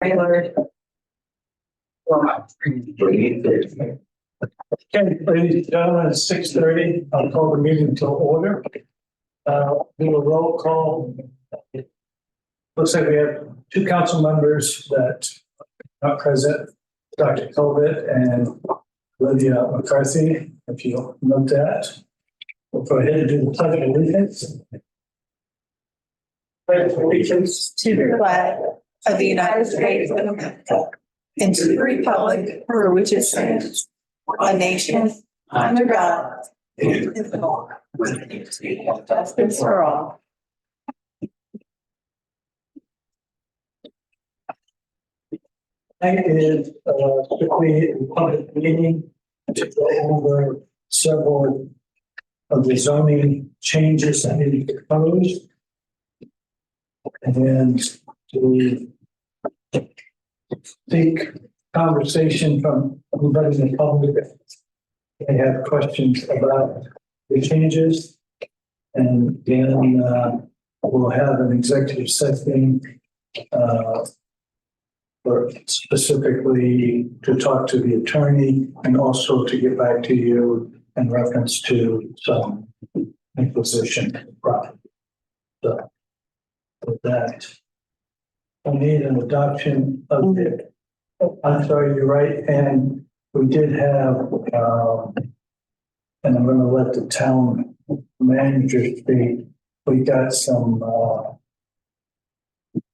Taylor. Okay, ladies and gentlemen, it's 6:30. I'll call the meeting to order. Do a roll call. Looks like we have two council members that are not present, Dr. Colbert and Lydia McCarthy, if you'll note that. We'll go ahead and do the pledge of allegiance. Pledge of allegiance To the flag of the United States of America and to the republic for which it stands, a nation under God, indivisible, with justice for all. Tonight is strictly a public meeting to go over several of the zoning changes that need to be proposed. And to seek conversation from everybody in the public. They have questions about the changes. And then we'll have an executive session or specifically to talk to the attorney and also to get back to you in reference to some imposition property. So with that, I need an adoption of it. I'm sorry, you're right. And we did have, and I'm going to let the town manager speak. We got some,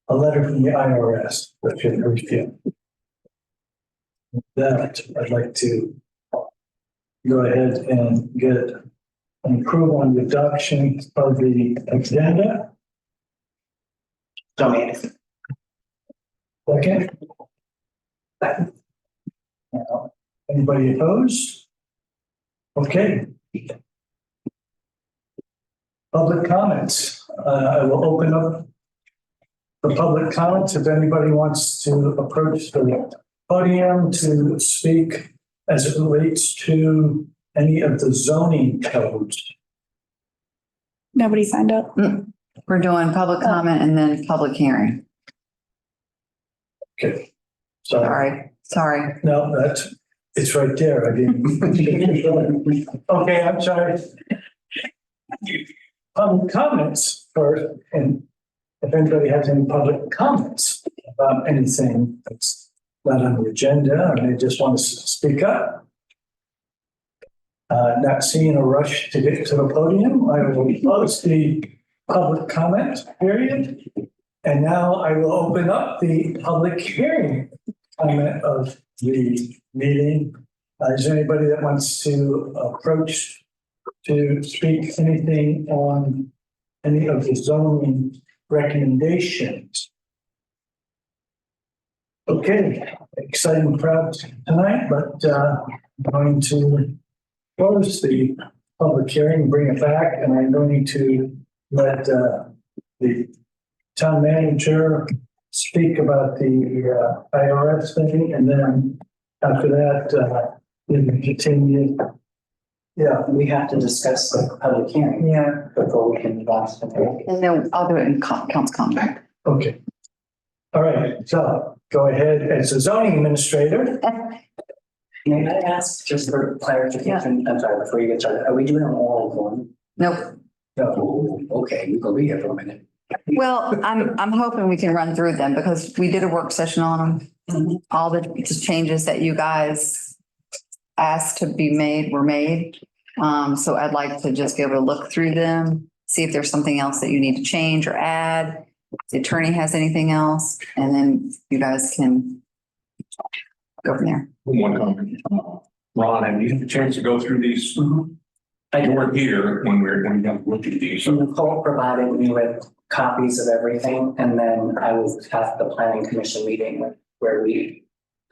a letter from the IRS that should review. With that, I'd like to go ahead and get an approval on the adoption of the agenda. Okay. Anybody opposed? Okay. Public comments. I will open up the public comments if anybody wants to approach the podium to speak as it relates to any of the zoning codes. Nobody signed up. We're doing public comment and then public hearing. Okay. So, Sorry. no, it's right there. I didn't. Okay, I'm sorry. Public comments first, and if anybody has any public comments about anything that's not on the agenda and they just want to speak up. Not seeing a rush to get to the podium, I will close the public comment period. And now I will open up the public hearing comment of the meeting. Is there anybody that wants to approach to speak anything on any of the zoning recommendations? Okay, exciting crowd tonight, but I'm going to close the public hearing, bring it back, and I'm going to let the town manager speak about the IRS thing, and then after that, we can continue. Yeah, We have to discuss the public hearing yeah, before we can advance the vote. And then I'll do it in council comment. okay. All right, so go ahead as a zoning administrator. May I ask, just for clarification, I'm sorry, before you get started, are we doing them all in one? Nope. No, Oh, okay, you go be here for a minute. Well, I'm hoping we can run through them because we did a work session on them. All the changes that you guys asked to be made were made. So I'd like to just be able to look through them, see if there's something else that you need to change or add. If the attorney has anything else, and then you guys can go from there. One comment. Ron, have you had a chance to go through these? I You do. weren't here when we got looked at these. So Nicole provided me with copies of everything, and then I will have the planning commission meeting where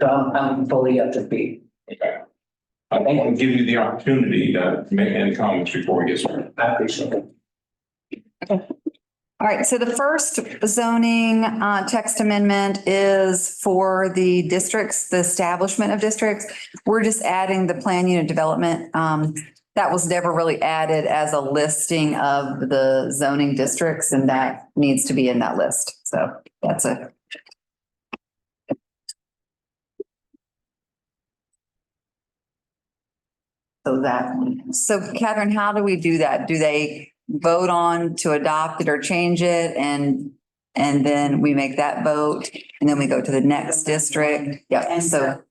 so I'm fully up to speed. I want to give you the opportunity to make any comments before we get started. I appreciate it. All right, so the first zoning text amendment is for the districts, the establishment of districts. We're just adding the plan unit development. That was never really added as a listing of the zoning districts, and that needs to be in that list. So that's a So Catherine, how do we do that? Do they vote on to adopt it or change it and then we make that vote and then we go to the next district? Yeah, And so,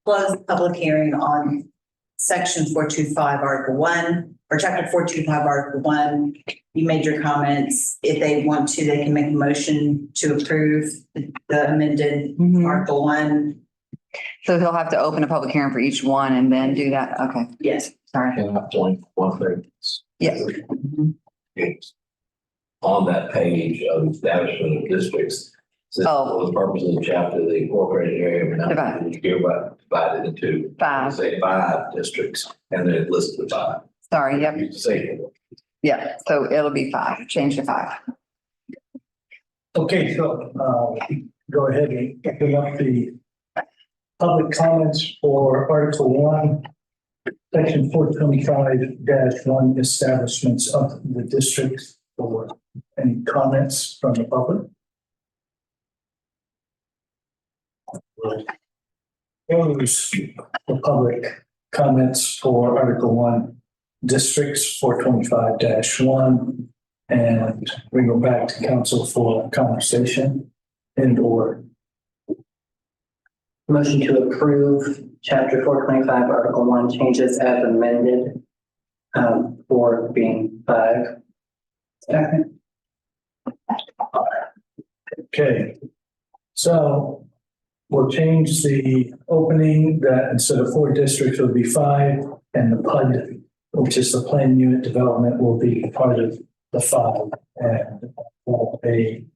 close the public hearing on section 425, article 1, or chapter 425, article 1. You made your comments. If they want to, they can make a motion to approve the amended Mhm. article 1. So he'll have to open a public hearing for each one and then do that. Okay, Yes. sorry. Can I point one thing? Yeah. It's on that page of establishment of districts. Says Oh. for the purpose of the chapter, the incorporated area of Divide. Mountain View hereby divided into, Five. say, 5 districts, and then it lists the 5. Sorry, yep, You say, yeah. So it'll be 5, change to 5. Okay, so, go ahead and open up the public comments for Article 1, Section 425-1, establishments of the district, for any comments from the public? Close the public comments for Article 1, districts 425-1, and we go back to council for conversation and or Motion to approve chapter 425, article 1 changes as amended. 4 being 5. Second. okay. So we'll change the opening that instead of 4 districts, it'll be 5, and the PUD, which is the plan unit development, will be part of the 5. And for a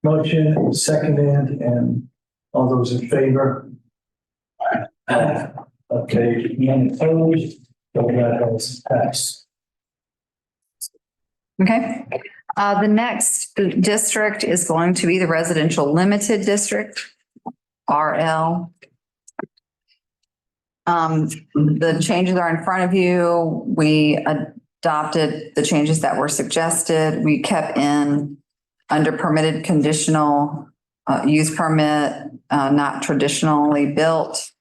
motion, seconded, and all those in favor? Okay, none opposed, so that has passed. Okay. The next district is going to be the residential limited district, RL. The changes are in front of you. We adopted the changes that were suggested. We kept in under permitted conditional use permit, not traditionally built.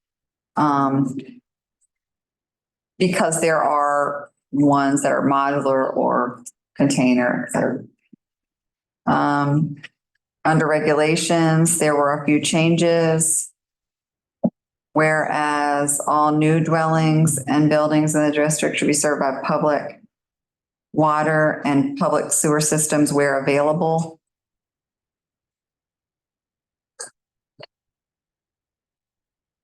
Because there are ones that are modular or container. Under regulations, there were a few changes. Whereas all new dwellings and buildings in the district should be served by public water and public sewer systems where available.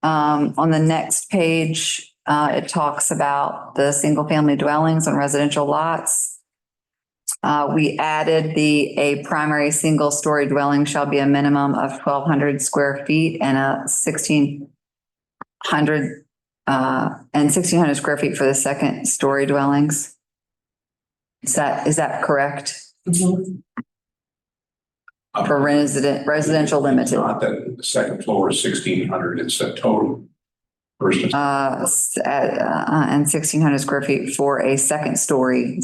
On the next page, it talks about the single-family dwellings on residential lots. We added a primary single-story dwelling shall be a minimum of 1,200 square feet and a 1,600 square feet for the second-story dwellings. Is that correct? For residential limited? Not that the second floor is 1,600, it's the total. Versus. And 1,600 square feet for a second story.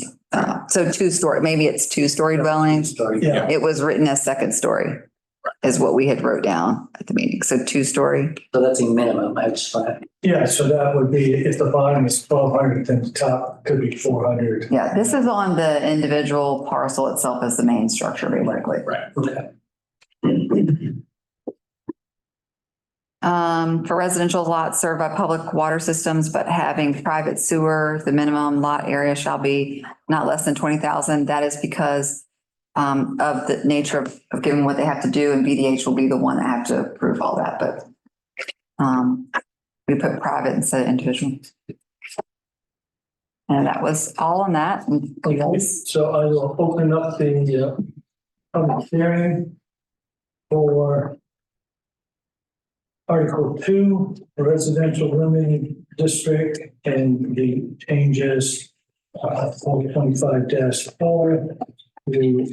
So 2-story, maybe it's 2-story dwellings. Yeah, It was written as second story is what we had wrote down at the meeting. So 2-story. So that's a minimum. I just want yeah, so that would be, if the bottom is 1,200, then the top could be 400. Yeah, this is on the individual parcel itself as the main structure, basically. Right. okay. For residential lots served by public water systems, but having private sewer, the minimum lot area shall be not less than 20,000. That is because of the nature of giving what they have to do, and VDH will be the one that have to approve all that, but we put private instead of individual. And that was all on that. So I will open up the public hearing for Article 2, residential limited district, and the changes 425-4 to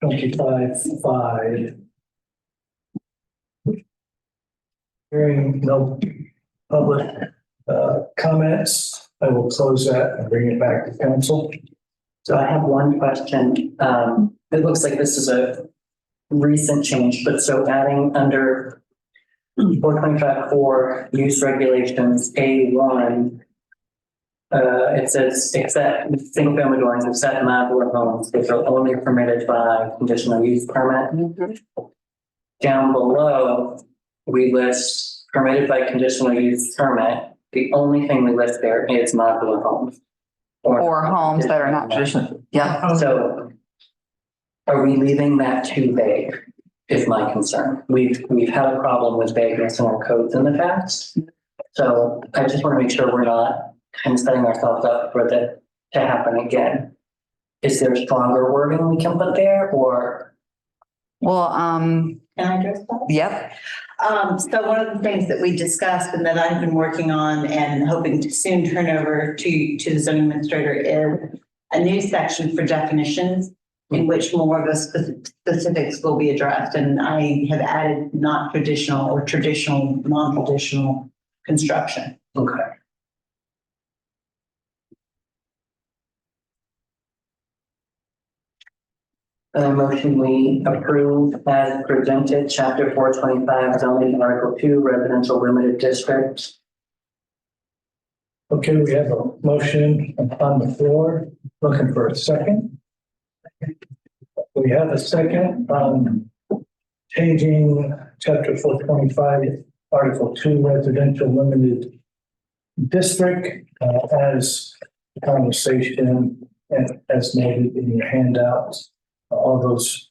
425-5. Hearing no public comments, I will close that and bring it back to council. So I have one question. It looks like this is a recent change, but so adding under 425-4 use regulations, A1, It says, except single family dwellings, except modular homes, which are only permitted by conditional use permit. Down below, we list permitted by conditional use permit. The only thing we list there is modular homes. Or homes that are not traditional. Yeah. So are we leaving that too vague is my concern. We've had a problem with vagueness in our codes in the past. So I just want to make sure we're not kind of setting ourselves up for that to happen again. Is there stronger wording we can put there or? Well, Can I address that? yep. So one of the things that we discussed and that I've been working on and hoping to soon turn over to the zoning administrator is a new section for definitions in which more of the specifics will be addressed. And I have added not traditional or traditional, non-traditional construction. Okay. Motion we approve as presented, chapter 425 zoning, article 2, residential limited district. Okay, we have a motion on the floor, looking for a second. We have a second on changing chapter 425, article 2, residential limited district, as conversation and as noted in your handouts. All those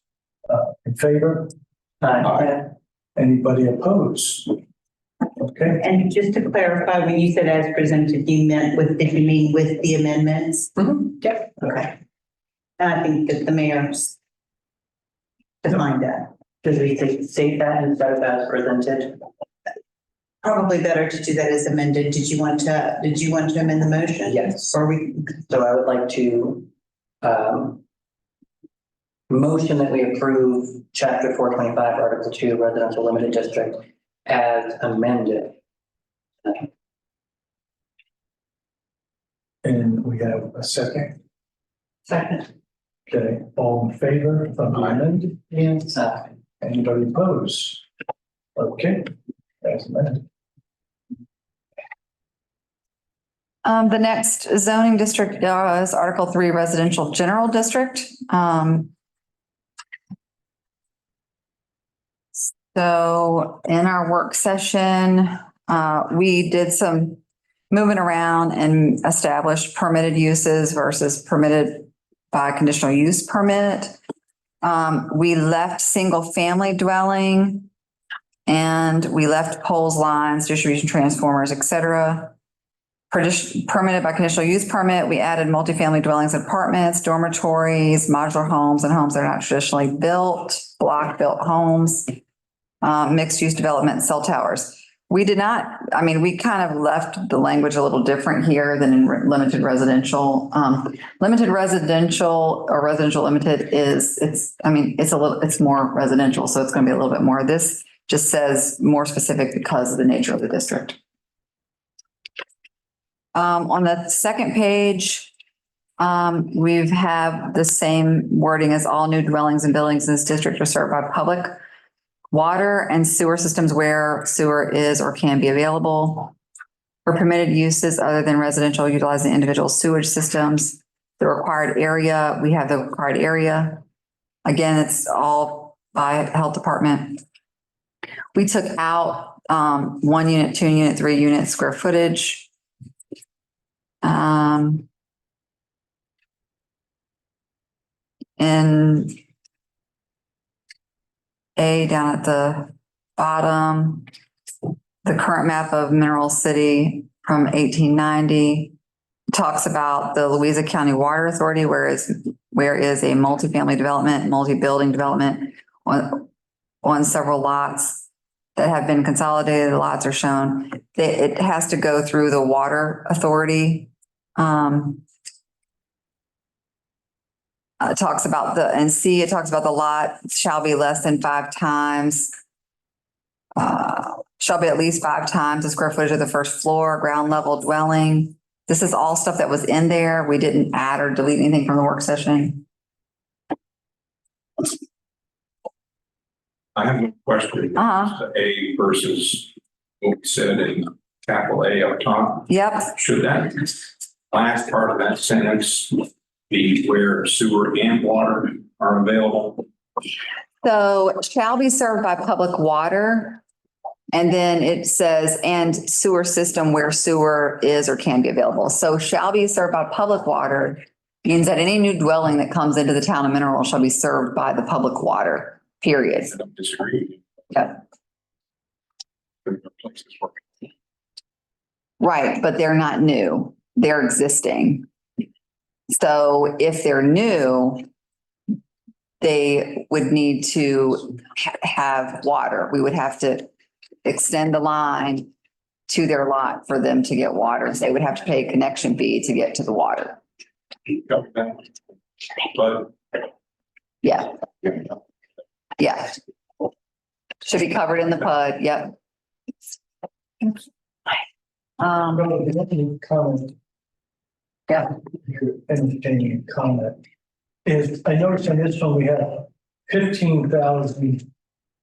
in favor? Anybody opposed? Okay, And just to clarify, when you said as presented, you meant with, did you mean with the amendments? Yep. Okay. And I think that the mayor's defined that. Does we state that instead of as presented? Probably better to do that as amended. Did you want to amend the motion? Yes. Or we, So I would like to motion that we approve chapter 425, article 2, residential limited district as amended. and we have a second. second. Okay, all in favor of the amendment? Yes. Anybody opposed? Okay, as amended. The next zoning district is Article 3 Residential General District. So in our work session, we did some moving around and established permitted uses versus permitted by conditional use permit. We left single family dwelling and we left poles, lines, distribution transformers, et cetera. Permitted by conditional use permit, we added multifamily dwellings and apartments, dormitories, modular homes, and homes that are not traditionally built, block built homes, mixed use development, cell towers. We did not, I mean, we kind of left the language a little different here than in limited residential. Limited residential or residential limited is, it's more residential, so it's going to be a little bit more. This just says more specific because of the nature of the district. On the second page, we have the same wording as all new dwellings and buildings in this district are served by public water and sewer systems where sewer is or can be available. For permitted uses other than residential utilizing individual sewage systems, the required area, we have the required area. Again, it's all by health department. We took out 1 unit, 2 unit, 3 unit square footage. And A down at the bottom, the current map of Mineral City from 1890 talks about the Louisa County Water Authority, where is a multifamily development, multi-building development on several lots that have been consolidated. The lots are shown. It has to go through the water authority. It talks about it talks about the lot shall be less than 5 times, shall be at least 5 times the square footage of the first floor, ground level dwelling. This is all stuff that was in there. We didn't add or delete anything from the work session. I have a question. A versus what we said in capital A up top. Yep. Should that last part of that sentence be where sewer and water are available. So shall be served by public water. And then it says, and sewer system where sewer is or can be available. So shall be served by public water means that any new dwelling that comes into the town of Mineral shall be served by the public water, period. I don't disagree. Yep. Right, but they're not new. They're existing. So if they're new, they would need to have water. We would have to extend the line to their lot for them to get water. They would have to pay a connection fee to get to the water. But. Yeah, yeah. Should be covered in the PUD, yep. Comment. Yeah. Entertaining comment is, I noticed in this one, we have 15,000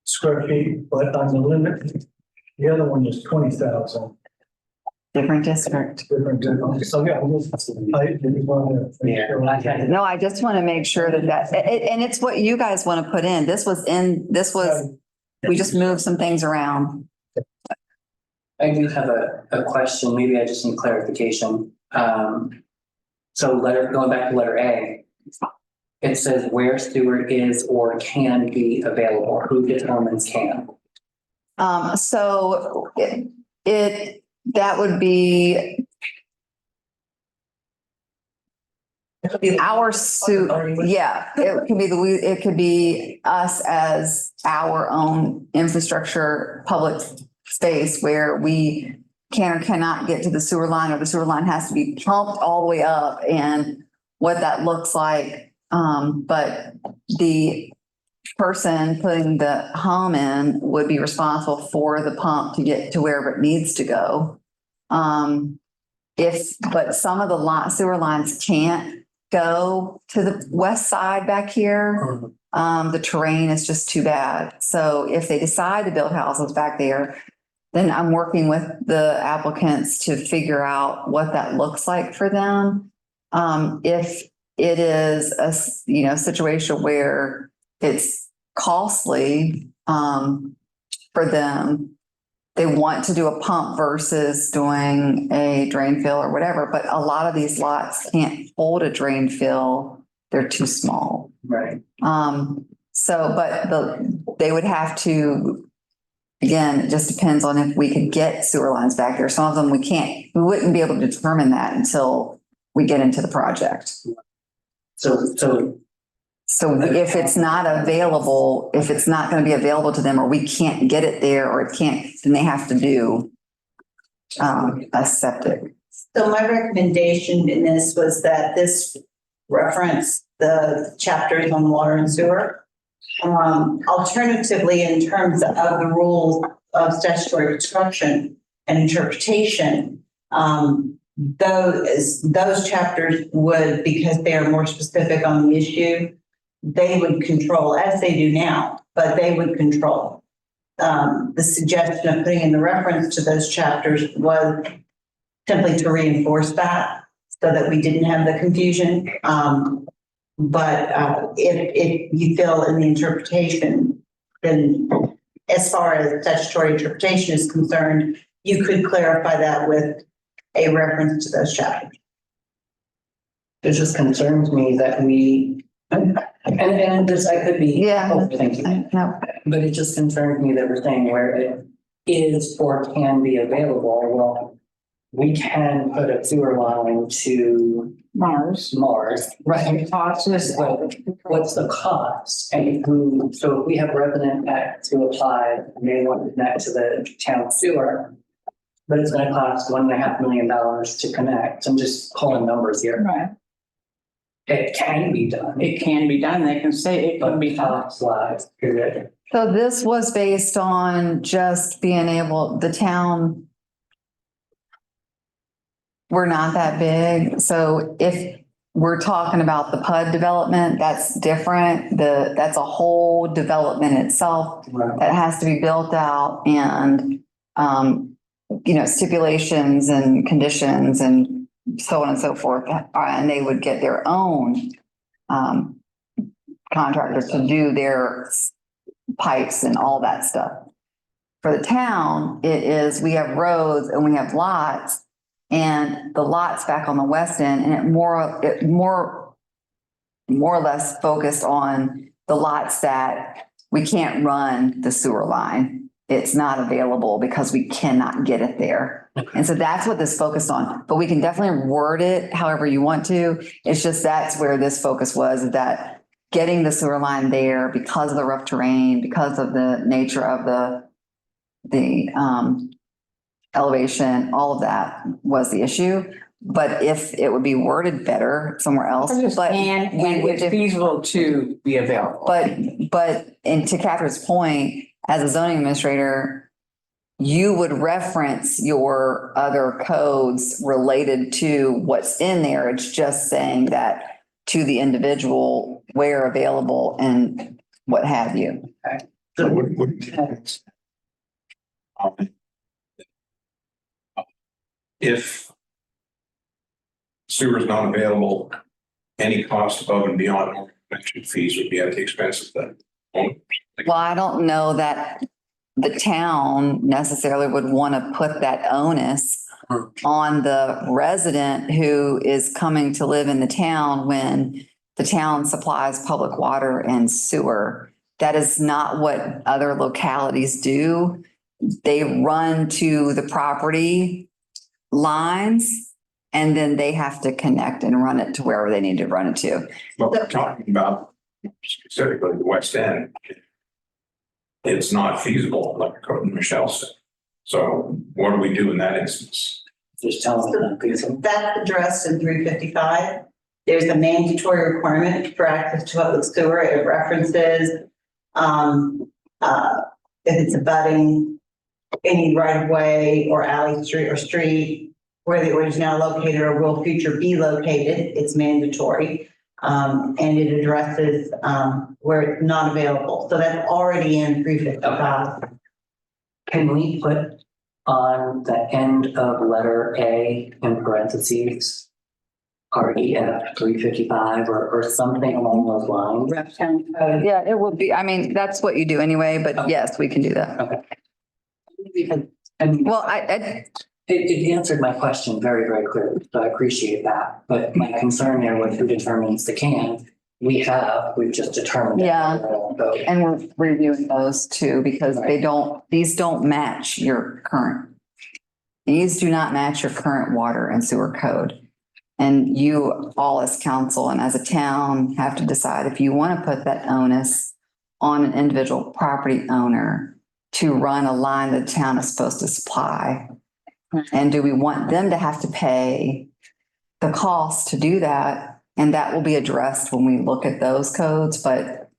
square feet, but on the limit, the other one is 20,000. Different district. Different. So, yeah, I didn't want to. Yeah. No, I just want to make sure and it's what you guys want to put in. We just moved some things around. I do have a question, maybe I just need clarification. So going back to letter A, it says where sewer is or can be available, who determines can? So that would be our suit. Yeah, it could be us as our own infrastructure, public space where we can or cannot get to the sewer line, or the sewer line has to be pumped all the way up, and what that looks like. But the person putting the home in would be responsible for the pump to get to wherever it needs to go. But some of the sewer lines can't go to the west side back here. The terrain is just too bad. So if they decide to build houses back there, then I'm working with the applicants to figure out what that looks like for them. If it is a, situation where it's costly, for them, they want to do a pump versus doing a drain fill or whatever, but a lot of these lots can't hold a drain fill. They're too small. Right. They would have to, again, it just depends on if we could get sewer lines back there. Some of them we wouldn't be able to determine that until we get into the project. So if it's not available, if it's not going to be available to them, or we can't get it there, or it can't, then they have to do a septic. So my recommendation in this was that this reference the chapters on water and sewer. Alternatively, in terms of the rules of statutory construction and interpretation, those chapters would, because they are more specific on the issue, they would control, as they do now, but they would control. The suggestion of putting in the reference to those chapters was simply to reinforce that so that we didn't have the confusion. But if you feel in the interpretation, then as far as statutory interpretation is concerned, you could clarify that with a reference to those chapters. it just concerns me that and this, I could be overthinking it, No. but it just concerns me that we're saying where it is or can be available. Well, we can put a sewer line to Mars, right? What's the cost? And so if we have resident X to apply, and they want to connect to the town sewer, but it's going to cost $1.5 million to connect. I'm just pulling numbers here. Right. It can be done. It can be done. They can say it can be done. Top slides, period. So this was based on just being able, the town, we're not that big. So if we're talking about the PUD development, that's different. That's a whole development itself Right. that has to be built out, and, stipulations and conditions and so on and so forth. And they would get their own contractors to do their pipes and all that stuff. For the town, it is, we have roads and we have lots, and the lots back on the west end, and it more or less focused on the lots that we can't run the sewer line. It's not available because we cannot get it there. And so that's what this focused on, but we can definitely word it however you want to. It's just that's where this focus was, that getting the sewer line there because of the rough terrain, because of the nature of the elevation, all of that was the issue. But if it would be worded better somewhere else, but And we would it's feasible to be available. but, and to Catherine's point, as a zoning administrator, you would reference your other codes related to what's in there. It's just saying that to the individual, where available and what have you. So what- if sewer is not available, any cost above and beyond connection fees would be at the expense of the owner. Well, I don't know that the town necessarily would want to put that onus on the resident who is coming to live in the town when the town supplies public water and sewer. That is not what other localities do. They run to the property lines and then they have to connect and run it to wherever they need to run it to. But we're talking about specifically the West End. It's not feasible, like Michelle said. So what do we do in that instance? Just tell them. it's not feasible. That's addressed in 355. There's a mandatory requirement for access to public sewer. It references if it's abutting any right of way or alley, street or street where the order is now located or will future be located, it's mandatory. And it addresses where it's not available. So that's already in 355. Can we put on the end of letter A in parentheses, REF 355 or something along those lines? Reptown code. Yeah, it would be, I mean, that's what you do anyway, but yes, we can do that. And Well, I it answered my question very, very clearly, so I appreciate that. But my concern there with who determines the can, we've just determined. that. Yeah. So, and we're reviewing those too, because these don't match your current. These do not match your current water and sewer code. And you all as council and as a town have to decide if you want to put that onus on an individual property owner to run a line that the town is supposed to supply. And do we want them to have to pay the cost to do that? And that will be addressed when we look at those codes, but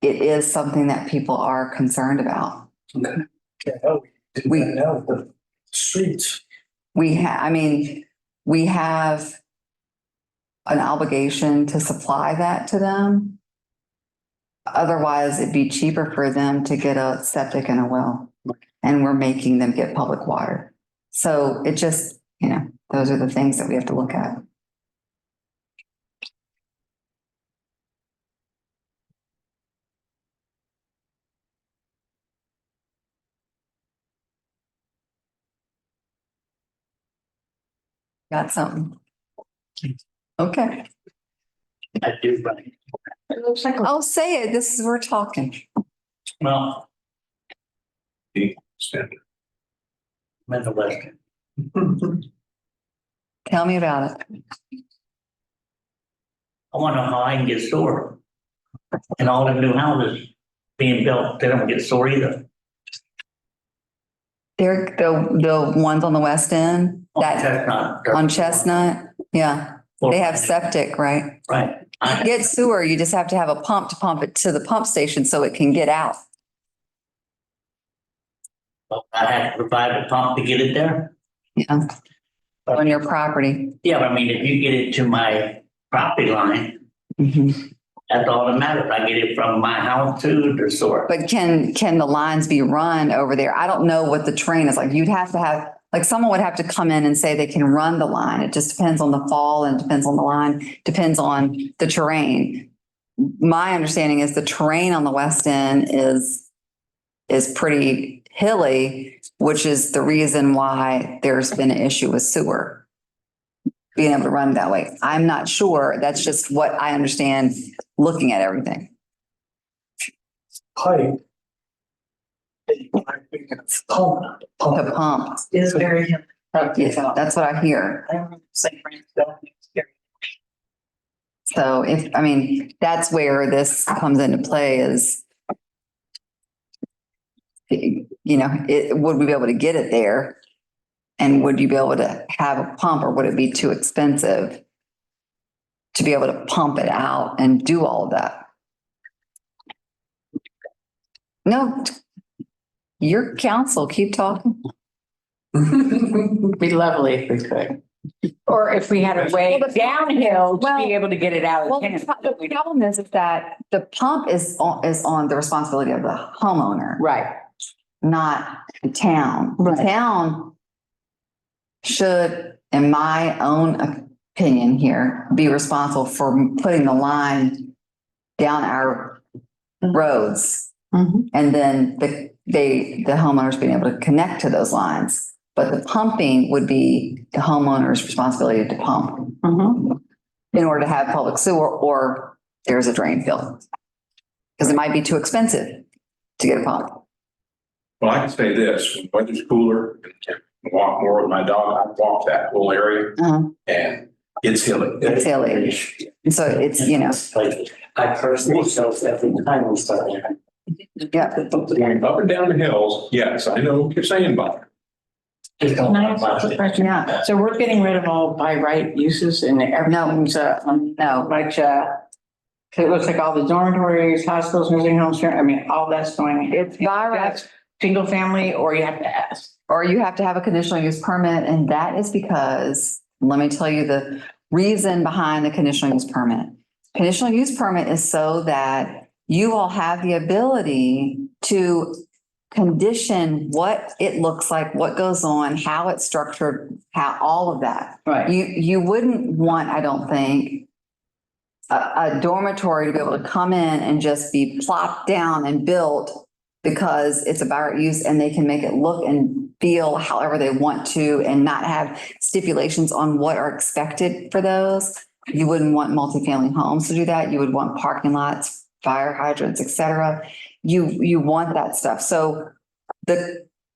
it is something that people are concerned about. Yeah, no, we did We- that now with the streets. We we have an obligation to supply that to them. Otherwise, it'd be cheaper for them to get a septic and a well, and we're making them get public water. So it just, those are the things that we have to look at. Got something? Okay. I do, but, I'll say it. This is, we're talking. well, Standard. I'm in the West. Tell me about it. I want to know how I can get sewer. And all the new houses being built, they don't get sewer either. They're the ones on the west end, that Chestnut. on Chestnut. Yeah, they have septic, right? Right. To get sewer, you just have to have a pump to pump it to the pump station so it can get out. I had to provide a pump to get it there. Yeah. On your property. Yeah, but I mean, if you get it to my property line, Mhm. that's all that matters. I get it from my house to the sewer. But can the lines be run over there? I don't know what the terrain is like. You'd have to have Like someone would have to come in and say they can run the line. It just depends on the fall and depends on the line, depends on the terrain. My understanding is the terrain on the west end is pretty hilly, which is the reason why there's been an issue with sewer being able to run that way. I'm not sure. That's just what I understand looking at everything. Pipe. Pump. The pump. Is very. Yeah, that's what I hear. So that's where this comes into play is, would we be able to get it there? And would you be able to have a pump, or would it be too expensive to be able to pump it out and do all of that? No, your counsel, keep talking. Be lovely if we could. Or if we had a way Well, downhill to well- be able to get it out Well, of the town. problem is that the pump is on the responsibility of the homeowner, Right. not the town. The Right. town should, in my own opinion here, be responsible for putting the line down our roads. Mhm. And then the homeowners being able to connect to those lines. But the pumping would be the homeowner's responsibility to pump Mhm. in order to have public sewer, or there's a drain field. Because it might be too expensive to get a pump. Well, I can say this, when weather's cooler, and walk more with my dog, I walk that whole area Uh-huh. and it's hilly. It's hilly. So it's, I personally felt every time we start. yeah. Going up and down the hills, yes, I know what you're saying, but Can I ask a quick question? Yeah. So we're getting rid of all by right uses and everything's, No, much, so it looks like all the dormitories, hospitals, nursing homes, all that's going. it's by right. That's single family, or you have to ask. Or you have to have a conditional use permit, and that is because, let me tell you the reason behind the conditional use permit. Conditional use permit is so that you all have the ability to condition what it looks like, what goes on, how it's structured, how all of that. Right. You wouldn't want, I don't think, a dormitory to be able to come in and just be plopped down and built because it's a by right use and they can make it look and feel however they want to and not have stipulations on what are expected for those. You wouldn't want multifamily homes to do that. You would want parking lots, fire hydrants, et cetera. You want that stuff. So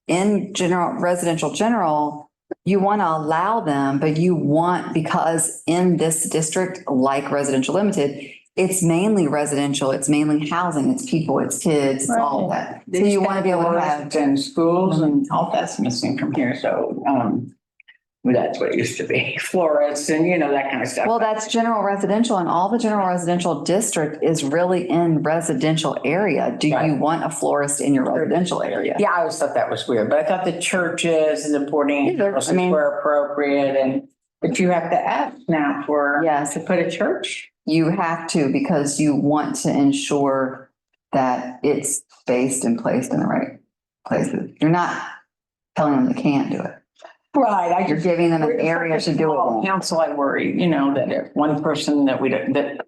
in residential general, you want to allow them, but you want, because in this district, like residential limited, it's mainly residential, it's mainly housing, it's people, it's kids, it's all of that. So you want to be able to have, And schools and all that's missing from here, so, that's what it used to be, florists and, that kind of stuff. well, that's general residential, and all the general residential district is really in residential area. Do you Right. want a florist in your residential area? Yeah, I always thought that was weird, but I thought the churches and the boarding Yeah, houses I mean- were appropriate but you have to ask now Yes. to put a church. You have to, because you want to ensure that it's spaced and placed in the right places. You're not telling them they can't do it. Right, I You're just. giving them an area to do it in. Council, I worry, that if one person that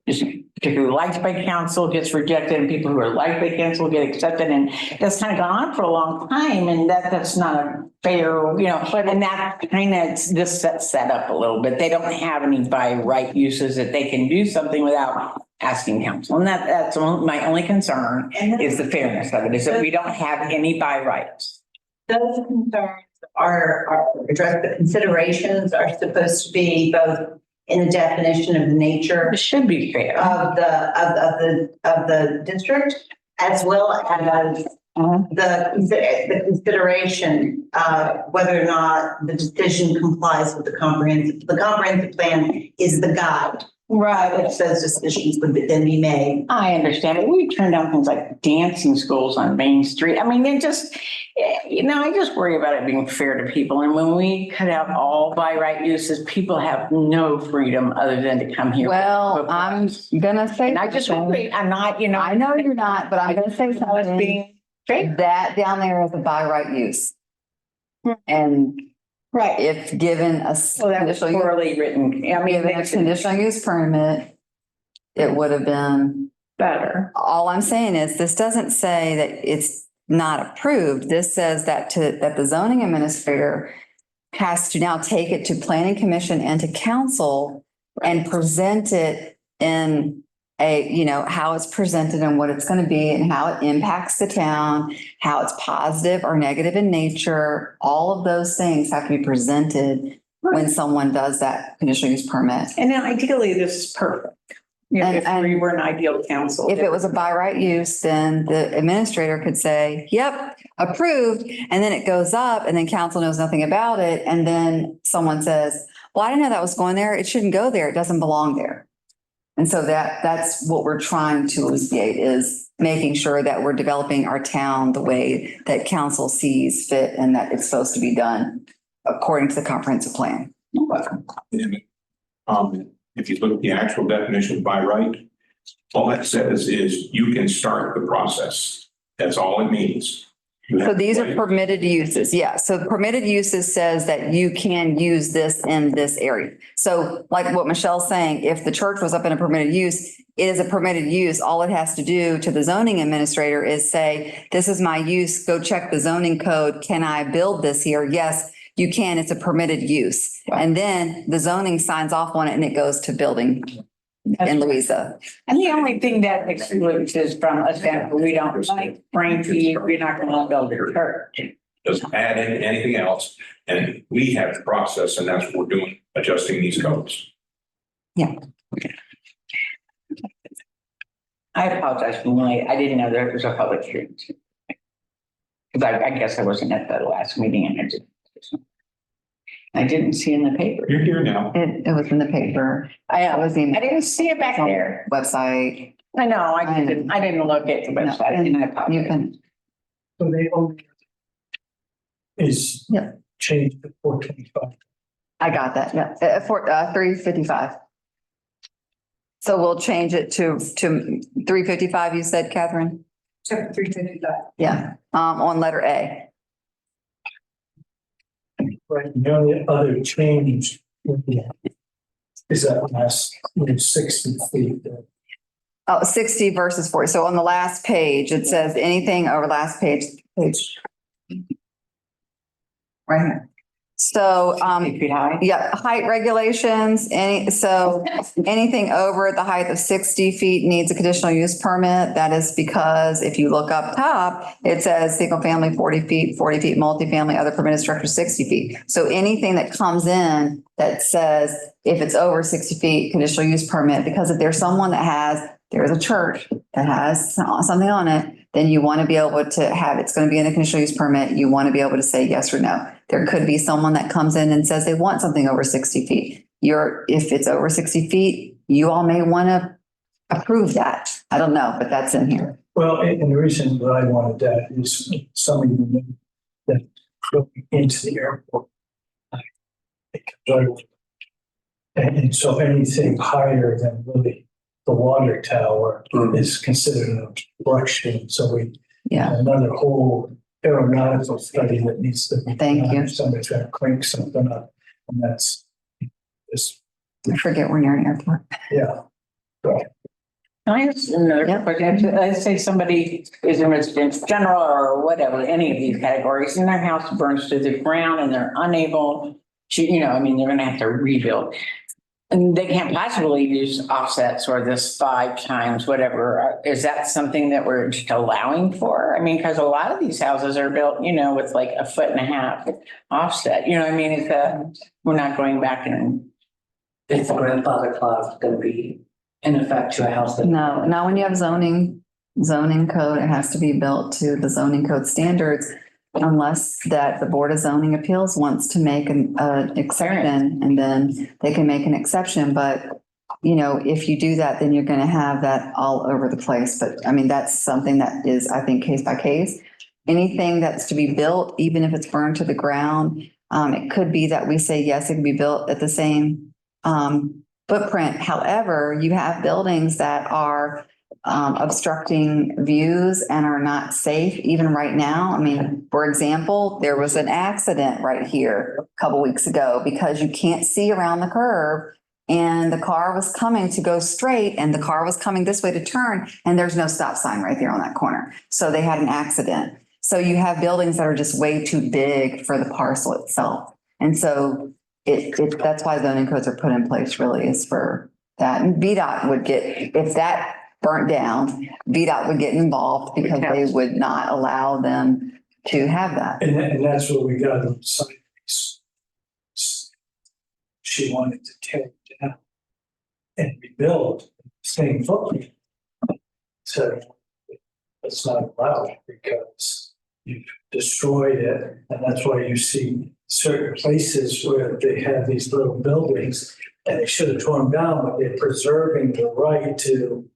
is particularly liked by council gets rejected and people who are liked by council get accepted. And that's kind of gone on for a long time, and that's not a fair, and that kind of this sets that up a little bit. They don't have any by right uses that they can do something without asking council. And that's my only concern is the fairness of it, is that we don't have any by rights. Those concerns are addressed, the considerations are supposed to be both in the definition of the nature It should be fair. of the district, as well as the consideration whether or not the decision complies with the comprehensive. The comprehensive plan is the guide, Right. which those decisions would then be made. I understand it. We turned down things like dancing schools on Main Street. It just, I just worry about it being fair to people. And when we cut out all by right uses, people have no freedom other than to come here. Well, I'm gonna say. And I just something. worry, I'm not, I know you're not, but I'm gonna say I was something. being fair. That down there is a by right use. And Right. if given a So that was conditional, use- poorly written. I mean, given a it's conditional use permit, it would have been, better. all I'm saying is this doesn't say that it's not approved. This says that that the zoning administrator has to now take it to planning commission and to council and present it in how it's presented and what it's going to be and how it impacts the town, how it's positive or negative in nature. All of those things have to be presented when someone does that conditional use permit. And then ideally, this is perfect. If we were an ideal council. If it was a by right use, then the administrator could say, yep, approved. And then it goes up and then council knows nothing about it. And then someone says, well, I didn't know that was going there. It shouldn't go there. It doesn't belong there. And so that's what we're trying to elucidate, is making sure that we're developing our town the way that council sees fit and that it's supposed to be done according to the comprehensive plan. If you look at the actual definition by right, all that says is you can start the process. That's all it means. You So have to these are wait. permitted uses. Yeah. So permitted uses says that you can use this in this area. So like what Michelle's saying, if the church was up in a permitted use, it is a permitted use. All it has to do to the zoning administrator is say, this is my use. Go check the zoning code. Can I build this here? Yes, you can. It's a permitted use. And then the zoning signs off on it and it goes to building in Louisa. And the only thing that excludes is from a standpoint, we don't like Frankie, we're not going to build a church. Doesn't add in anything else. And we have the process, and that's what we're doing, adjusting these codes. I apologize for late. I didn't know there was a public hearing. Because I guess I wasn't at the last meeting and I didn't see in the paper. You're here now. It was in the paper. It was in I didn't see it back there. website. I know, I didn't look at the website and I You apologize. can, So they only is Yeah. changed to 425. I got that. Yeah. For 355. So we'll change it to 355, you said, Catherine? Check 355. Yeah, on letter A. Right, the only other change is that last 60 feet. Oh, 60 versus 40. So on the last page, it says anything over last page. Right here. So, 8 feet high. yeah, height regulations, anything over the height of 60 feet needs a conditional use permit. That is because if you look up top, it says single family 40 feet, multifamily, other permitted structure 60 feet. So anything that comes in that says if it's over 60 feet, conditional use permit, because if there's someone there's a church that has something on it, then you want to be able to have, it's going to be in a conditional use permit. You want to be able to say yes or no. There could be someone that comes in and says they want something over 60 feet. If it's over 60 feet, you all may want to approve that. I don't know, but that's in here. Well, and the reason that I wanted that is some of you know that going into the airport. And so anything higher than really the water tower is considered an obstruction. So we Yeah. have another whole aeronautical study that needs to be. Thank done. you. Somebody's gonna crank something up, and that's just, I forget we're near an airport. yeah. Can I ask another Yeah. question? Let's say somebody is in residential general or whatever, any of these categories, and their house burns to the ground and they're unable to, they're going to have to rebuild. And they can't possibly use offsets or this 5 times, whatever. Is that something that we're just allowing for? I mean, because a lot of these houses are built, with like 1.5 foot offset, it's we're not going back and. Is the grandfather clause going to be in effect to a house that? No, not when you have zoning code. It has to be built to the zoning code standards unless that the Board of Zoning Appeals wants to make an exception, and then they can make an exception. But, if you do that, then you're going to have that all over the place. But I mean, that's something that is, I think, case by case. Anything that's to be built, even if it's burned to the ground, it could be that we say, yes, it can be built at the same footprint. However, you have buildings that are obstructing views and are not safe even right now. I mean, for example, there was an accident right here a couple weeks ago because you can't see around the curve. And the car was coming to go straight and the car was coming this way to turn and there's no stop sign right there on that corner. So they had an accident. So you have buildings that are just way too big for the parcel itself. And so that's why zoning codes are put in place really is for that. And VDOT would get, if that burnt down, VDOT would get involved because they would not allow them to have that. And that's what we got on site. She wanted to tear it down and rebuild the same footprint. So it's not allowed because you've destroyed it. And that's why you see certain places where they have these little buildings and they should have torn down, but they're preserving the right to.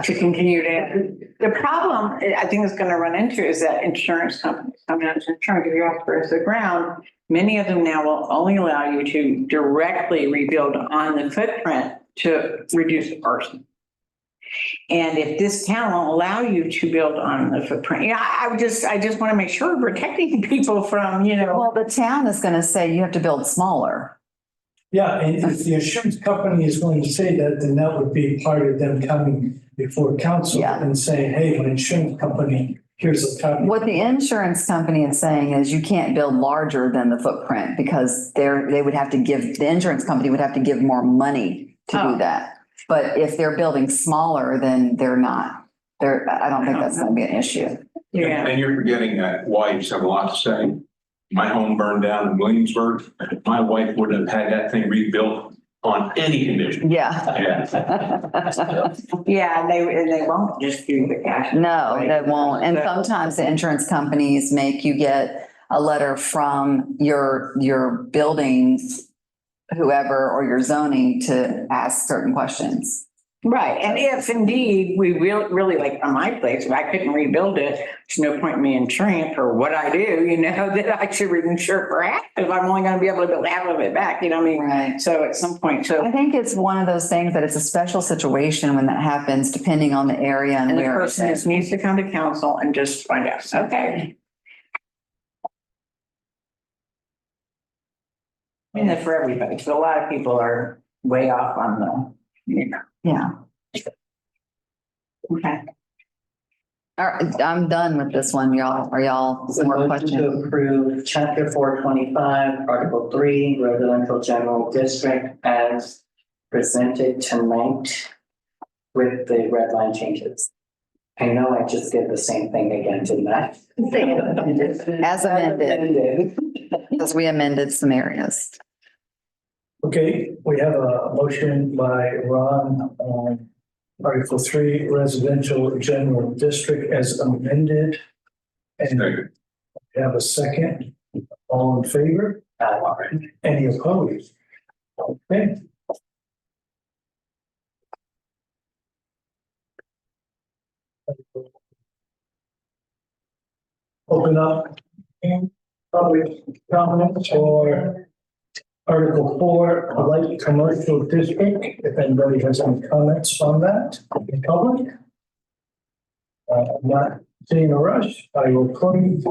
To continue to, the problem I think is going to run into is that insurance companies, I'm not insurance, if you're off the ground, many of them now will only allow you to directly rebuild on the footprint to reduce arson. And if this town will allow you to build on the footprint, I just want to make sure we're protecting people from, Well, the town is going to say you have to build smaller. Yeah, and if the insurance company is going to say that, then that would be part of them coming before council Yeah. and saying, hey, an insurance company, here's a copy. What the insurance company is saying is you can't build larger than the footprint because they would have to give, the insurance company would have to give more money to do that. But if they're building smaller, then they're not. I don't think that's going to be an issue. Yeah. And you're forgetting that wives have a lot to say. My home burned down in Williamsburg. My wife wouldn't have had that thing rebuilt on any condition. Yeah. Yeah, and they won't just do the cash. No, they won't. And sometimes the insurance companies make you get a letter from your buildings, whoever, or your zoning to ask certain questions. Right, and if indeed we really like on my place, if I couldn't rebuild it, there's no point in me insuring it for what I do, that I should insure for half if I'm only gonna be able to build half of it back, what I mean? Right. So at some point, I think it's one of those things that it's a special situation when that happens, depending on the area and and the where. person just needs to come to council and just find out, okay. I mean, that's for everybody, so a lot of people are way off on the, Yeah. okay. All right, I'm done with this one, y'all. Are y'all some more Motion to questions? approve chapter 425, article 3, residential general district as presented tonight with the red line changes. I know I just did the same thing again, didn't I? As amended, because we amended some areas. Okay, we have a motion by Ron on Article 3, residential general district as amended. And we have a second. All in favor? Any opposed? Okay. Open up public comments for Article 4, light commercial district, if anybody has any comments on that in public. I'm not seeing a rush. I will close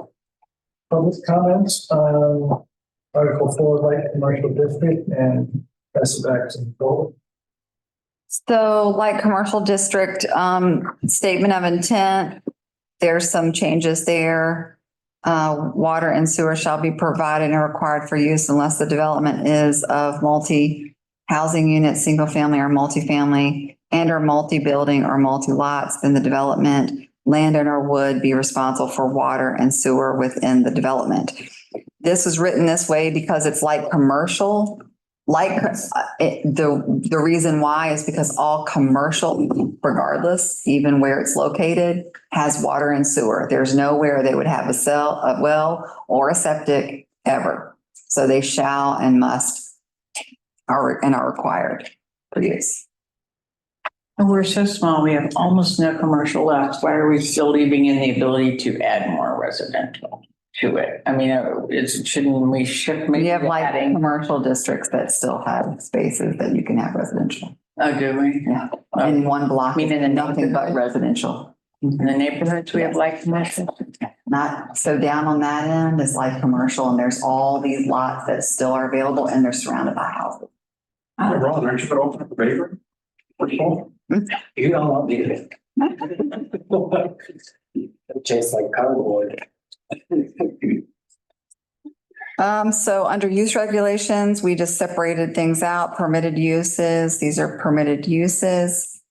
public comments on Article 4, light commercial district and pass it back to the board. So like commercial district, statement of intent, there's some changes there. Water and sewer shall be provided and required for use unless the development is of multi-housing unit, single family or multifamily, and or multi-building or multi-lots. Then the development landowner would be responsible for water and sewer within the development. This is written this way because it's like commercial. The reason why is because all commercial, regardless, even where it's located, has water and sewer. There's nowhere they would have a well or a septic ever. So they shall and must are required for use. And we're so small, we have almost no commercial left. Why are we still leaving in the ability to add more residential to it? I mean, shouldn't we shift? You have like commercial districts that still have spaces that you can have residential. Oh, do we? Yeah, in one block, Meaning in nothing but neighborhood? residential. In the neighborhoods, we have light commercial. Not, so down on that end is light commercial and there's all these lots that still are available and they're surrounded by houses. Ron, aren't you gonna open up a bakery? You don't want me to. Just like cardboard. So under use regulations, we just separated things out, permitted uses, these are permitted uses.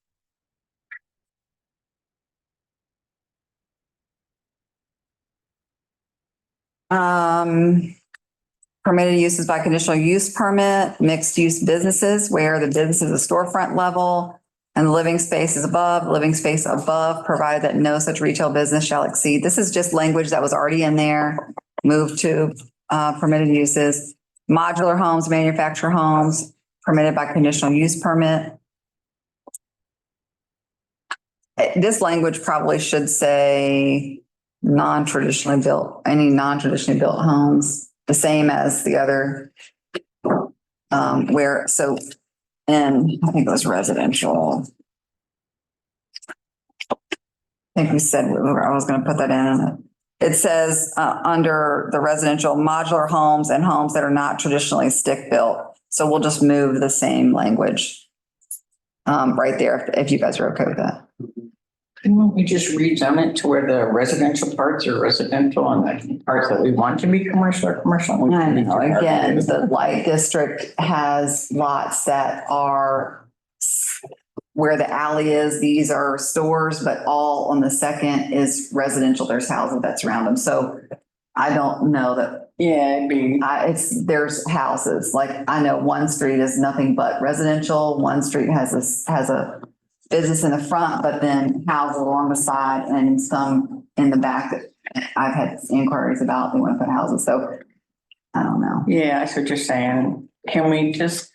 Permitted uses by conditional use permit, mixed use businesses where the business is a storefront level and the living space is above, provided that no such retail business shall exceed. This is just language that was already in there, moved to permitted uses. Modular homes, manufactured homes, permitted by conditional use permit. This language probably should say non-traditionally built, any non-traditionally built homes, the same as the other. Where, so, and I think it was residential. I think we said, I was going to put that in. It says under the residential modular homes and homes that are not traditionally stick built. So we'll just move the same language right there if you guys are okay with that. Couldn't we just rezone it to where the residential parts are residential and the parts that we want to be commercial are commercial? I know, again, the light district has lots that are where the alley is, these are stores, but all on the second is residential. There's houses that surround them. So I don't know that Yeah, it'd be, there's houses, like I know one street is nothing but residential. One street has a business in the front, but then houses along the side and some in the back that I've had inquiries about. They want to put houses. So I don't know. yeah, that's what you're saying. Can we just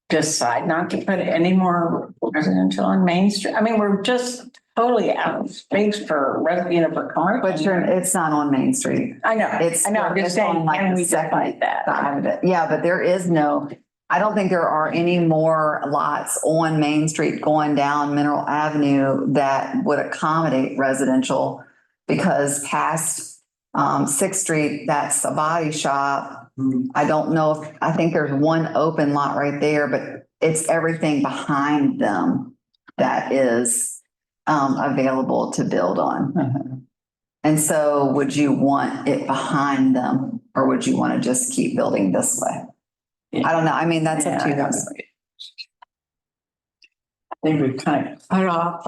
decide not to put any more residential on Main Street? I mean, we're just totally out of space for for commercial. But it's not on Main Street. I know, It's, I know, I'm just it's on saying, like can the we second decide that? side of it. Yeah, but there is no, I don't think there are any more lots on Main Street going down Mineral Avenue that would accommodate residential because past 6th Street, that's a body shop. I don't know if, I think there's one open lot right there, but it's everything behind them that is available to build on. And so would you want it behind them or would you want to just keep building this way? I don't know. I mean, that's up to you guys. I think we kind of cut off.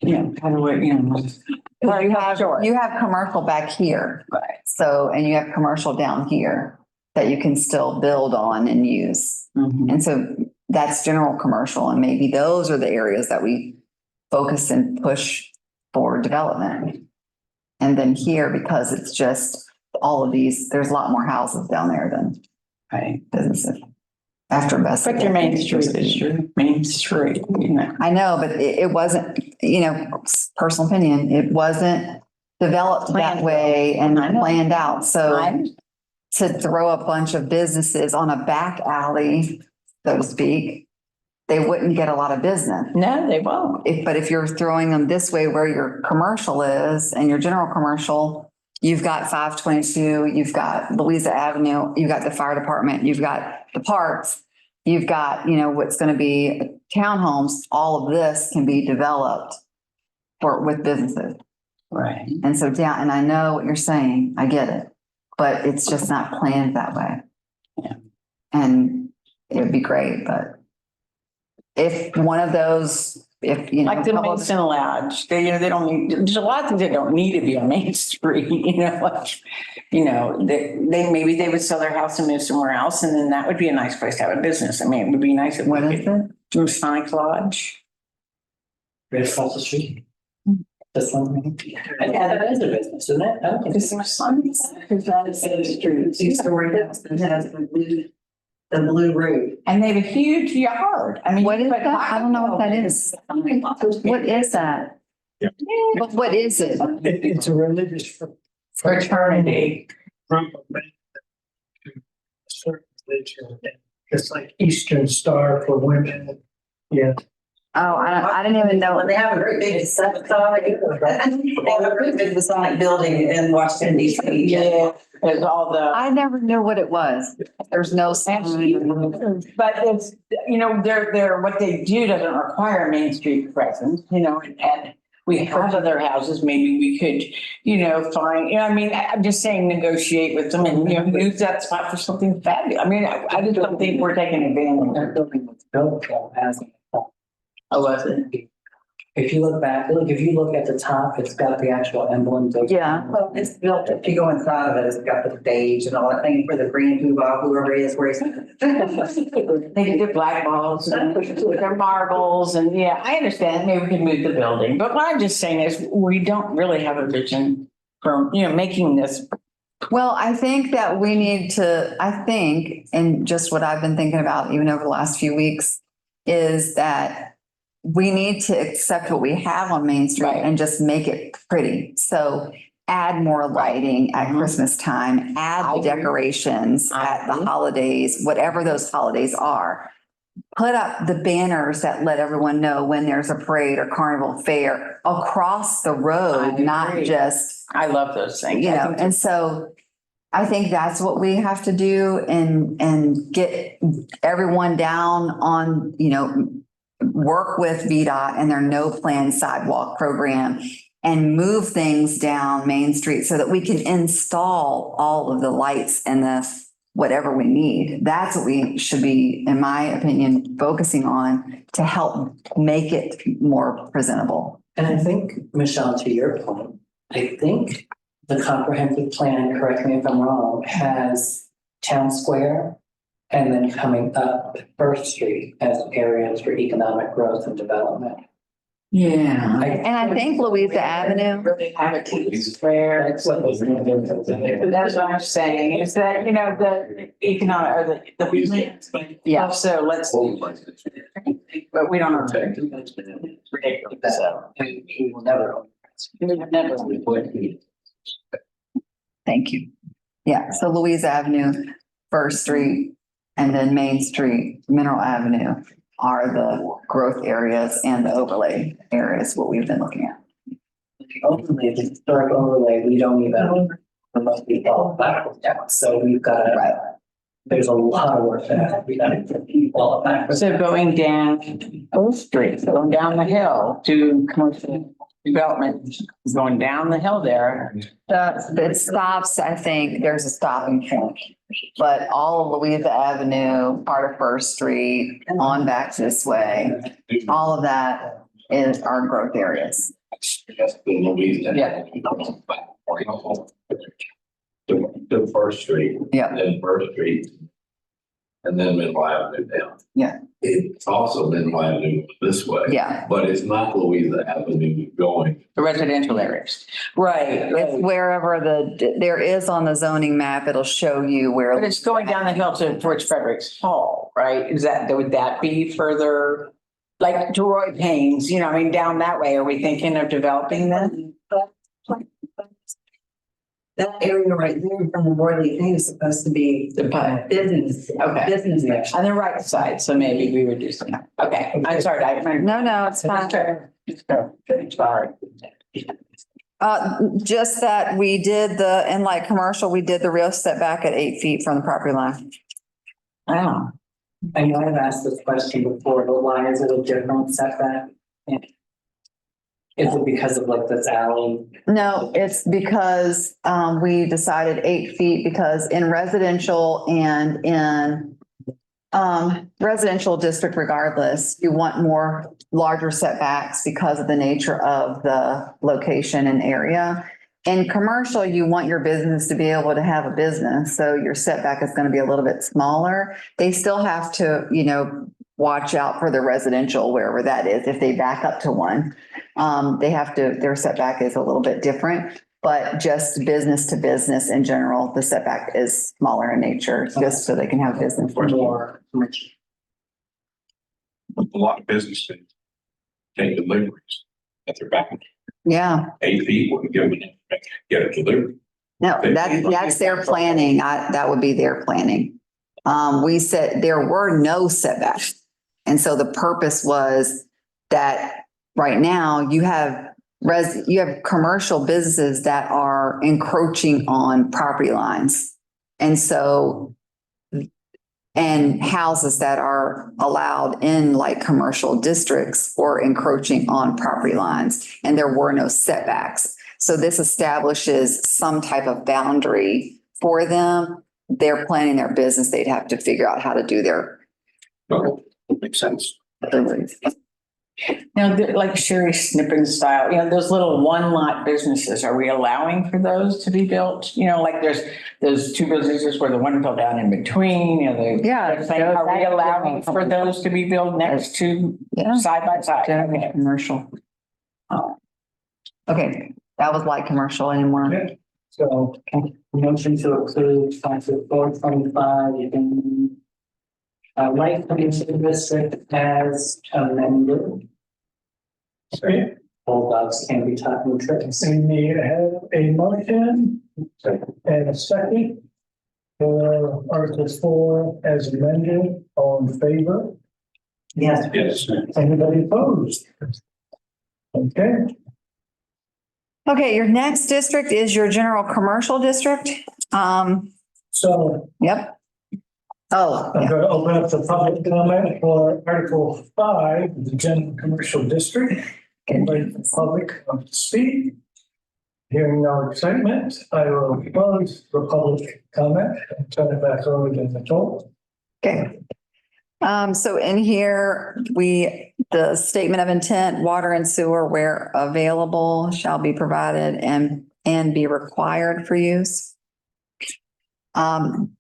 Kind of what, You have commercial back here. Right. So, and you have commercial down here that you can still build on and use. Mhm. And so that's general commercial. And maybe those are the areas that we focus and push for development. And then here, because it's just all of these, there's a lot more houses down there than Right. businesses. After best. But your Main Street is your Main Street, I know, but it wasn't, personal opinion, it wasn't developed that Planned. way and I know. planned out. So I- to throw a bunch of businesses on a back alley, so to speak, they wouldn't get a lot of business. No, they won't. But if you're throwing them this way where your commercial is and your general commercial, you've got 522, you've got Louisa Avenue, you've got the fire department, you've got the parks, you've got, what's going to be townhomes. All of this can be developed with businesses. Right. And so down, and I know what you're saying, I get it, but it's just not planned that way. Yeah. And it would be great, but if one of those, Like the Mason Lodge, they don't need, there's a lot of things that don't need to be on Main Street, maybe they would sell their house and move somewhere else, and then that would be a nice place to have a business. I mean, it would be nice if we what is could, it? Masonic Lodge. Right across the street. This one. Yeah, that is a business, isn't it? I don't think Is it Masonic? Because that is the street. The blue roof. And they have a huge yard. I mean. What is but that? I don't know what that is. What is that? Yeah. What is it? It's a religious Fraternity. group of men to a certain religion. It's like Eastern Star for women. Yeah. Oh, I didn't even know. They have a great big Masonic, they have a great big Masonic building in Washington DC. Yeah, there's all the. I never knew what it was. There's no sign. But it's, they're, what they do doesn't require Main Street presence, and we have other houses, maybe we could, find, I mean, I'm just saying negotiate with them and, use that spot for something fabulous. I mean, I just don't think we're taking advantage. That building was built as. Oh, was it? If you look back, if you look at the top, it's got the actual emblem. Yeah. Well, it's built, if you go inside of it, it's got the stage and all that thing for the green poobah, whoever it is, where he's. They did their black balls and their marbles and I understand, maybe we can move the building, but what I'm just saying is we don't really have a vision for, making this. Well, I think that we need to, and just what I've been thinking about even over the last few weeks, is that we need to accept what we have on Main Street Right. and just make it pretty. So add more lighting at Mhm. Christmas time, add I the agree. decorations I at the agree. holidays, whatever those holidays are. Put up the banners that let everyone know when there's a parade or carnival fair across the road, I not agree. just, I love those things. I think and so I think that's what we have to do and get everyone down on, work with VDOT and their no plan sidewalk program and move things down Main Street so that we can install all of the lights and the whatever we need. That's what we should be, in my opinion, focusing on to help make it more presentable. And I think, Michelle, to your point, I think the comprehensive plan, correct me if I'm wrong, has Town Square and then coming up First Street as areas for economic growth and development. Yeah. And I think Louisa Avenue, Really have a T square. That's what those. That's what I'm saying, is that, the economic, or the. Yeah. So let's, but we don't know. It's ridiculous, so. We will never. thank you. Yeah, so Louisa Avenue, First Street, and then Main Street, Mineral Avenue are the growth areas and the overlay areas, what we've been looking at. Ultimately, the historic overlay, we don't even, for most people, backwards down, so we've got, Right. there's a lot of work that we got to get people backwards. So going down Oak Street, so going down the hill to commercial development, going down the hill there. It stops, I think, there's a stopping point. But all of Louisa Avenue, part of First Street, on back this way, all of that is our growth areas. Just the Louisa. Yeah. The First Street. Yeah. Then First Street. And then Middle Avenue down. Yeah. It's also Middle Avenue this way. Yeah, But it's not Louisa Avenue going. The residential areas. Right. it's wherever there is on the zoning map, it'll show you where. But it's going down the hill towards Fredericks Hall, right? would that be further, like to Roy Payne's, down that way? Are we thinking of developing that? That area right there from the Royal thing is supposed to be business. Okay. Business section. On the right side, so maybe we reduce it. Okay, I'm sorry. No, it's fine. Sorry. Just that we did in light commercial, we did the real setback at 8 feet from the property line. Wow. I know I've asked this question before, but why is it a different setback? Is it because of like this alley? No, it's because we decided 8 feet because in residential and in residential district regardless, you want more larger setbacks because of the nature of the location and area. In commercial, you want your business to be able to have a business, so your setback is going to be a little bit smaller. They still have to, watch out for the residential, wherever that is, if they back up to one. Their setback is a little bit different, but just business to business in general, the setback is smaller in nature, just so they can have business. For more. A lot of businesses take deliveries at their back. Yeah, 8 feet wouldn't give them, get a delivery. no, that's their planning. That would be their planning. we said there were no setbacks. And so the purpose was that right now you have commercial businesses that are encroaching on property lines. And so, and houses that are allowed in like commercial districts or encroaching on property lines, and there were no setbacks. So this establishes some type of boundary for them. They're planning their business. They'd have to figure out how to do their. Okay, makes sense. Now, like Sherry Snippen style, those little one lot businesses, are we allowing for those to be built? Like there's those two businesses where the one fell down in between, Yeah. Are we allowing for those to be built next to side by side? Okay. Commercial. Okay, that was light commercial anymore. Okay. So, Motion to approve Township 425 in light commission district as amended. okay, Bulldogs can be taught new tricks. we need to have a motion and a second for Article 4 as amended. All in favor? Yes. Yes. Anybody opposed? Okay, Okay, your next district is your general commercial district. so Yep. Oh, I'm yeah. going to open up the public comment for Article 5, the general commercial district. Invite the public up to speak. Hearing no excitement, I will close the public comment and turn it back over to Nicole. Okay. So in here, the statement of intent, water and sewer where available shall be provided and be required for use.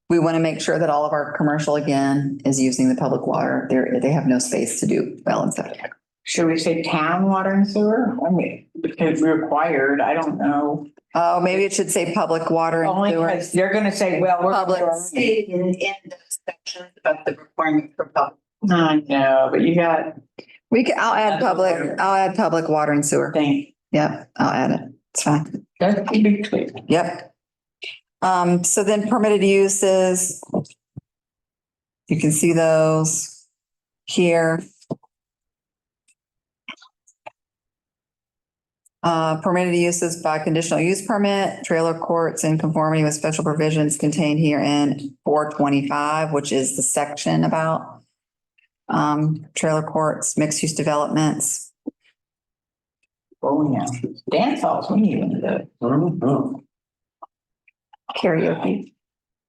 We want to make sure that all of our commercial again is using the public water. They have no space to do well and septic. Should we say town water and sewer? I mean, because required, I don't know. Oh, maybe it should say public water and Only sewer. because they're gonna say, well, we're. Public. In the section about the requirement for public. I know, but you got, I'll add public water and sewer. think, Yep, I'll add it. It's fine. that could be clear. Yep. So then permitted uses. You can see those here. Permitted uses by conditional use permit, trailer courts in conformity with special provisions contained here in 425, which is the section about trailer courts, mixed use developments. Oh, yeah. Dance halls, we need one of those. Karaoke.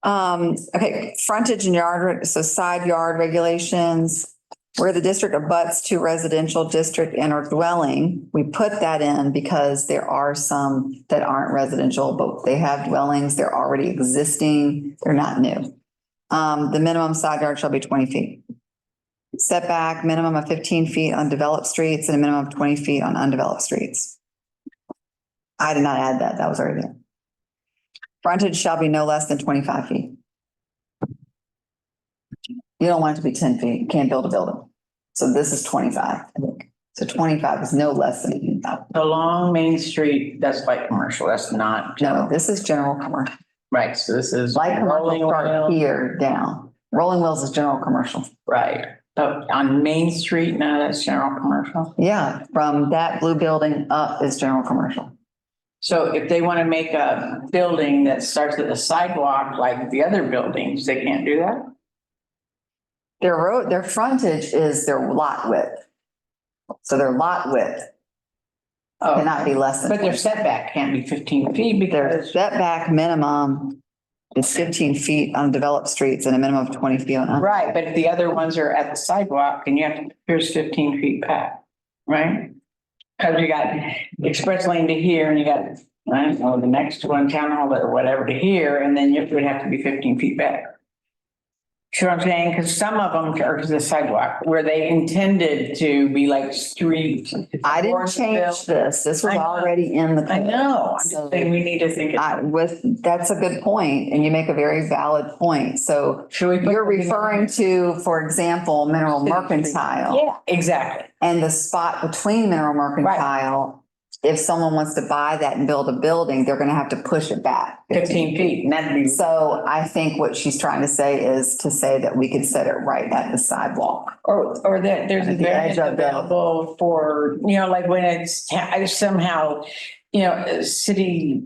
Okay, frontage and yard, so side yard regulations, where the district abuts to residential district and or dwelling. We put that in because there are some that aren't residential, but they have dwellings, they're already existing, they're not new. The minimum side yard shall be 20 feet. Setback, minimum of 15 feet on developed streets and a minimum of 20 feet on undeveloped streets. I did not add that, that was already there. Frontage shall be no less than 25 feet. You don't want it to be 10 feet. You can't build a building. So this is 25, I think. So 25 is no less than, Along Main Street, that's light commercial, that's not. no, this is general commercial. Right, so this is. Light Rolling commercial start Wheel. here down. Rolling Wheels is general commercial. Right, but on Main Street, no, that's general commercial. Yeah, from that blue building up is general commercial. So if they want to make a building that starts at the sidewalk like the other buildings, they can't do that? Their frontage is their lot width. So their lot width cannot be less than. But their setback can't be 15 feet Their because. setback minimum is 15 feet on developed streets and a minimum of 20 feet on. Right, but if the other ones are at the sidewalk and you have to, here's 15 feet back, right? Because you got express lane to here and you got, I don't know, the next one, town hall or whatever to here, and then you would have to be 15 feet back. See what I'm saying? Because some of them are to the sidewalk where they intended to be like street. I didn't change this. This was I know. already in the. I know, I'm So- just saying we need to think. That's a good point, and you make a very valid point. So Should we? put- you're referring to, for example, Mineral Mercantile Yeah, exactly. and the spot between Mineral Mercantile if someone wants to buy that and build a building, they're gonna have to push it back 15 feet, and that'd be. So I think what she's trying to say is to say that we could set it right at the sidewalk. Or that there's a At the edge variance of the- available for, like when it's somehow, a city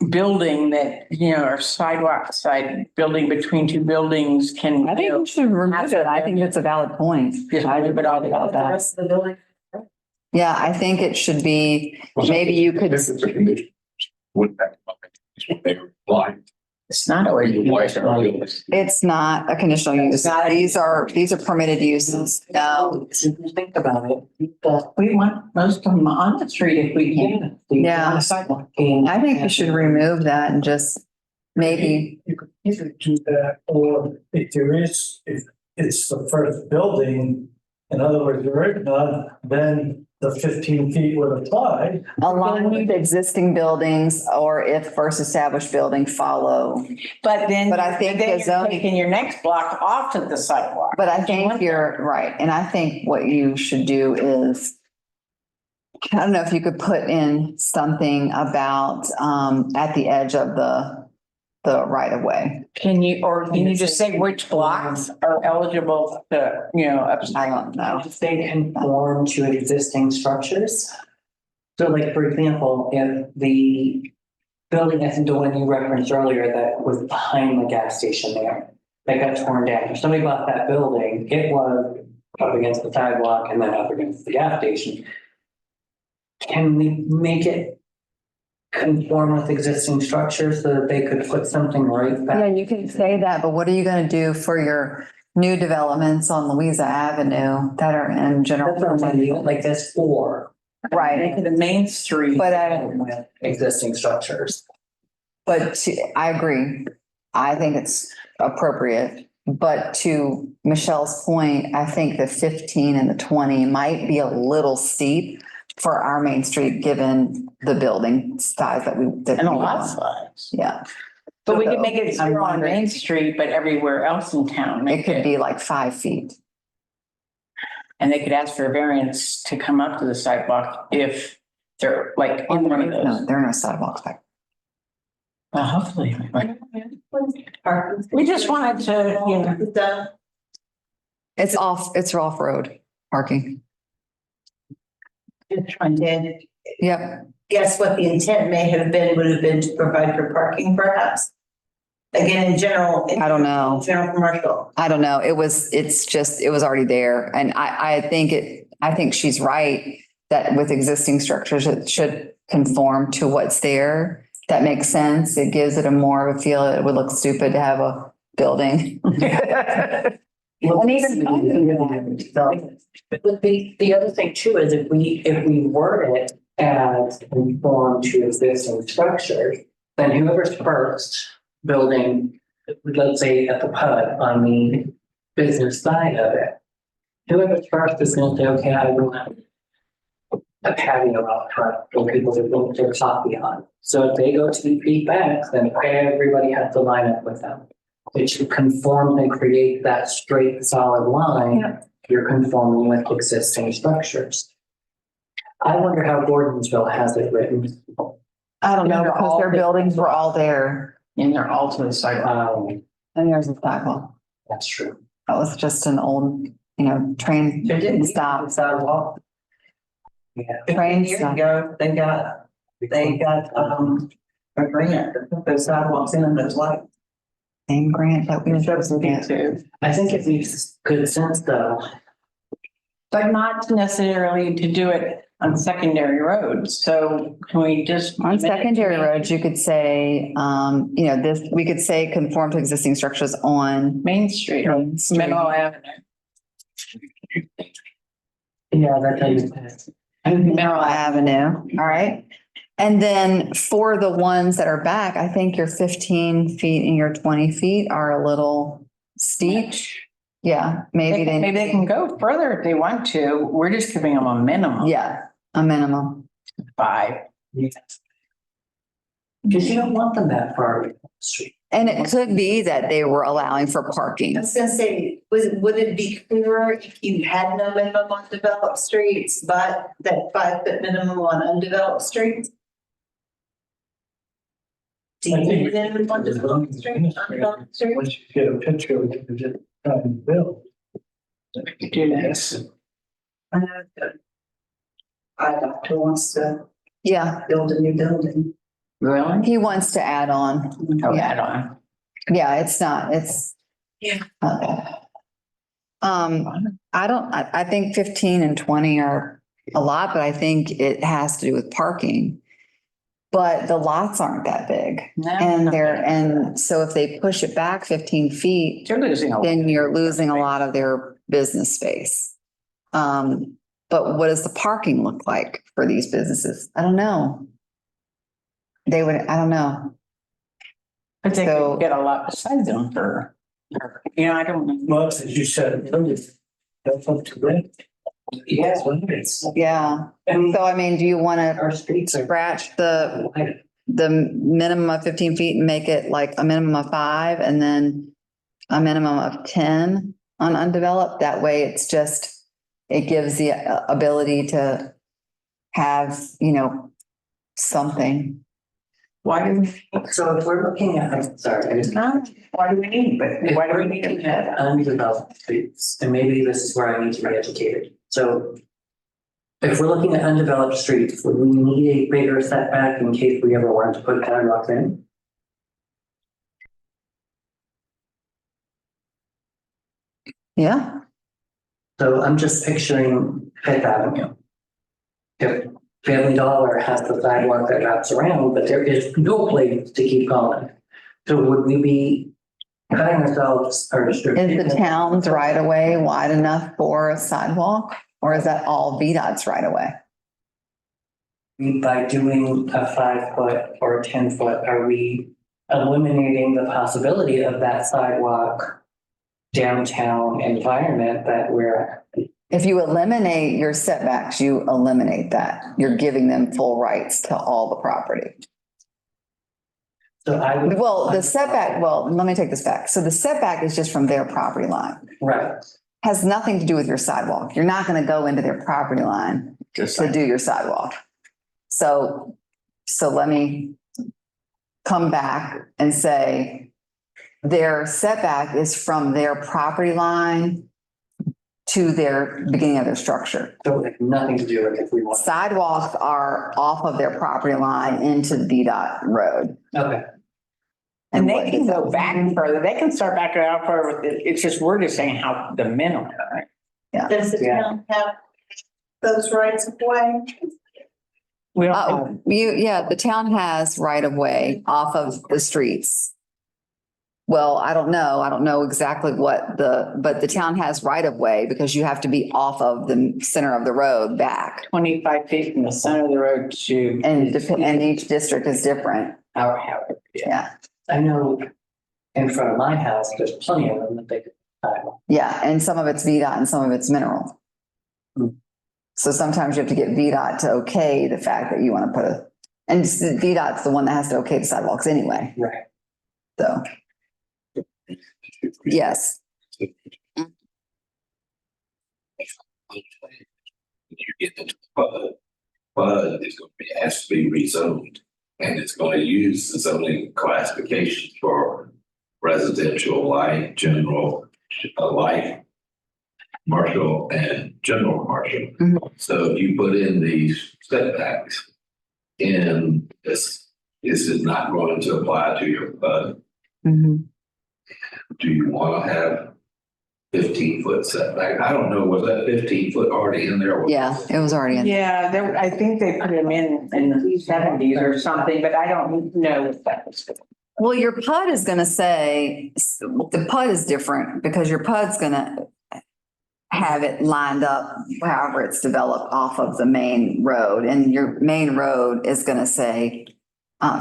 building that, or sidewalk side building between two buildings can. I think we should remove it. I think it's a valid point. Just move it all about that. Rest of the building. Yeah, I think it should be, maybe you could, If it's a condition, wouldn't that come up when they apply? It's not always. it's not a conditional use. These are permitted uses. No. Think about it. We want most of them on the street if we can. Yeah. On the sidewalk. I think we should remove that and just maybe, You could either do that, or if there is, if it's the first building, in other words, there is none, then the 15 feet would apply. align with existing buildings or if first established building follow. But then. But I think then the you're zoning- taking your next block off of the sidewalk. But I think you're right. And I think what you should do is, I don't know if you could put in something about, at the edge of the right of way. Can you just say which blocks are eligible to, I don't know. If they conform to existing structures. So like, for example, if the building, I think the one you referenced earlier that was behind the gas station there, that got torn down, if somebody bought that building, it was up against the sidewalk and then up against the gas station. Can we make it conform with existing structures so that they could put something right Yeah, back? you can say that, but what are you gonna do for your new developments on Louisa Avenue that are in general? That's what I'm saying, like this, or Right, the main street. but with existing structures. I agree. I think it's appropriate. But to Michelle's point, I think the 15 and the 20 might be a little steep for our main street, given the building size that we. And a lot size. Yeah, But we could make it I'm zero on wondering- Main Street, but everywhere else in town. it make could be like 5 feet. And they could ask for a variance to come up to the sidewalk if they're like in one of No, those. there are no sidewalks back. Well, hopefully. We just wanted to, Done. It's off-road parking. And then, Yep. guess what the intent may have been, would have been to provide for parking perhaps? Again, in general. I don't know. General commercial. I don't know. It was already there. And I think she's right that with existing structures, it should conform to what's there. That makes sense. It gives it a more of a feel. It would look stupid to have a building. And even. But the other thing too is if we word it as conform to existing structures, then whoever's first building, let's say at the PUD on the business side of it, whoever's first is gonna say, okay, I want a patio out front for people to put their coffee on. So if they go 2 feet back, then everybody has to line up with them. It should conform and create that straight, solid line. You're conforming with existing structures. I wonder how Gordonsville has it written. I don't know, because their buildings were all there and they're all to the sidewalk. and there's a sidewalk. That's true. That was just an old, train stop. Sidewalk. Yeah. Train Years stop. ago, they got a grant to put those sidewalks in those lights. Same grant that we were supposed to get. Too. I think it makes good sense though. But not necessarily to do it on secondary roads. So can we just? On secondary roads, you could say, we could say conform to existing structures on Main Street or Main Street. Mineral Avenue. Yeah, that makes sense. Mineral Avenue, all right? And then for the ones that are back, I think your 15 feet and your 20 feet are a little steep. Yeah, maybe Maybe they can they, go further if they want to. We're just giving them a minimum. yeah, a minimum. 5. Because you don't want them that far away from the street. And it could be that they were allowing for parking. I was gonna say, would it be clearer if you had no minimum on developed streets, but that 5 foot minimum on undeveloped streets? Do you I think need a minimum on developed streets, undeveloped streets? Once you get a picture of what you're just trying to build. Yes. I know that my doctor wants to Yeah, build a new building. Really? he wants to add on. Oh, Yeah. add on. Yeah, it's not, it's. Yeah. I think 15 and 20 are a lot, but I think it has to do with parking. But the lots aren't that big and so if they push it back 15 feet, You're losing a. then you're losing a lot of their business space. But what does the parking look like for these businesses? I don't know. I don't know. But they So- could get a lot beside them for, I don't. Well, as you said, that's up to them. Yeah. That's what it is. Yeah. And So I mean, do you want to our streets are scratch the wide. minimum of 15 feet and make it like a minimum of 5 and then a minimum of 10 on undeveloped? That way it's just, it gives the ability to have, something. Why do we, So if we're looking at, I'm sorry, I just. why do we need, but If why do we're we need looking to at undeveloped streets, and maybe this is where I need to be educated. So if we're looking at undeveloped streets, would we need a bigger setback in case we ever wanted to put sidewalks in? Yeah. So I'm just picturing Fifth Avenue. If Family Dollar has the sidewalk that wraps around, but there is no place to keep going. So would we be cutting ourselves or Is restricting? the town's right of way wide enough for a sidewalk or is that all VDOT's right of way? By doing a 5 foot or a 10 foot, are we eliminating the possibility of that sidewalk downtown environment that we're, If you eliminate your setbacks, you eliminate that. You're giving them full rights to all the property. so I would. Well, the setback, let me take this back. So the setback is just from their property line. Right, Has nothing to do with your sidewalk. You're not going to go into their property line to do your sidewalk. So let me come back and say their setback is from their property line to their beginning of their structure. so it has nothing to do with if we want. Sidewalks are off of their property line into the VDOT road. Okay, And they can go back further. They can start back out further. It's just, we're just saying how the minimum, right? Does the Yeah. town have those rights of way? We don't, The town has right of way off of the streets. Well, I don't know. I don't know exactly but the town has right of way because you have to be off of the center of the road back. 25 feet from the center of the road to. And each district is different. Our house. Yeah. I know in front of my house, there's plenty of them that they could sidewalk. Yeah. And some of it's VDOT and some of it's mineral. So sometimes you have to get VDOT to okay the fact that you want to and VDOT's the one that has to okay the sidewalks anyway. Right. So, yes. You get into PUD is going to be, has to be rezoned. And it's going to use the zoning classifications for residential, light, general, light, commercial, and general commercial. Mhm. So if you put in these setbacks, and this is not going to apply to your PUD. Mhm. Do you want to have 15-foot setback? I don't know, was that 15 foot already in there? Yeah, it was already in. Yeah, I think they put them in the 70s or something, but I don't know if that was. Well, your PUD is going to say, the PUD is different because your PUD's going to have it lined up however it's developed off of the main road. And your main road is going to say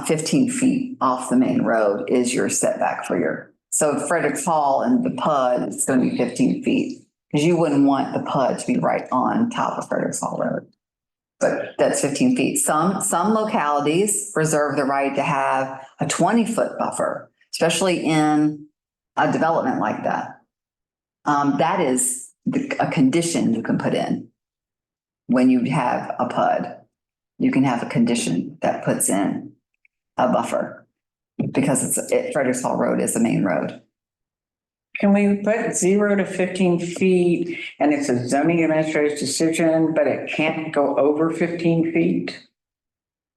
15 feet off the main road is your setback for your, so Frederick's Hall and the PUD is going to be 15 feet because you wouldn't want the PUD to be right on top of Frederick's Hall Road. But that's 15 feet. Some localities reserve the right to have a 20-foot buffer. especially in a development like that. That is a condition you can put in. When you have a PUD, you can have a condition that puts in a buffer because Frederick's Hall Road is the main road. Can we put 0 to 15 feet and it's a zoning administrator's decision, but it can't go over 15 feet?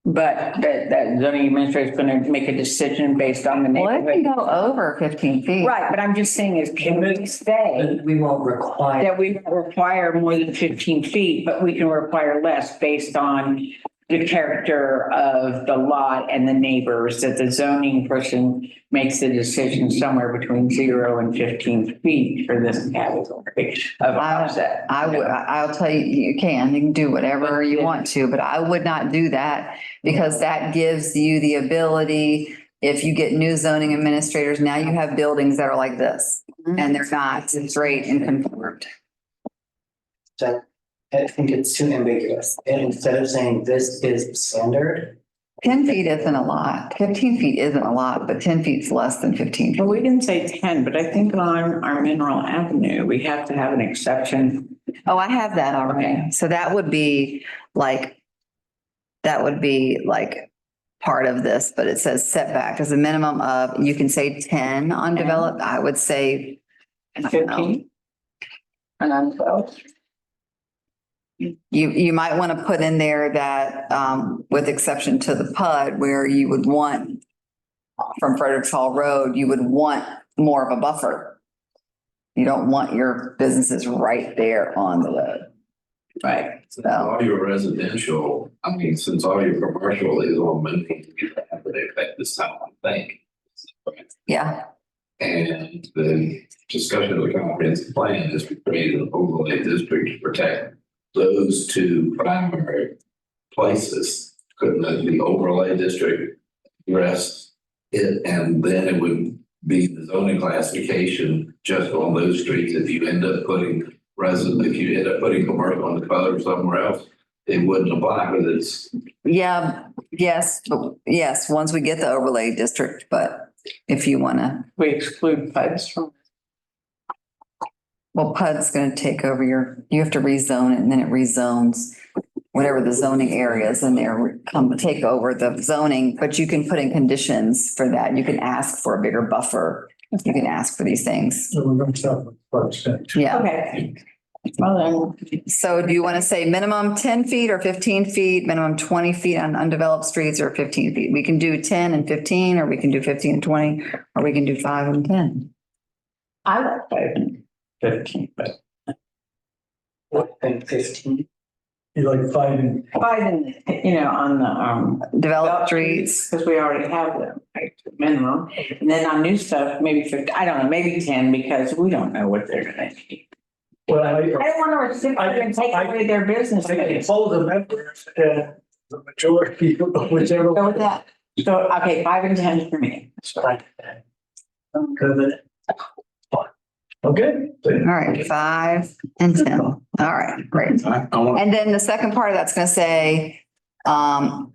But that zoning administrator is going to make a decision based on the Well, it can neighborhood. go over 15 feet. Right, but I'm just saying is can we say We won't require, that we don't require more than 15 feet, but we can require less based on the character of the lot and the neighbors, that the zoning person makes the decision somewhere between 0 and 15 feet for this category of offset. I'll tell you, you can do whatever you want to, but I would not do that because that gives you the ability, if you get new zoning administrators, now you have buildings that are like this and they're not straight and conformed. I think it's too ambiguous. And instead of saying this is standard, 10 feet isn't a lot. 15 feet isn't a lot, but 10 feet's less than 15 Well, feet. we didn't say 10, but I think on our Mineral Avenue, we have to have an exception. Oh, I have that already. So that would be like part of this, but it says setback is a minimum of, you can say 10 undeveloped. I would say, I don't know. 15? And I'm 12. You might want to put in there that, with exception to the PUD, where you would want from Fredericks Hall Road, you would want more of a buffer. You don't want your businesses right there on the road. Right. Since all your residential, I mean, since all your commercial is on Mineral, you have to affect this time, I think. Yeah. And the discussion of the comprehensive plan is to create an overlay district to protect those two primary places. Couldn't the overlay district address it? And then it would be the zoning classification just on those streets. If you end up putting if you end up putting commercial on the color somewhere else, it wouldn't apply because it's. Yeah. Yes. Once we get the overlay district, but if you want to, We exclude PUDs from. well, PUD's going to take over you have to rezone it and then it rezones whatever the zoning areas in there take over the zoning, but you can put in conditions for that. You can ask for a bigger buffer. You can ask for these things. So we're going to start with first. Yeah. Okay. Well, then, So do you want to say minimum 10 feet or 15 feet, minimum 20 feet on undeveloped streets or 15 feet? We can do 10 and 15, or we can do 15 and 20, or we can do 5 and 10. I like 5 and 15, but and 15. You like 5 and 5 and, on the, Developed streets. because we already have them, right, minimum. And then on new stuff, maybe 50, I don't know, maybe 10, because we don't know what they're gonna need. well, I don't want to restrict them and take away their business. I can space. poll the members and the majority, whichever. Go with that. So, okay, 5 and 10 for me. Okay. All right, 5 and 10. All right, great. I want, And then the second part of that's going to say, and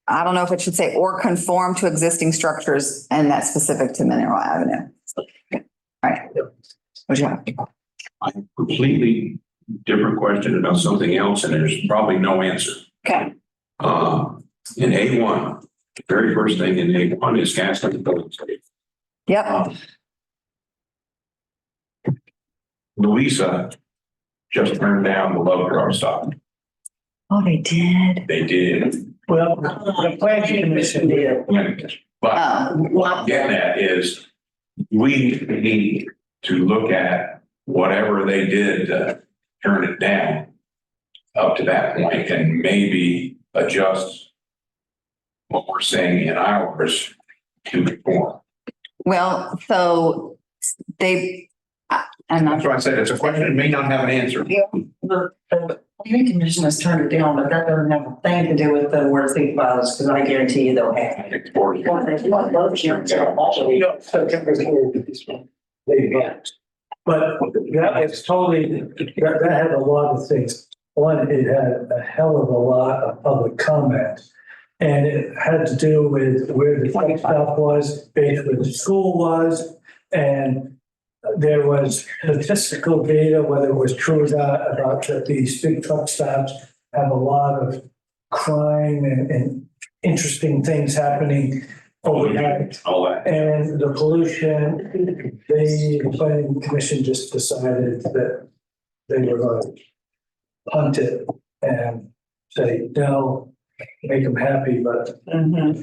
I don't know if it should say or conform to existing structures, and that's specific to Mineral Avenue. All right. What you have? a completely different question about something else, and there's probably no answer. Okay. In A1, the very first thing in A1 is Gaston Building State. Yep. Louisa just turned down the Love Car stop. Oh, they did. They did. Well, the planning commission did. But Oh, what I'm getting at is we need to look at whatever they did to turn it down up to that point and maybe adjust what we're saying in ours to conform. well, so and That's why I said it's a question that may not have an answer. The planning commission has turned it down, but that doesn't have a thing to do with the word think files, because I guarantee you they'll have. I think 40. You know, September's here with this one. They got. But that is totally, that had a lot of things. One, it had a hell of a lot of public comment. And it had to do with where the truck stop was, based where the school was. And there was statistical data, whether it was true or not, about that these big truck stops have a lot of crime and interesting things happening overnight. All that. And the pollution, the planning commission just decided that they were going to punt it and say, no, make them happy, but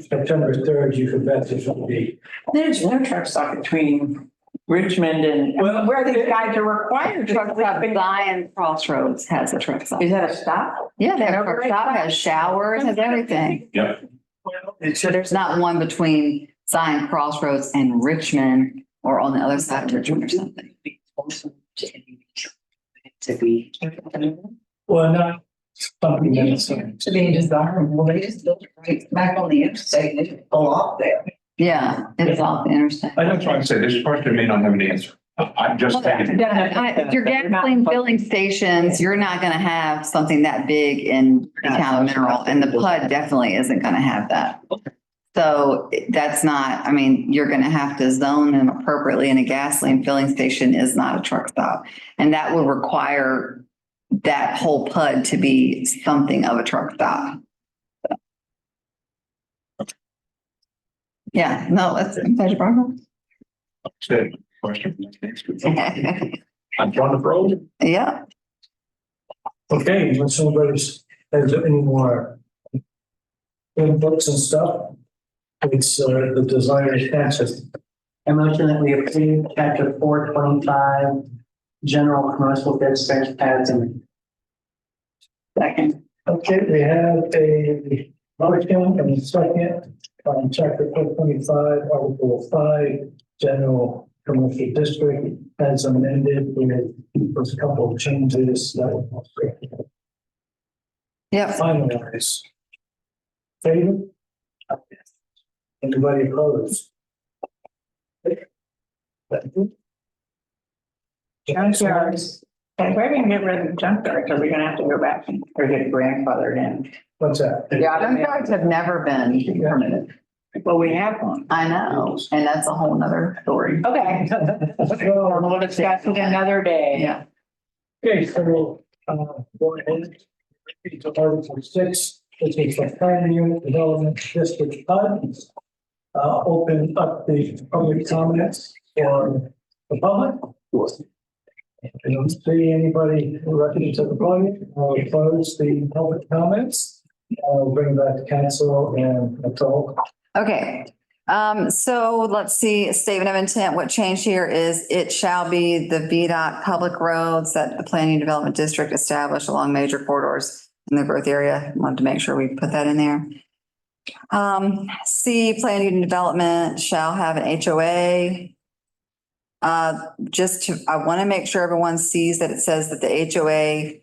September 3rd, you could bet this will be. There's no truck stop between Richmond and Well, where these guys are required truck stop. Zion Crossroads has a truck stop. Is that a stop? Yeah, they have a truck stop, has showers, has everything. Yep. It's So there's not one between Zion Crossroads and Richmond or on the other side of Richmond or something. well, not something that's. To be desirable, they just built it right back on the interstate, they just pull off there. Yeah, it's off the interstate. I just want to say, this question may not have an answer. I'm just saying. Your gasoline filling stations, you're not gonna have something that big in the town of Mineral, and the PUD definitely isn't gonna have that. So that's not, I mean, you're gonna have to zone them appropriately, and a gasoline filling station is not a truck stop. And that will require that whole PUD to be something of a truck stop. Yeah, no, that's a problem. Good question. I'm trying to roll. Yeah. Okay, unless somebody's has any more inputs and stuff, it's the desired answer. A motion that we approve chapter 425, general commercial district as in. Second. Okay, we have a motion and a second on chapter 425, article 5, general commercial district as amended with a couple of changes that Yep. finalize. Favor? Anybody opposed? Junkyards. And we're gonna get rid of the junkyard because we're gonna have to go back or get grandfathered in. What's that? Junkyards have never been permitted. Well, we have one. I know, and that's a whole nother story. Okay. We'll discuss it another day. Yeah. Okay, so go ahead. To article 6, which is the planning unit development district funds. Open up the public comments for the public. I don't see anybody rushing to the podium. I'll close the public comments. I'll bring it back to council and Nicole. Okay, so let's see, statement of intent, what changed here is it shall be the VDOT public roads that the planning and development district established along major corridors in the growth area. Wanted to make sure we put that in there. C, planning and development shall have an HOA. I want to make sure everyone sees that it says that the HOA,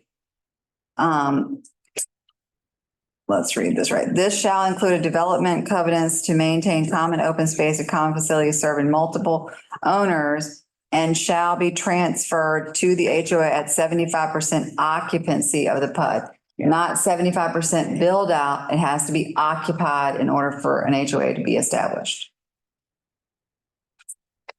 let's read this right. This shall include a development covenants to maintain common open space and common facilities serving multiple owners and shall be transferred to the HOA at 75% occupancy of the PUD, not 75% build out. It has to be occupied in order for an HOA to be established.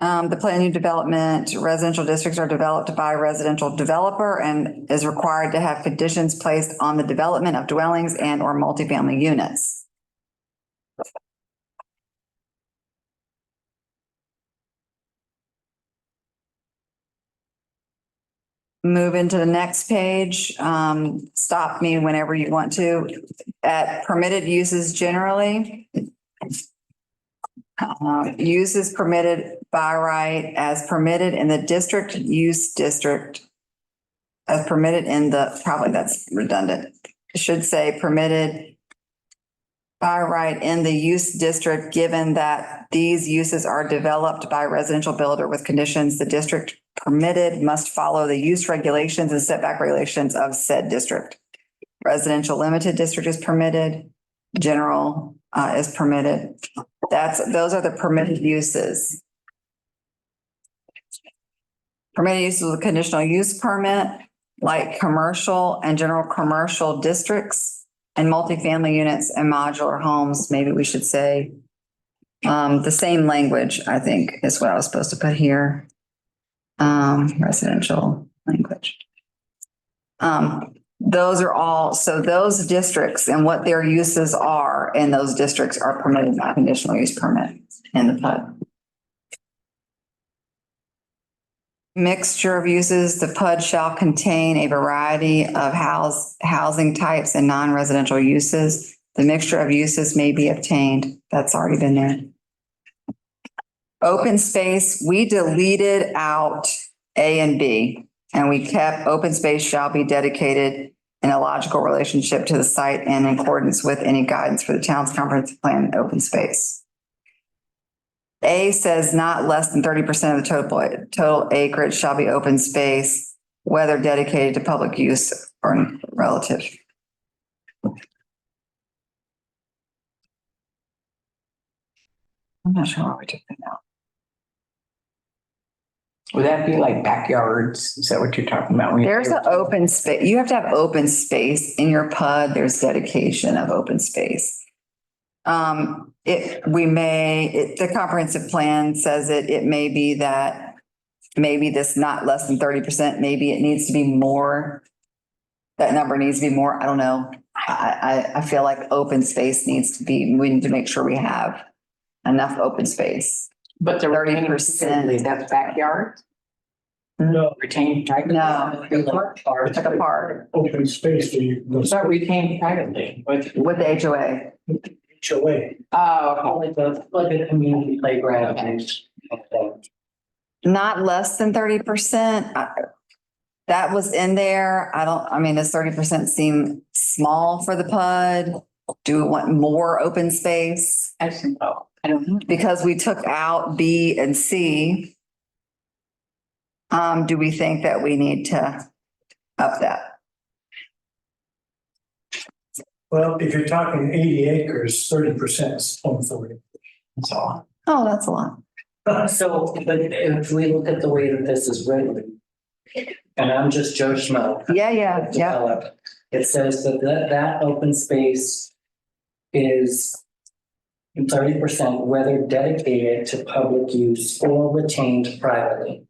The planning and development residential districts are developed by a residential developer and is required to have conditions placed on the development of dwellings and or multifamily units. Move into the next page. Stop me whenever you want to. At permitted uses generally. Uses permitted by right as permitted in the district use district. As permitted in the, probably that's redundant. It should say permitted by right in the use district, given that these uses are developed by a residential builder with conditions the district permitted must follow the use regulations and setback regulations of said district. Residential limited district is permitted, general is permitted. Those are the permitted uses. Permitted uses with conditional use permit, like commercial and general commercial districts And multifamily units and modular homes, maybe we should say the same language, I think, is what I was supposed to put here. Residential language. Those are all, so those districts and what their uses are in those districts are permitted by conditional use permit in the PUD. Mixture of uses, the PUD shall contain a variety of housing types and non-residential uses. The mixture of uses may be obtained. That's already been there. Open space, we deleted out A and B, and we kept open space shall be dedicated in a logical relationship to the site and in accordance with any guidance for the town's comprehensive plan and open space. A says not less than 30% of the total acreage shall be open space, whether dedicated to public use or relative. I'm not sure why we took that out. Would that be like backyards? Is that what you're talking about? when you There's say- an open space. You have to have open space in your PUD. There's dedication of open space. The comprehensive plan says it may be that maybe this not less than 30%, maybe it needs to be more. That number needs to be more. I don't know. I feel like open space needs to be, we need to make sure we have enough open space. But the 30%. That's backyard, No, retained privately? No. It's like a park open space where you go It's not retained privately. with the HOA. HOA. Oh, Like a community playground. Not less than 30%. That was in there. Does 30% seem small for the PUD? Do we want more open space? I see. Oh, I don't know. Because we took out B and C. Do we think that we need to up that? Well, if you're talking 80 acres, 30% is 140. That's all. Oh, that's a lot. So, but if we look at the way that this is written, and I'm just Joe Schmo. Yeah. develop, it says that open space is 30% whether dedicated to public use or retained privately.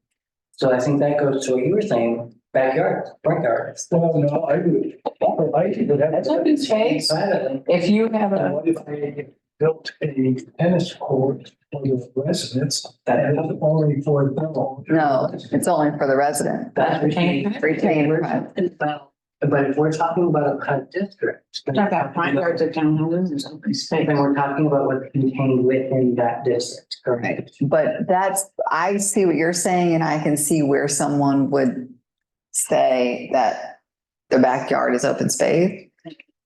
So I think that goes to what you were saying, backyard, front yards. Well, no, I would have. That's open space. Privately. If you have And a, what if they built a tennis court for the residents that is only for the. No, it's only for the resident. That's retained. Retained. But if we're talking about a PUD district. talk about front yards of townhouses, there's open space. Then we're talking about what's contained within that district, correct? But I see what you're saying, and I can see where someone would say that the backyard is open space.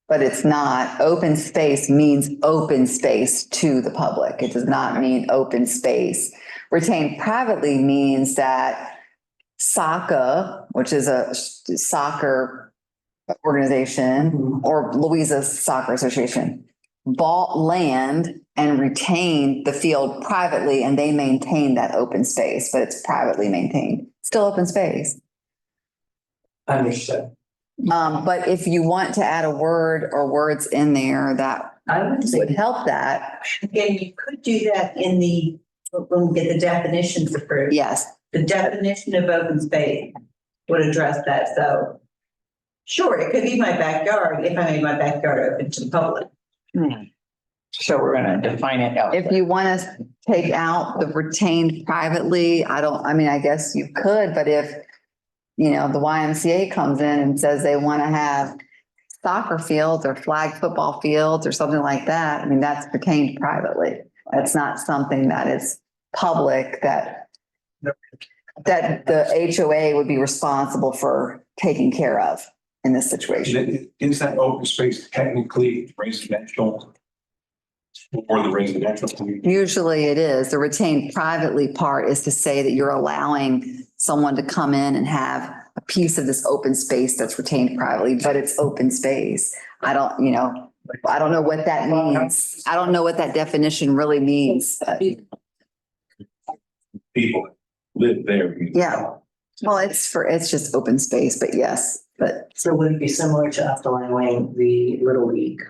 But it's not. Open space means open space to the public. It does not mean open space. Retained privately means that SACA, which is a soccer organization, or Louisa Soccer Association, bought land and retained the field privately, and they maintain that open space, but it's privately maintained. Still open space. Understood. But if you want to add a word or words in there that I would would say, help that, Again, you could do that when we get the definitions approved. yes. The definition of open space would address that. So sure, it could be my backyard if I made my backyard open to the public. So we're gonna define it out. If you want to take out the retained privately, I guess you could, but if, the YMCA comes in and says they want to have soccer fields or flag football fields or something like that, that's retained privately. That's not something that is public that the HOA would be responsible for taking care of in this situation. Is that open space technically residential? For the residential community? Usually it is. The retained privately part is to say that you're allowing someone to come in and have a piece of this open space that's retained privately, but it's open space. I don't know what that means. I don't know what that definition really means. People live there. Yeah. Well, it's just open space, but yes, but So would it be similar to us allowing the Little League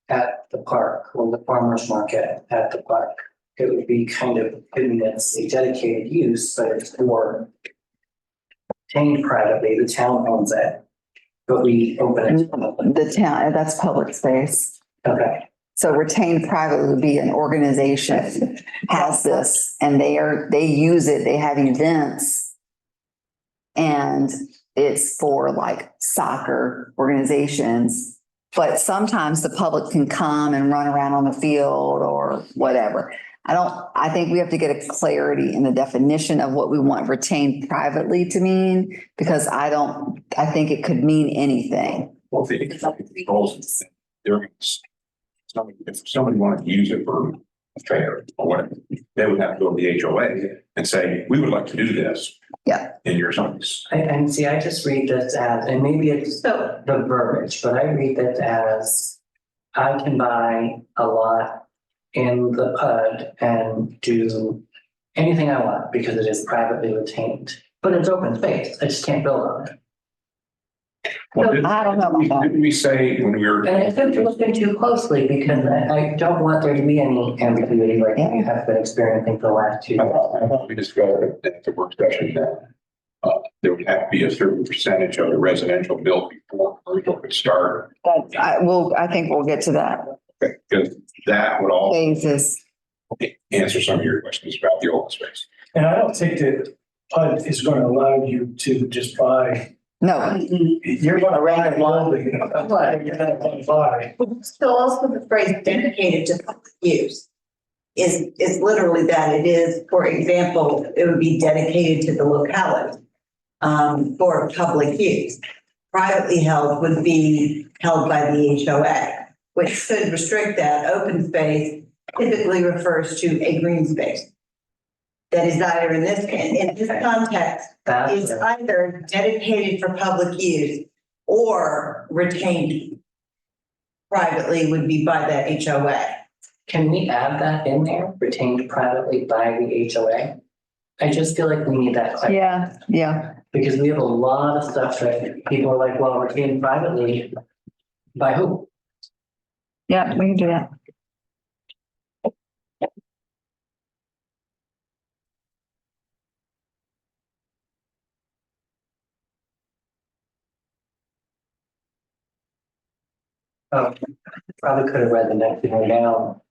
at the park or the farmer's market at the park? It would be kind of, I mean, it's a dedicated use, but it's for obtained privately, the town owns it, but we open it. the town, that's public space. Okay, So retained private would be an organization has this and they use it, they have events. And it's for like soccer organizations. But sometimes the public can come and run around on the field or whatever. I think we have to get a clarity in the definition of what we want retained privately to mean, because I think it could mean anything. Well, the goals, if somebody wanted to use it for a fair or whatever, they would have to go to the HOA and say, we would like to do this. Yeah. In your zones. and see, I just read this as, and maybe it's the verbiage, but I read this as I can buy a lot in the PUD and do anything I want because it is privately retained, but it's open space. I just can't build on it. Well, I don't know about that. Didn't we say when we were? And I think you're looking too closely because I don't want there to be any ambiguity like you have been experiencing for the last 2 I years. thought we discovered at the work session that there would have to be a certain percentage of the residential built before commercial could start. I think we'll get to that. Because that would all Phases. answer some of your questions about the open space. And I don't think that PUD is going to allow you to just buy, No, you're going to rent a building, you're not going to buy. So also the phrase dedicated to public use is literally that. It is, for example, it would be dedicated to the locality for public use. Privately held would be held by the HOA, which could restrict that. Open space typically refers to a green space. That is either in this context, is either dedicated for public use or retained privately would be by the HOA. Can we add that in there, retained privately by the HOA? I just feel like we need that clarity. yeah. Because we have a lot of stuff that people are like, well, retained privately by who? Yeah, we can do that. Oh, probably could have read the next one down.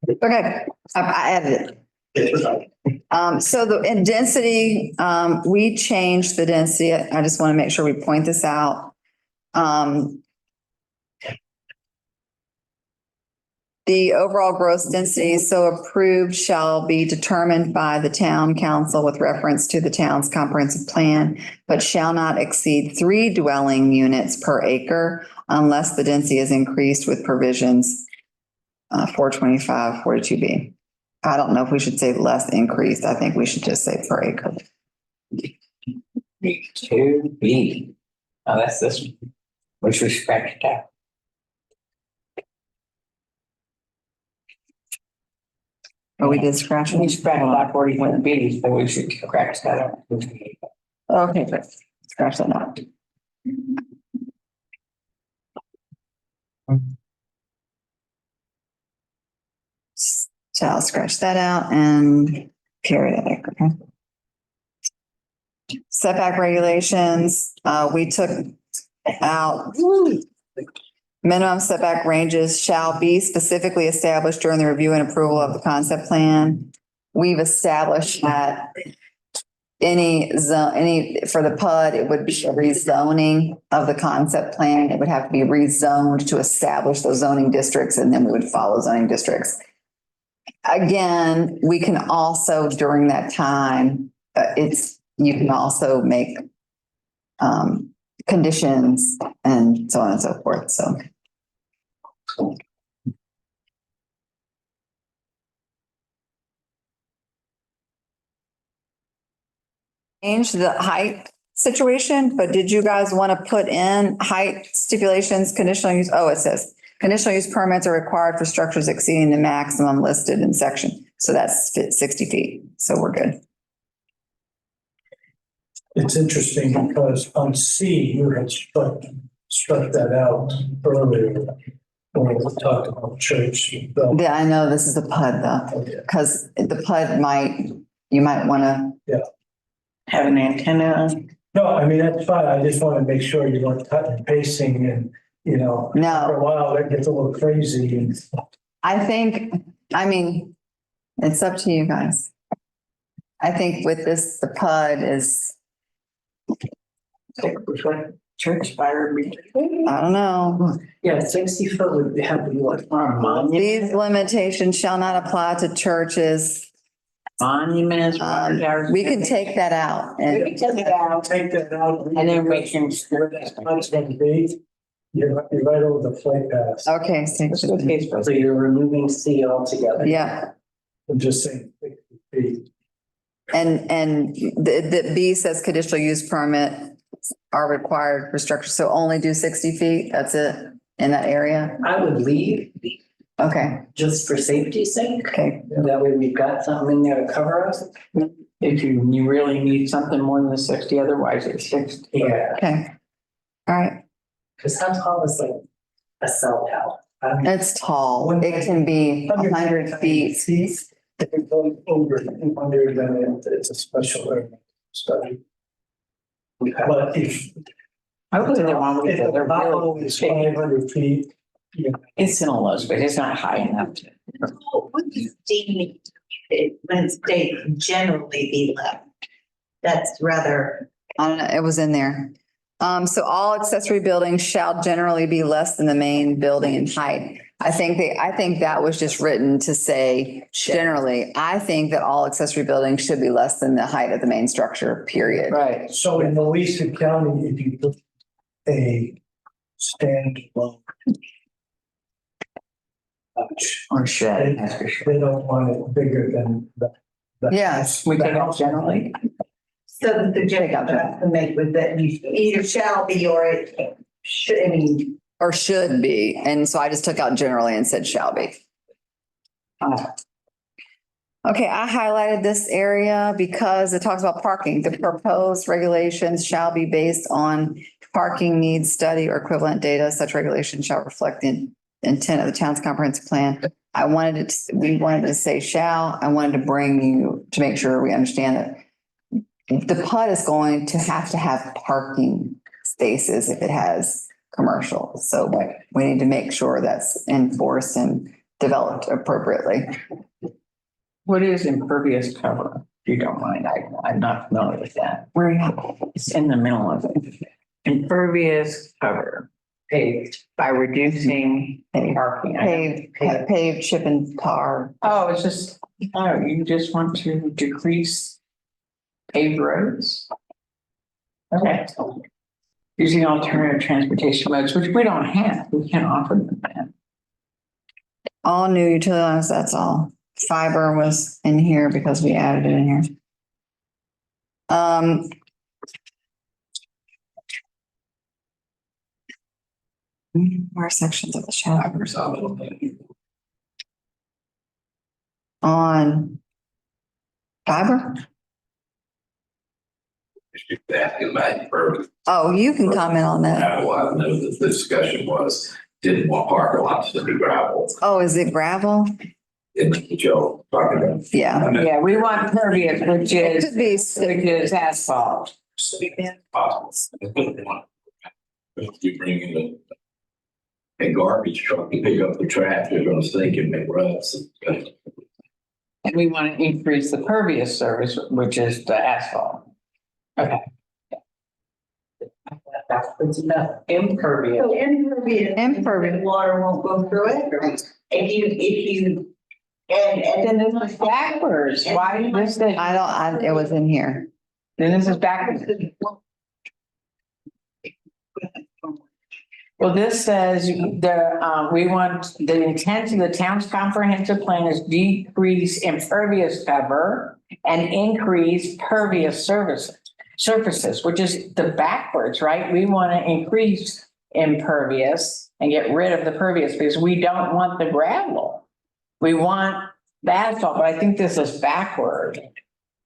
Okay, I added it. So in density, we changed the density. I just want to make sure we point this out. The overall gross density so approved shall be determined by the town council with reference to the town's comprehensive plan, but shall not exceed 3 dwelling units per acre unless the density is increased with provisions 425, 42B. I don't know if we should say less increased. I think we should just say per acre. 2B. Oh, that's this one, which was scratched out. Oh, we did scratch We it. scratched out 41B, so we should scratch that out. Okay, good. Scratch that out. So I'll scratch that out and period. Okay. Setback regulations, we took out minimum setback ranges shall be specifically established during the review and approval of the concept plan. We've established that any zone, for the PUD, it would be a rezoning of the concept plan. It would have to be rezoned to establish those zoning districts, and then we would follow zoning districts. Again, we can also, during that time, you can also make conditions and so on and so forth, so. Change the height situation, but did you guys want to put in height stipulations, conditional use? Oh, it says conditional use permits are required for structures exceeding the maximum listed in section. So that's 60 feet. So we're good. it's interesting because on C, you had struck that out earlier when we talked about church. Yeah, I know this is a PUD though, because the PUD you might want to, Have an antenna. No, I mean, that's fine. I just want to make sure you don't cut and pasting and, you know, for no, a while that gets a little crazy and I mean, it's up to you guys. I think with this, the PUD is, Church fire. I don't know. Yeah, 60 foot would have to be what? These limitations shall not apply to churches. Monuments. We can take that out We and can take it out. take that out. And then we can. That's gonna be, you're right over the flight path. okay, So you're removing C altogether. yeah. I'm just saying 60 feet. And the B says conditional use permit are required for structure, so only do 60 feet, that's it, in that area? I would leave Okay, just for safety's sake. okay, That way we've got something in there to cover us. If you really need something more than 60, otherwise it's 60. Yeah, okay. All right, because how tall is like a cell tower? it's tall, it can be 100 feet. If it goes over 200, then it's a special study. But if I looked at the one with if the, the they're bottom really is big. 500 feet, you know, It's in a low space, it's not high enough to. What does D mean? When it states generally be left? That's rather, I don't know, it was in there. So all accessory buildings shall generally be less than the main building in height. I think that was just written to say generally. I think that all accessory buildings should be less than the height of the main structure, period. Right. so in Louisa County, if you put a standalone Or shed. they don't want it bigger than the. Yes, We take out generally. so that the Take out general has to make with that you either shall be or it should, I mean, or should be. And so I just took out generally and said shall be. Okay, I highlighted this area because it talks about parking. The proposed regulations shall be based on parking needs study or equivalent data. Such regulations shall reflect the intent of the town's comprehensive plan. We wanted to say shall. I wanted to bring you to make sure we understand that the PUD is going to have parking spaces if it has commercial. So we need to make sure that's enforced and developed appropriately. What is impervious cover? If you don't mind, I'm not familiar with that. Where are you at? It's in the middle of it. Impervious cover Paved. by reducing parking. Paved, chip and tar. Oh, it's just, oh, you just want to decrease paved roads? Okay. Using alternative transportation modes, which we don't have. We can't offer them that. All new utilities, that's all. Fiber was in here because we added it in here. Where sections of the chapter on fiber? She's asking about purpose. Oh, you can comment on that. Now, I know that the discussion was, didn't want parking lots to be gravel. Oh, is it gravel? Didn't Joe talking about? Yeah. Yeah, we want pervious, which It is, could be, which is asphalt. Possible. If you bring in a garbage truck to pick up the trash, they're gonna sink and make ruts. And we want to increase the pervious surface, which is the asphalt. Okay. Backwards enough. Impervious. so impervious. Impervious. Water won't go through it, right? If you, and Then this is backwards. Why is this? it was in here. Then this is backwards. Well, this says we want, the intent of the town's comprehensive plan is decrease impervious cover and increase pervious surfaces, which is the backwards, right? We want to increase impervious and get rid of the pervious because we don't want the gravel. We want the asphalt, but I think this is backward.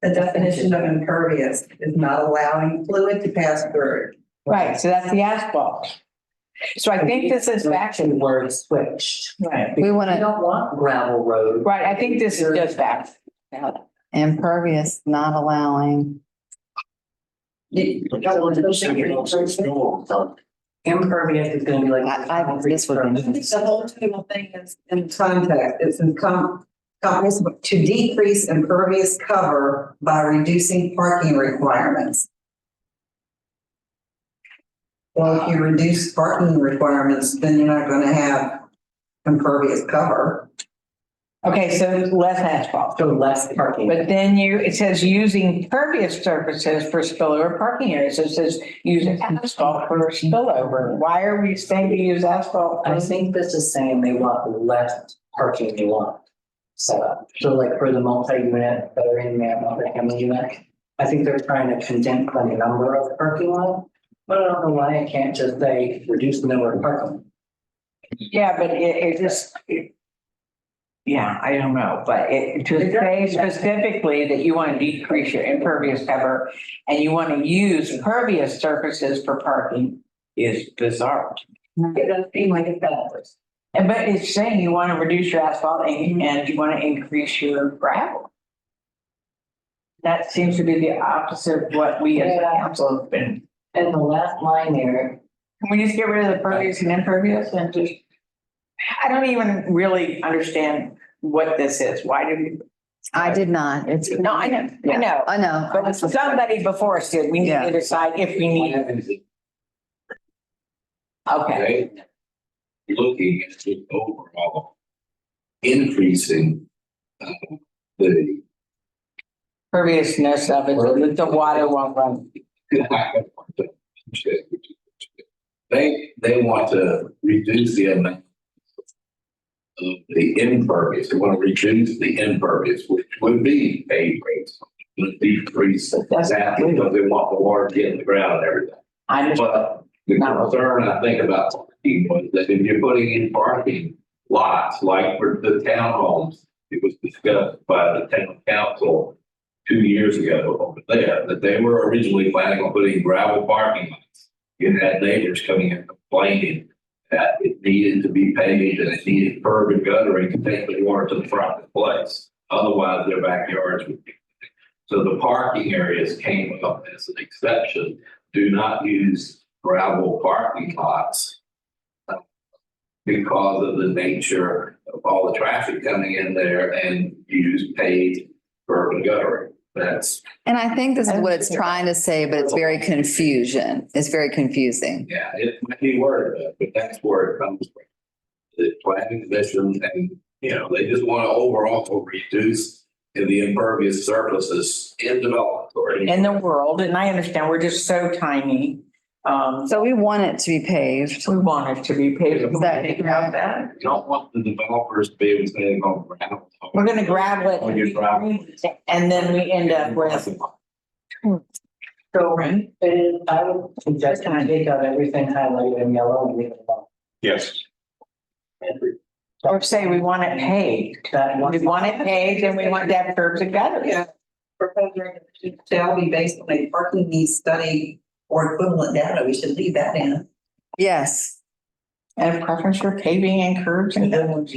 The definition of impervious is not allowing fluid to pass through. Right, so that's the asphalt. So I think this is back Two to, words switched. right, We want We to don't want gravel road. right, I think this is just back. impervious, not allowing. Impervious is gonna be like. This would be. The whole table thing is in context. It's in to decrease impervious cover by reducing parking requirements. Well, if you reduce parking requirements, then you're not gonna have impervious cover. Okay, so less asphalt. So less parking. But then it says using pervious surfaces for spillover parking areas. It says using asphalt for spillover. Why are we saying to use asphalt? I think this is saying they want less parking they want set up. So like for the multi-unit, that are in there, multi-family unit, I think they're trying to condense the number of parking lots. But I don't know why I can't just say reduce the number of parking. Yeah, but it just, yeah, I don't know, but to say specifically that you want to decrease your impervious cover and you want to use pervious surfaces for parking is bizarre. It doesn't seem like it's backwards. But it's saying you want to reduce your asphalt and you want to increase your gravel. That seems to be the opposite of what we as a council have been. And the last line there, Can we just get rid of the pervious and impervious and just, I don't even really understand what this is. Why did we? I did not. It's. No, I know. I know. But somebody before us did. We need Yeah. to decide if we need, okay. Looking at the overall increasing the Perviousness of it, the water won't run. They want to reduce the amount of the impervious. They want to reduce the impervious, which would be paved rates, would decrease that because they want the water to get in the ground and everything. I just, But the concern I think about parking was that if you're putting in parking lots, like for the townhomes, it was discussed by the town council 2 years ago over there, that they were originally planning on putting gravel parking lots. You had neighbors coming in complaining that it needed to be paved and it needed curb and guttering to take the water to the front of the place. Otherwise, their backyards would be. So the parking areas came up as an exception. Do not use gravel parking lots because of the nature of all the traffic coming in there, and use paved curb and guttering. That's, And I think this is what it's trying to say, but it's very confusion. It's very confusing. yeah, it might be worded, but that's where it comes from. The planning commission, and, they just want to overall reduce the impervious surfaces in development or in the world, and I understand we're just so tiny. So we want it to be paved. We want it to be paved. Is that correct? that. You don't want the developers to be able to say, "Oh, gravel." We're gonna gravel Oh, you're gravel. it, and then we end up with. so I would suggest kind of take out everything highlighted in yellow and leave it alone. Yes. Or say we want it paved. We want it paved and we want to have curbs and gutters. Yeah. Proposed regulation shall be based on a parking needs study or equivalent data. We should leave that in. Yes. And a preference for paving and curbs and gutters.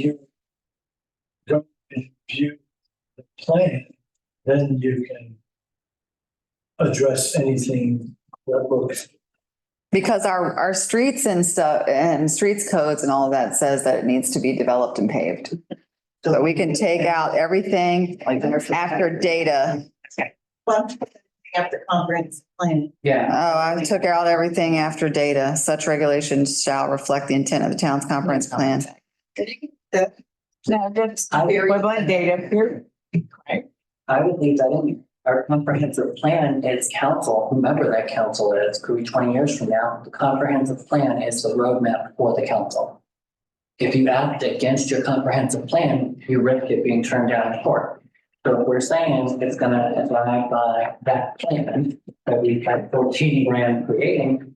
If you plan, then you can address anything that looks. Because our streets and stuff and streets codes and all of that says that it needs to be developed and paved. So we can take out everything after data. Well, after comprehensive plan. Yeah. Oh, I took out everything after data. Such regulations shall reflect the intent of the town's comprehensive plan. No, that's equivalent data here. I would leave that in. Our comprehensive plan is council, whomever that council is, could be 20 years from now. The comprehensive plan is the roadmap for the council. If you act against your comprehensive plan, you risk it being turned down in court. So if we're saying it's gonna abide by that plan that we've had 14 grand creating,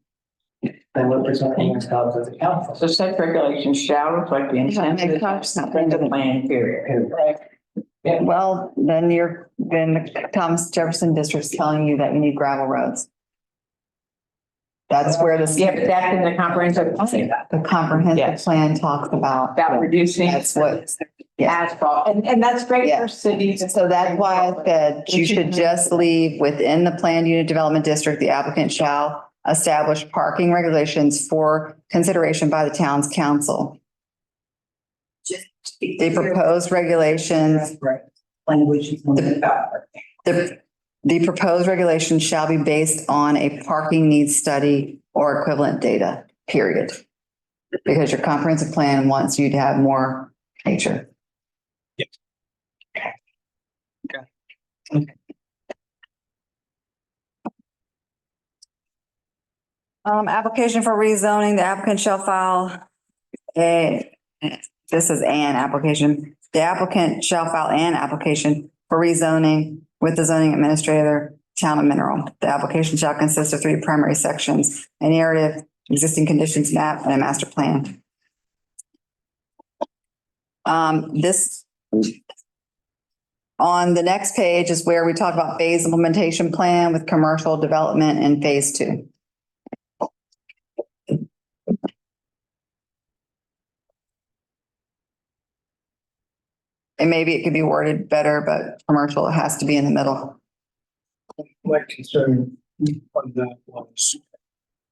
then we're presenting ourselves as a council. So such regulations shall reflect the intent of the comprehensive plan period. Correct. Well, then the Thomas Jefferson District's telling you that you need gravel roads. That's where Yeah, but that's in the comprehensive plan the comprehensive Yes. plan talks about. about reducing That's what, yeah. asphalt. And that's great Yeah. for cities. So that's why I said you should just leave within the planned unit development district, the applicant shall establish parking regulations for consideration by the town's council. The proposed regulations, Language. the proposed regulations shall be based on a parking needs study or equivalent data, period. Because your comprehensive plan wants you to have more nature. Application for rezoning, the applicant shall file this is an application. The applicant shall file an application for rezoning with the zoning administrator, town of Mineral. The application shall consist of 3 primary sections, an area of existing conditions map and a master plan. This on the next page is where we talk about phase implementation plan with commercial development in phase 2. And maybe it could be worded better, but commercial has to be in the middle. My concern on that was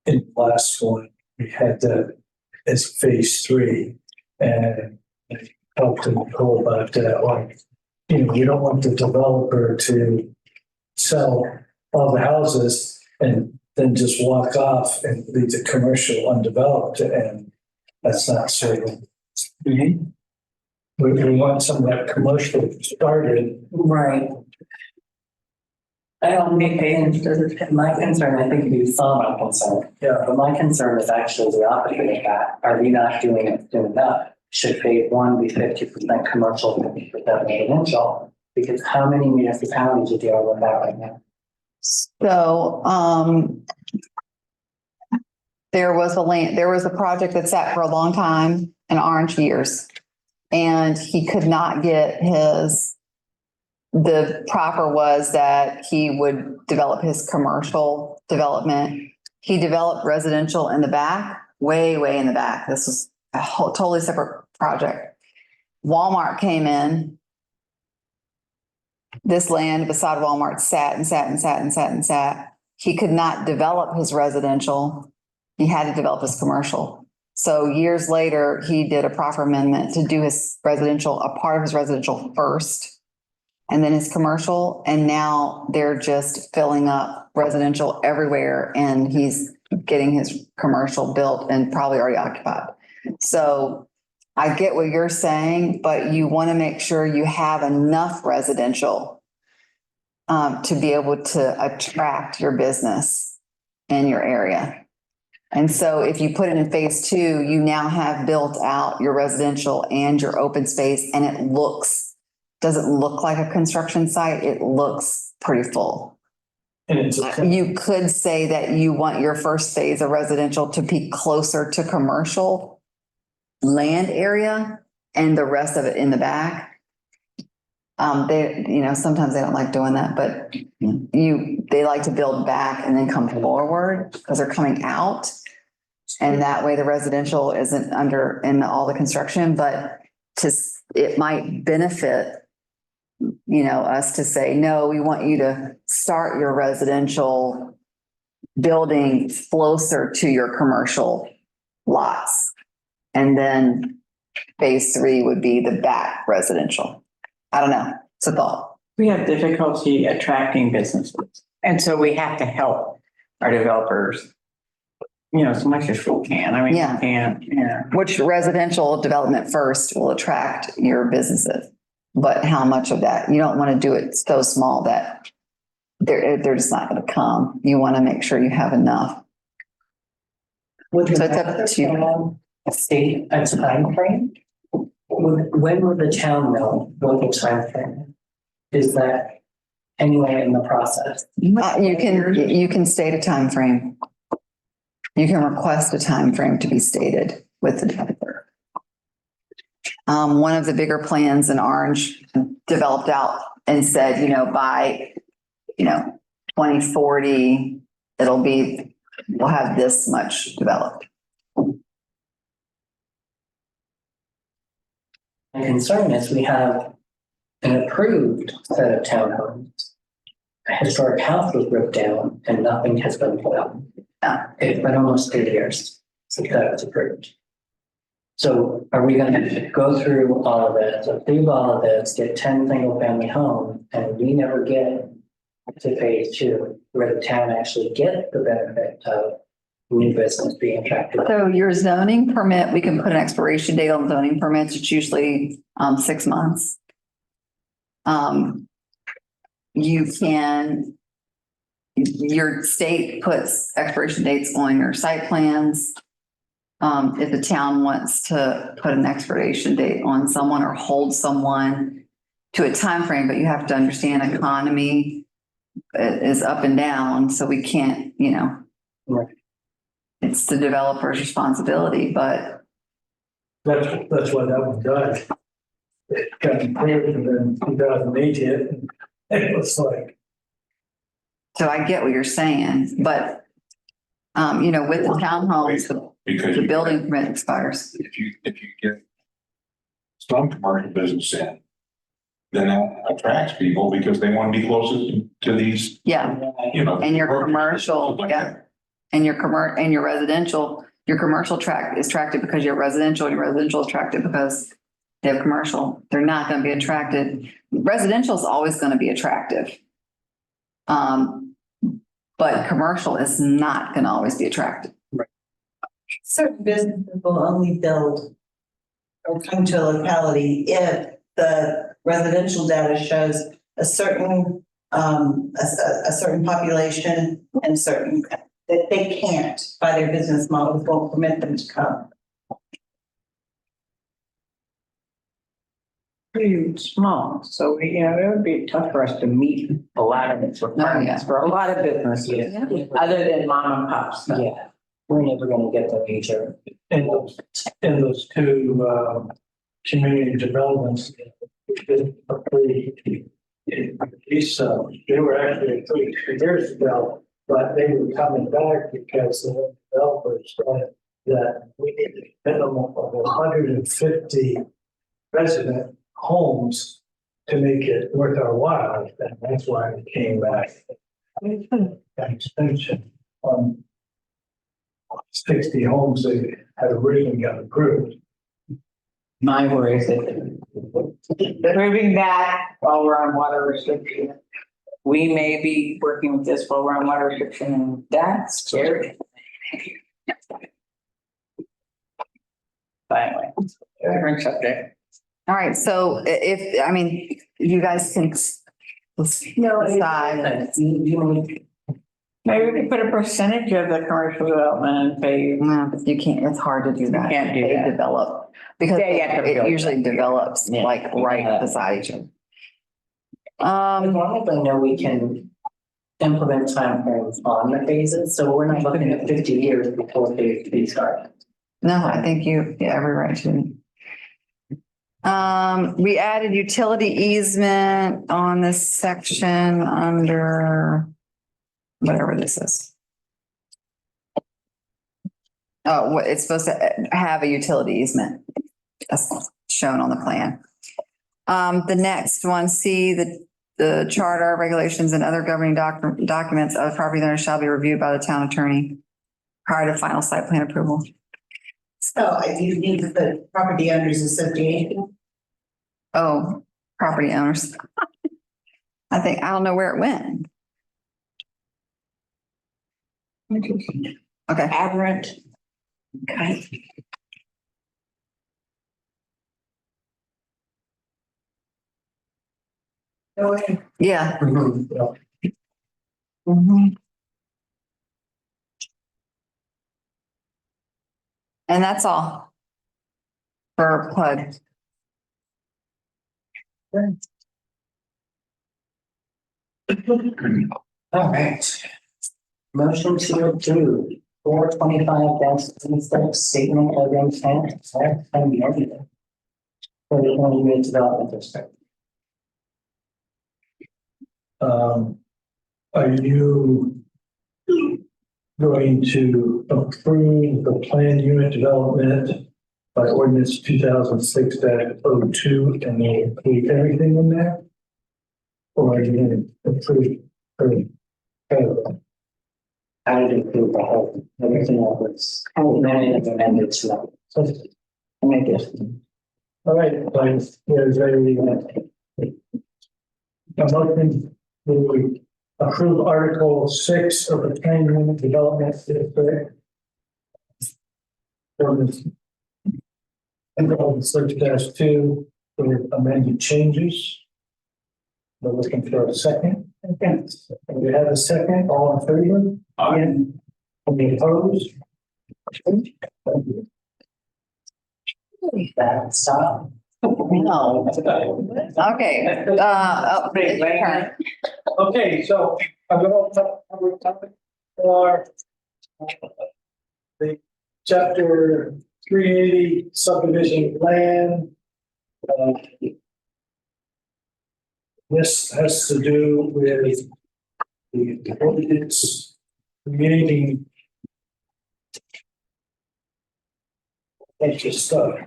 in the last one, we had that as phase 3 and I talked to Nicole about that one. You don't want the developer to sell all the houses and then just walk off and leave the commercial undeveloped, and that's not certain. We want some of that commercial started. Right. I don't make my concern, I think you saw my concern. Yeah. But my concern is actually the opposite of that. Are we not doing it soon enough? Should phase 1 be 50% commercial, 50% residential? Because how many municipalities are dealing with that right now? So, there was a project that sat for a long time in Orange years. And he could not get the proper was that he would develop his commercial development. He developed residential in the back, way, way in the back. This was a whole totally separate project. Walmart came in. This land beside Walmart sat and sat and sat and sat and sat. He could not develop his residential. He had to develop his commercial. So years later, he did a proper amendment to do his residential, a part of his residential first, and then his commercial. And now they're just filling up residential everywhere, and he's getting his commercial built and probably already occupied. So I get what you're saying, but you want to make sure you have enough residential to be able to attract your business in your area. And so if you put it in phase 2, you now have built out your residential and your open space, and it doesn't look like a construction site. It looks pretty full. And it's You could say that you want your first phase of residential to be closer to commercial land area and the rest of it in the back. Sometimes they don't like doing that, but they like to build back and then come forward because they're coming out. And that way the residential isn't in all the construction, but it might benefit, us to say, no, we want you to start your residential building closer to your commercial lots. And then phase 3 would be the back residential. I don't know. It's a thought. We have difficulty attracting businesses. And so we have to help our developers, as much as we can. I mean, Yeah. we can, Which residential development first will attract your businesses. But how much of that? You don't want to do it so small that they're just not going to come. You want to make sure you have enough. Would the So it's up to you. town state a time frame? When would the town know what the time frame is? That anyway in the process? You can state a time frame. You can request a time frame to be stated with the developer. one of the bigger plans in Orange developed out and said, by, 2040, we'll have this much developed. My concern is we have an approved set of townhomes. A historic house was ripped down and nothing has been put up. It's been almost 3 years since that was approved. So are we gonna go through all of this, approve all of this, get 10 single family homes, and we never get to phase 2, where the town actually gets the benefit of new business being attracted? So your zoning permit, we can put an expiration date on zoning permits. It's usually 6 months. Your state puts expiration dates on your site plans. If the town wants to put an expiration date on someone or hold someone to a time frame, but you have to understand economy is up and down, so we can't, Right. it's the developer's responsibility, but That's why that one died. It got approved and then 2008 hit, and it was like, so I get what you're saying, but with the townhomes, Because the building permit expires. if you get some commercial business in, then that attracts people because they want to be closer to these, Yeah, and your commercial, like yeah. that. And your residential, your commercial tract is attracted because you have residential, and your residential is attracted because they have commercial. They're not going to be attracted. Residential is always going to be attractive. But commercial is not going to always be attractive. Certain businesses will only build or come to a locality if the residential data shows a certain population and certain, that they can't, by their business models, won't permit them to come. Pretty small, so it would be tough for us to meet a lot of its requirements for a lot of businesses, other than mom and pops. Yeah, we're never gonna get the major. in those two community developments. They were actually approved 2 years ago, but they were coming back because the developers said that we needed a minimum of 150 resident homes to make it worth our while, and that's why it came back. An extension on 60 homes that had originally got approved. My worry is that moving that while we're on water restriction, we may be working with this while we're on water restriction, and that's scary. But anyway, different subject. All right, so you guys can decide. Maybe we put a percentage of the commercial development and pay. No, you can't, it's hard to do that. Can't do They that. develop, because They have to it build usually develops Yeah. like right Yeah. beside each other. As long as I know we can implement timeframes on the phases, so we're not looking at 50 years before they start. No, I think you have every right to. We added utility easement on this section under whatever this is. Oh, it's supposed to have a utility easement. That's shown on the plan. The next one, C, the charter, regulations, and other governing documents of property owners shall be reviewed by the town attorney prior to final site plan approval. So you need to put property owners association. Oh, property owners. I don't know where it went. Okay. Aberrant. Okay. Yeah. Mhm. And that's all for PUD. All right. Motion to approve 425-26 statement of intent. For the county unit development district. Are you going to approve the planned unit development by ordinance 2006-02 and then include everything in there? Or are you going to approve? I would include the whole, everything that was amended to that. So, I make it. All right, there's a motion to approve Article 6 of the planned unit development district. Ordinance 6-2 with amended changes. We're looking for a second. And we have a second, all in favor? Aye. Any opposed? That's, No. Okay, oh, it's your turn. Okay, so I'm going to open up our topic for the chapter 380 subdivision land. This has to do with the ordinance creating extra stuff.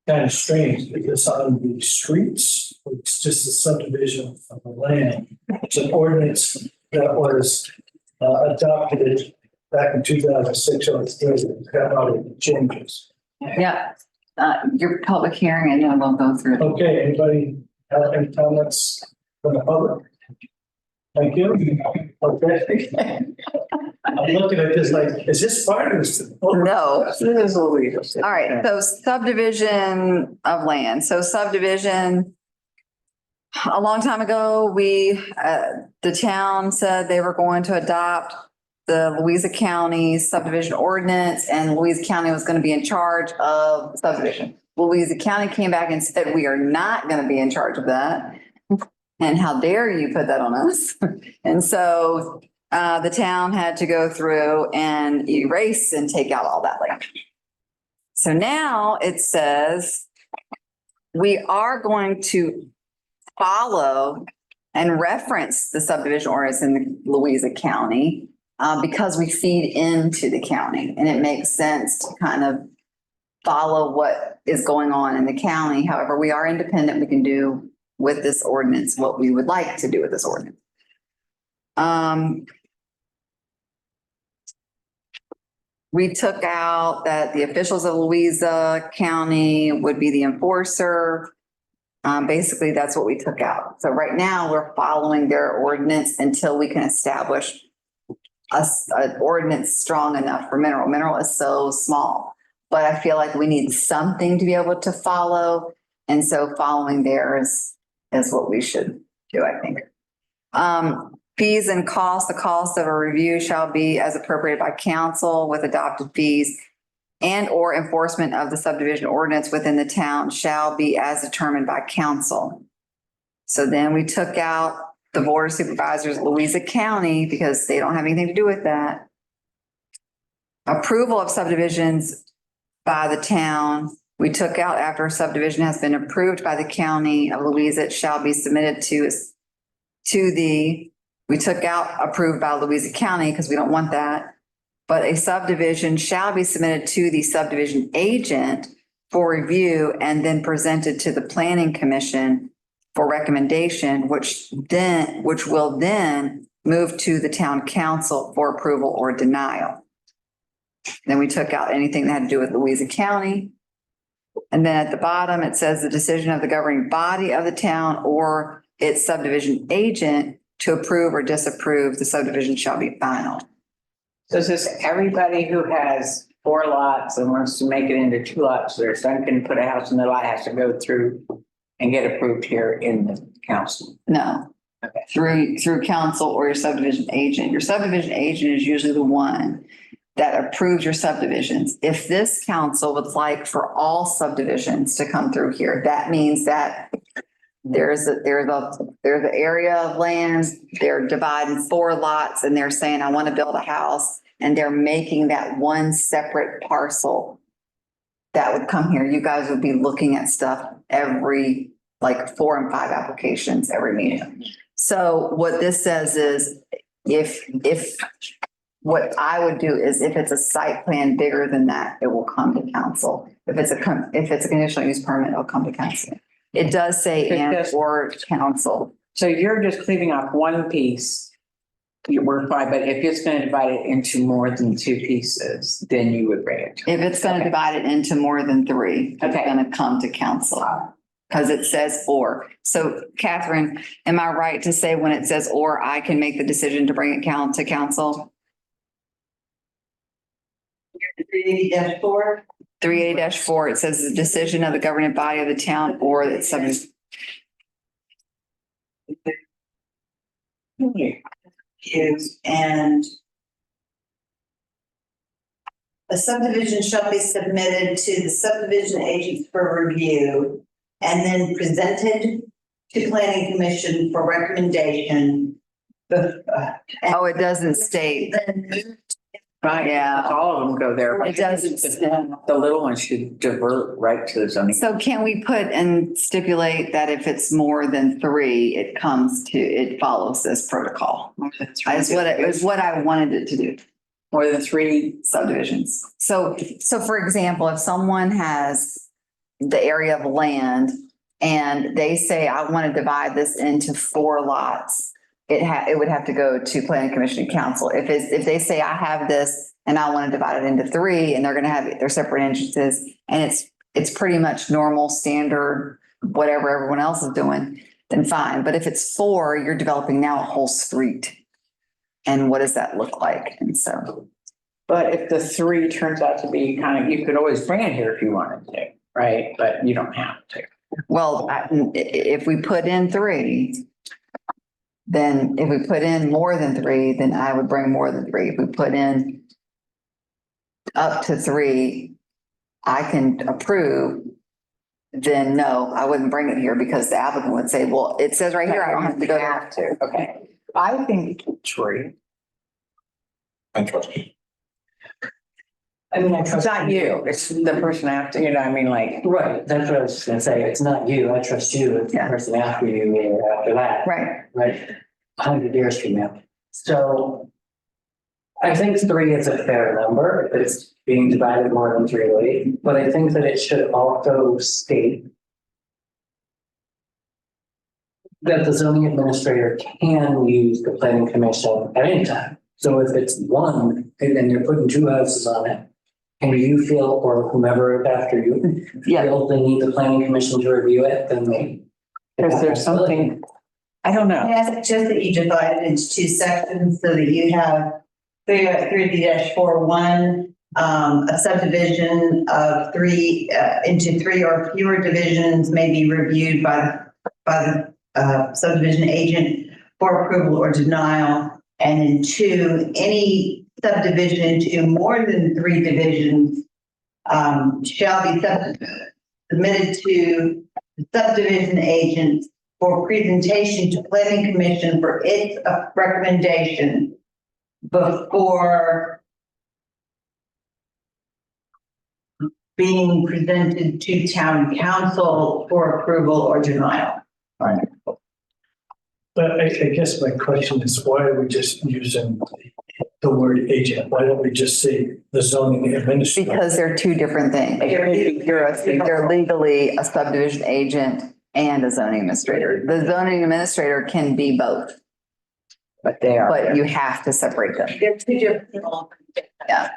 Kind of strange because on the streets, it's just a subdivision of the land. It's an ordinance that was adopted back in 2006, or it's got all the changes. Yeah, your public hearing and then we'll go through. Okay, anybody have any comments from the public? Thank you. Okay. I'm looking at this like, is this part of this? No. This is illegal. All right, so subdivision of land. So subdivision, a long time ago, the town said they were going to adopt the Louisa County subdivision ordinance, and Louisa County was going to be in charge of subdivision. Louisa County came back and said, we are not going to be in charge of that. And how dare you put that on us? And so the town had to go through and erase and take out all that land. So now it says we are going to follow and reference the subdivision ordinance in Louisa County because we feed into the county, and it makes sense to kind of follow what is going on in the county. However, we are independent. We can do with this ordinance what we would like to do with this ordinance. We took out that the officials of Louisa County would be the enforcer. Basically, that's what we took out. So right now, we're following their ordinance until we can establish an ordinance strong enough for mineral. Mineral is so small, but I feel like we need something to be able to follow. And so following theirs is what we should do, I think. Fees and costs, the cost of a review shall be as appropriated by council with adopted fees, and or enforcement of the subdivision ordinance within the town shall be as determined by council. So then we took out the board of supervisors, Louisa County, because they don't have anything to do with that. Approval of subdivisions by the town. We took out after a subdivision has been approved by the county of Louisa, it shall be submitted we took out approved by Louisa County because we don't want that. But a subdivision shall be submitted to the subdivision agent for review and then presented to the planning commission for recommendation, which will then move to the town council for approval or denial. Then we took out anything that had to do with Louisa County. And then at the bottom, it says the decision of the governing body of the town or its subdivision agent to approve or disapprove the subdivision shall be final. So is this everybody who has 4 lots and wants to make it into 2 lots, their son can put a house in the lot, has to go through and get approved here in the council? No. Okay. Through council or your subdivision agent. Your subdivision agent is usually the one that approves your subdivisions. If this council would like for all subdivisions to come through here, that means that there's an area of land, they're dividing 4 lots and they're saying, I want to build a house. And they're making that one separate parcel that would come here. You guys would be looking at stuff every, like 4 and 5 applications every meeting. So what this says is if what I would do is if it's a site plan bigger than that, it will come to council. If it's a conditional use permit, it'll come to council. It does say and or council. So you're just cleaving off one piece. We're fine, but if it's gonna divide it into more than 2 pieces, then you would bring it. If it's going to divide it into more than 3, it's Okay. going to come to council. Because it says or. So Catherine, am I right to say when it says or, I can make the decision to bring it to council? 380-4. 3A-4, it says the decision of the governing body of the town or that subject. And a subdivision shall be submitted to the subdivision agent for review and then presented to planning commission for recommendation. Oh, it doesn't state. Right, Yeah. all of them go there. It doesn't. The little one should divert right to the zoning. So can we put and stipulate that if it's more than 3, it follows this protocol? Is what I wanted it to do. More than 3. Subdivisions. So for example, if someone has the area of land and they say, I want to divide this into 4 lots, it would have to go to planning commission and council. If they say, I have this and I want to divide it into 3 and they're going to have their separate entrances and it's pretty much normal, standard, whatever everyone else is doing, then fine. But if it's 4, you're developing now a whole street. And what does that look like? And so. But if the 3 turns out to be you could always bring it here if you wanted to, right? But you don't have to. Well, if we put in 3, then if we put in more than 3, then I would bring more than 3. If we put in up to 3, I can approve, then no, I wouldn't bring it here because the applicant would say, well, it says right here, I don't have to go there. Okay. I think 3. I trust you. I mean, I It's trust. not you, it's the person after, like. Right, that's what I was gonna say. It's not you. I trust you. It's the Yeah. person after you or after that. Right. Right, 100 years from now. So I think 3 is a fair number if it's being divided more than 3 ways, but I think that it should also state that the zoning administrator can use the planning commission at any time. So if it's 1 and then you're putting 2 houses on it, and you feel, or whomever is after you, Yeah. feel they need the planning commission to review it, then they. Is there something, I don't know. Can I suggest that you divide it into 2 sections so that you have 3D-4-1, a subdivision of 3 into 3 or fewer divisions may be reviewed by the subdivision agent for approval or denial. And then 2, any subdivision into more than 3 divisions shall be submitted to the subdivision agent for presentation to planning commission for its recommendation before being presented to town council for approval or denial. But I guess my question is, why are we just using the word agent? Why don't we just say the zoning administrator? Because they're 2 different things. They're legally a subdivision agent and a zoning administrator. The zoning administrator can be both, But they are. but you have to separate them. They're 2 different. Yeah.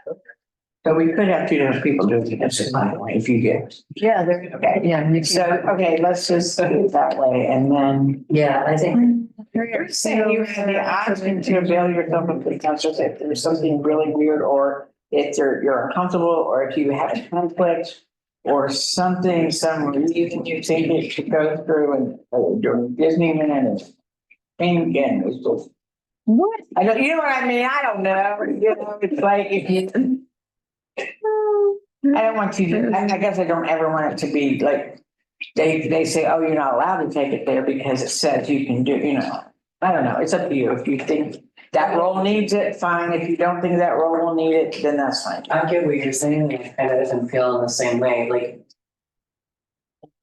So we could have 2 different people doing it, by the way, if you get. Yeah, they're, Okay. yeah. So, okay, let's just do it that way and then. Yeah, I think, You're saying you have the option to avail yourself of the council if there's something really weird or if you're uncomfortable or if you have a conflict or something, some reason you think it should go through and during Disneyland and again, it's just. What? I don't, you know what I mean? I don't know. It's like if you. I don't want you to, I guess I don't ever want it to be like they say, oh, you're not allowed to take it there because it says you can do, I don't know. It's up to you. If you think that role needs it, fine. If you don't think that role will need it, then that's fine. I get what you're saying, and I didn't feel in the same way, like.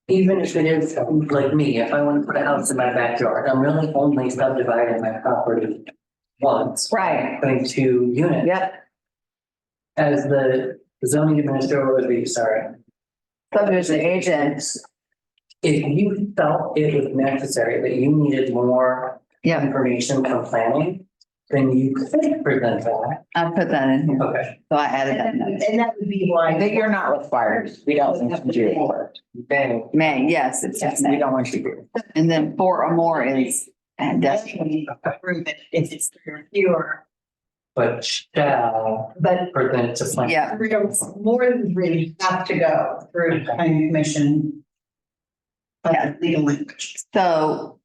Even if it is like me, if I want to put a house in my backyard, I'm really only subdividing my property once. Right. Putting 2 units. Yep. As the zoning administrator would be, sorry. Subdivision agents. If you felt it was necessary that you needed more Yep, information from planning, then you could present that. I put that in here. Okay. So I added that. note. And that would be why. I think you're not required. We don't need to do it. Bang. May, yes, it's just We that. don't want you to do it. And then 4 or more is, and definitely. Approve it if it's fewer, But shall but present to plan. Yeah, more than 3 have to go through planning commission. Yeah. But legal language. so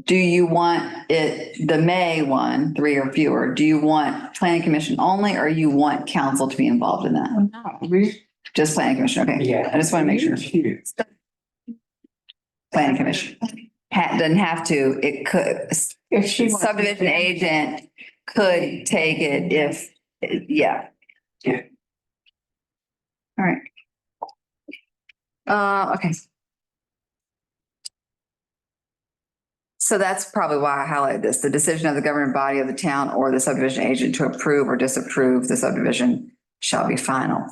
do you want it, the May one, 3 or fewer, do you want planning commission only, or you want council to be involved in that? Just planning commission, okay. Yeah. I just want to make sure. Planning commission. Doesn't have to, it could, If she wants- subdivision agent could take it if, yeah. Yeah. All right. Okay. So that's probably why I highlighted this. The decision of the governing body of the town or the subdivision agent to approve or disapprove the subdivision shall be final.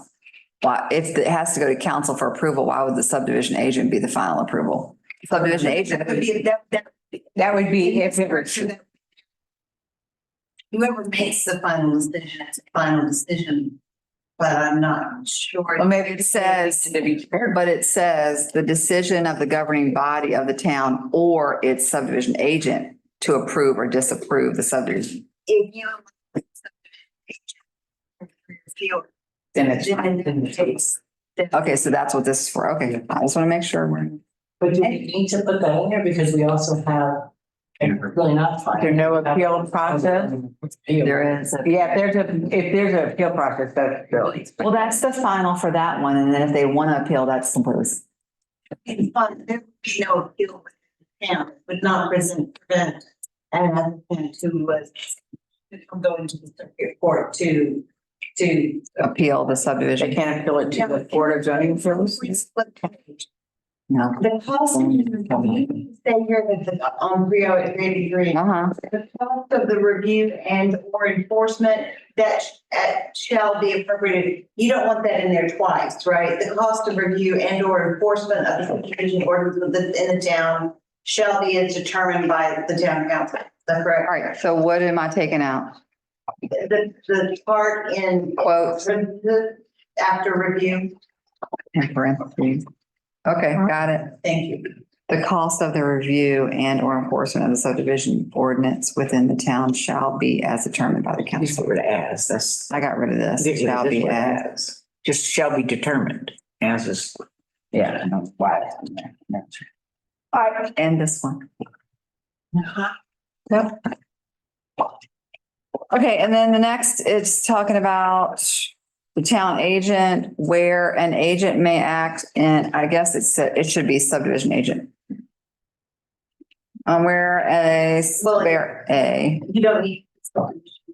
But if it has to go to council for approval, why would the subdivision agent be the final approval? Subdivision agent That would be, That would be if it were. whoever makes the final decision, it's a final decision. But I'm not sure. Well, maybe It says, to be fair, but it says the decision of the governing body of the town or its subdivision agent to approve or disapprove the subdivision. If you. then it's. Then it takes. Okay, so that's what this is for. Okay, I just want to make sure we're, But do we need to put that in there because we also have, and we're really not fine. There's no appeal process? there is. Yeah, if there's an appeal process, that's really. Well, that's the final for that one. And then if they want to appeal, that's completely. It's fun, there would be no appeal with the town, it would not prevent an applicant who was from going to the circuit court to. Appeal the They subdivision. can't appeal it to the Board of Zoning Appeals. No. The cost, you say here that on 30883, Uh-huh. the cost of the review and or enforcement that shall be appropriated. You don't want that in there twice, right? The cost of review and or enforcement of the subdivision ordinance in the town shall be as determined by the town council. Is that correct? All right. So what am I taking out? The part in Quotes after review, and parentheses. Okay, got it. thank you. The cost of the review and or enforcement of the subdivision ordinance within the town shall be as determined by the Just council. get rid of as, that's. I got rid of this. Shall be as. Just shall be determined, as is, yeah, I don't know why that's in there. All right, and this one. Yep. Okay, and then the next, it's talking about the town agent, where an agent may act, and I guess it should be subdivision agent. Where You don't need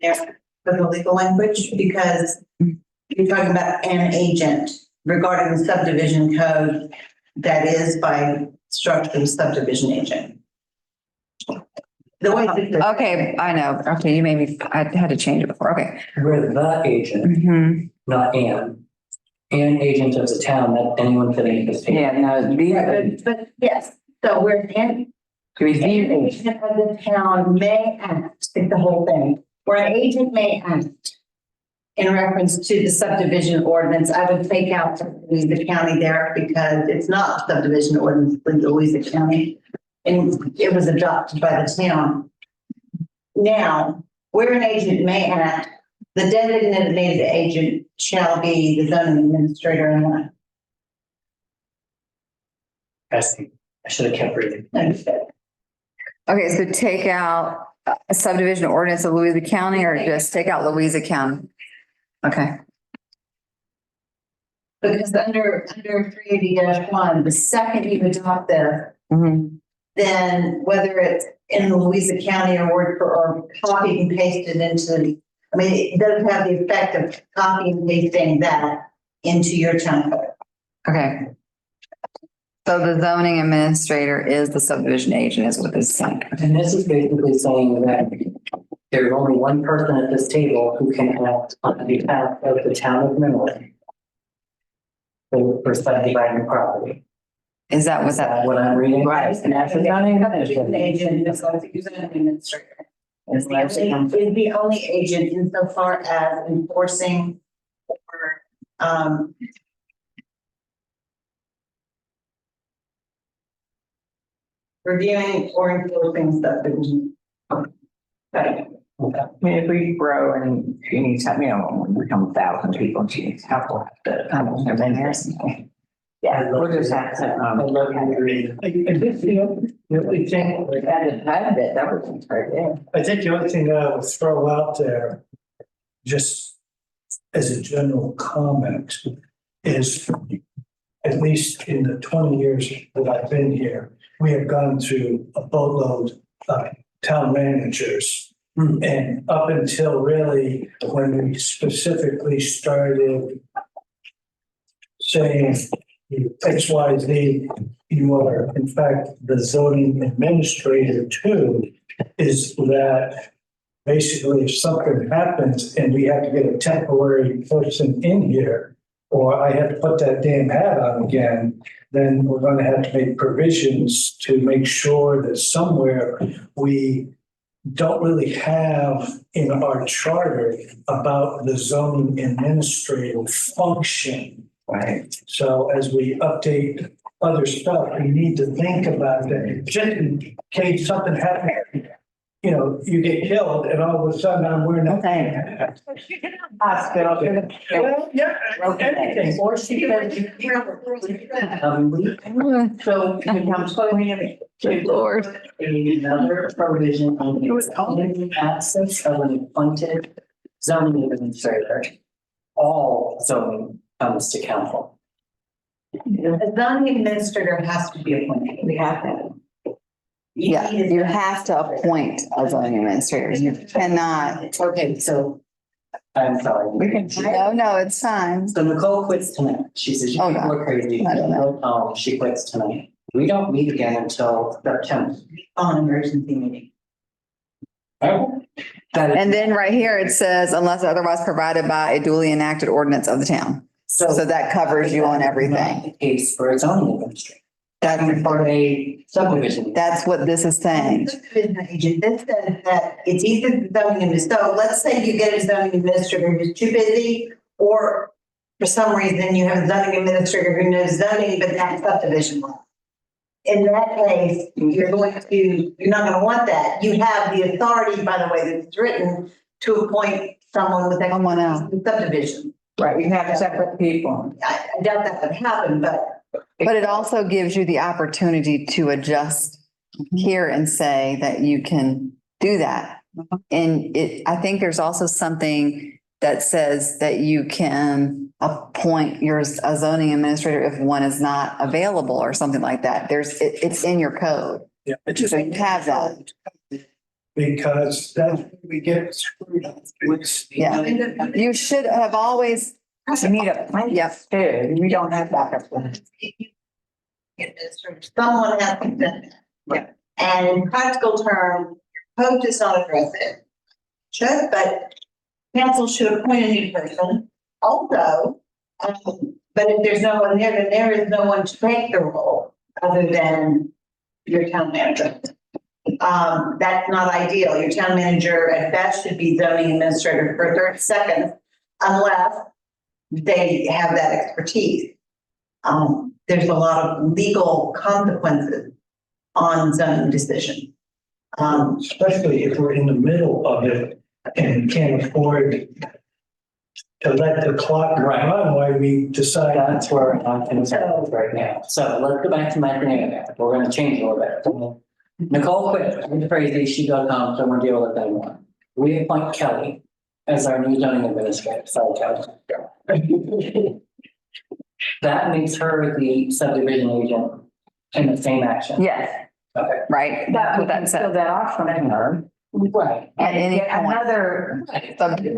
there for the legal language because you're talking about an agent regarding the subdivision code that is by structure of subdivision agent. The way that okay, I know. Okay, you made me, I had to change it before. Okay. We're the agent, Mhm. not an agent of the town, that anyone fitting in this. Yeah, no, but yes, so we're an agent of the town may act, it's the whole thing, where an agent may act. In reference to the subdivision ordinance, I would take out Louisa County there because it's not subdivision ordinance in Louisa County. And it was adopted by the town. Now, where an agent may act, the designated agent shall be the zoning administrator and I see. I should have kept reading. understood. Okay, so take out a subdivision ordinance of Louisa County or just take out Louisa County? Okay. Because under 380-1, the second you adopt this, Mhm. then whether it's in Louisa County or copied and pasted into, I mean, it does have the effect of copying and pasting that into your town code. Okay. So the zoning administrator is the subdivision agent is what this is saying. And this is basically saying that there's only one person at this table who can act on behalf of the town of Mineral for subdividing property. Is that what Is that? that what I'm reading? Right, and that's the zoning administrator. Agent, is the zoning administrator. Is Unless it comes- the only agent insofar as enforcing or, reviewing or enforcing subdivision. Okay. Okay. I mean, if we grow and she needs help, when we become 1,000 people, and she needs help, we'll have to come and yeah, we'll just have to, I love how you read. I guess the only thing, that was right there. I think the only thing that I would throw out there, just as a general comment, is at least in the 20 years that I've been here, we have gone through a boatload of town managers. And up until really when we specifically started saying XYZ, you are in fact the zoning administrator too, is that basically if something happens and we have to get a temporary person in here, or I have to put that damn hat on again, then we're going to have to make provisions to make sure that somewhere we don't really have in our charter about the zoning administrative function. Right. So as we update other stuff, we need to think about that. Just in case something happens, you know, you get killed and all of a sudden I'm wearing a. Okay. Hospital. Well, yeah, anything. Or she could. So, Lord. Another provision on the absence of an appointed zoning administrator. All zoning comes to council. A zoning administrator has to be appointed. We have that. Yeah, you have to appoint a zoning administrator. You cannot. Okay, so I'm sorry. No, it's fine. So Nicole quits tonight. She says, you Oh, no. are crazy. I don't know. Oh, she quits tonight. We don't meet again until September. On emergency meeting. That is- And then right here, it says unless otherwise provided by a duly enacted ordinance of the town. So that covers you on Not everything. the case for a zoning administrator. That's, For a subdivision. that's what this is saying. Subdivision agent, this says that it's either the zoning administrator, so let's say you get a zoning administrator who's too busy, or for some reason you have a zoning administrator who knows zoning, but not subdivision law. In that case, you're not gonna want that. You have the authority, by the way, that it's written, to appoint someone with Someone else. subdivision. Right, you have separate people. I doubt that would happen, but But it also gives you the opportunity to adjust here and say that you can do that. And I think there's also something that says that you can appoint a zoning administrator if one is not available or something like that. It's in your code. Yeah, it So you have that. because that's when we get screwed up. Yeah. You should have always, You need a plan. Yep. Too. We don't have backup plans. someone has to do that. Yeah. And in practical terms, your code does not address it. Should, but council should appoint a new person. Also, but if there's no one there, then there is no one to take the role other than your town manager. That's not ideal. Your town manager at best should be zoning administrator for 30 seconds unless they have that expertise. There's a lot of legal consequences on zoning decisions. Especially if we're in the middle of it and can't afford to let the clock run while we decide. That's where I'm concerned right now. So let's go back to my scenario. We're gonna change a little bit. Nicole quit, she's crazy, she goes home, so we're dealing with that anymore. We appoint Kelly as our new zoning administrator, sorry, Kelly. That makes her the subdivision agent in the same action. Yes, Okay. right. But That's we what can that fill said. that off from her. Right. At any Get point. another,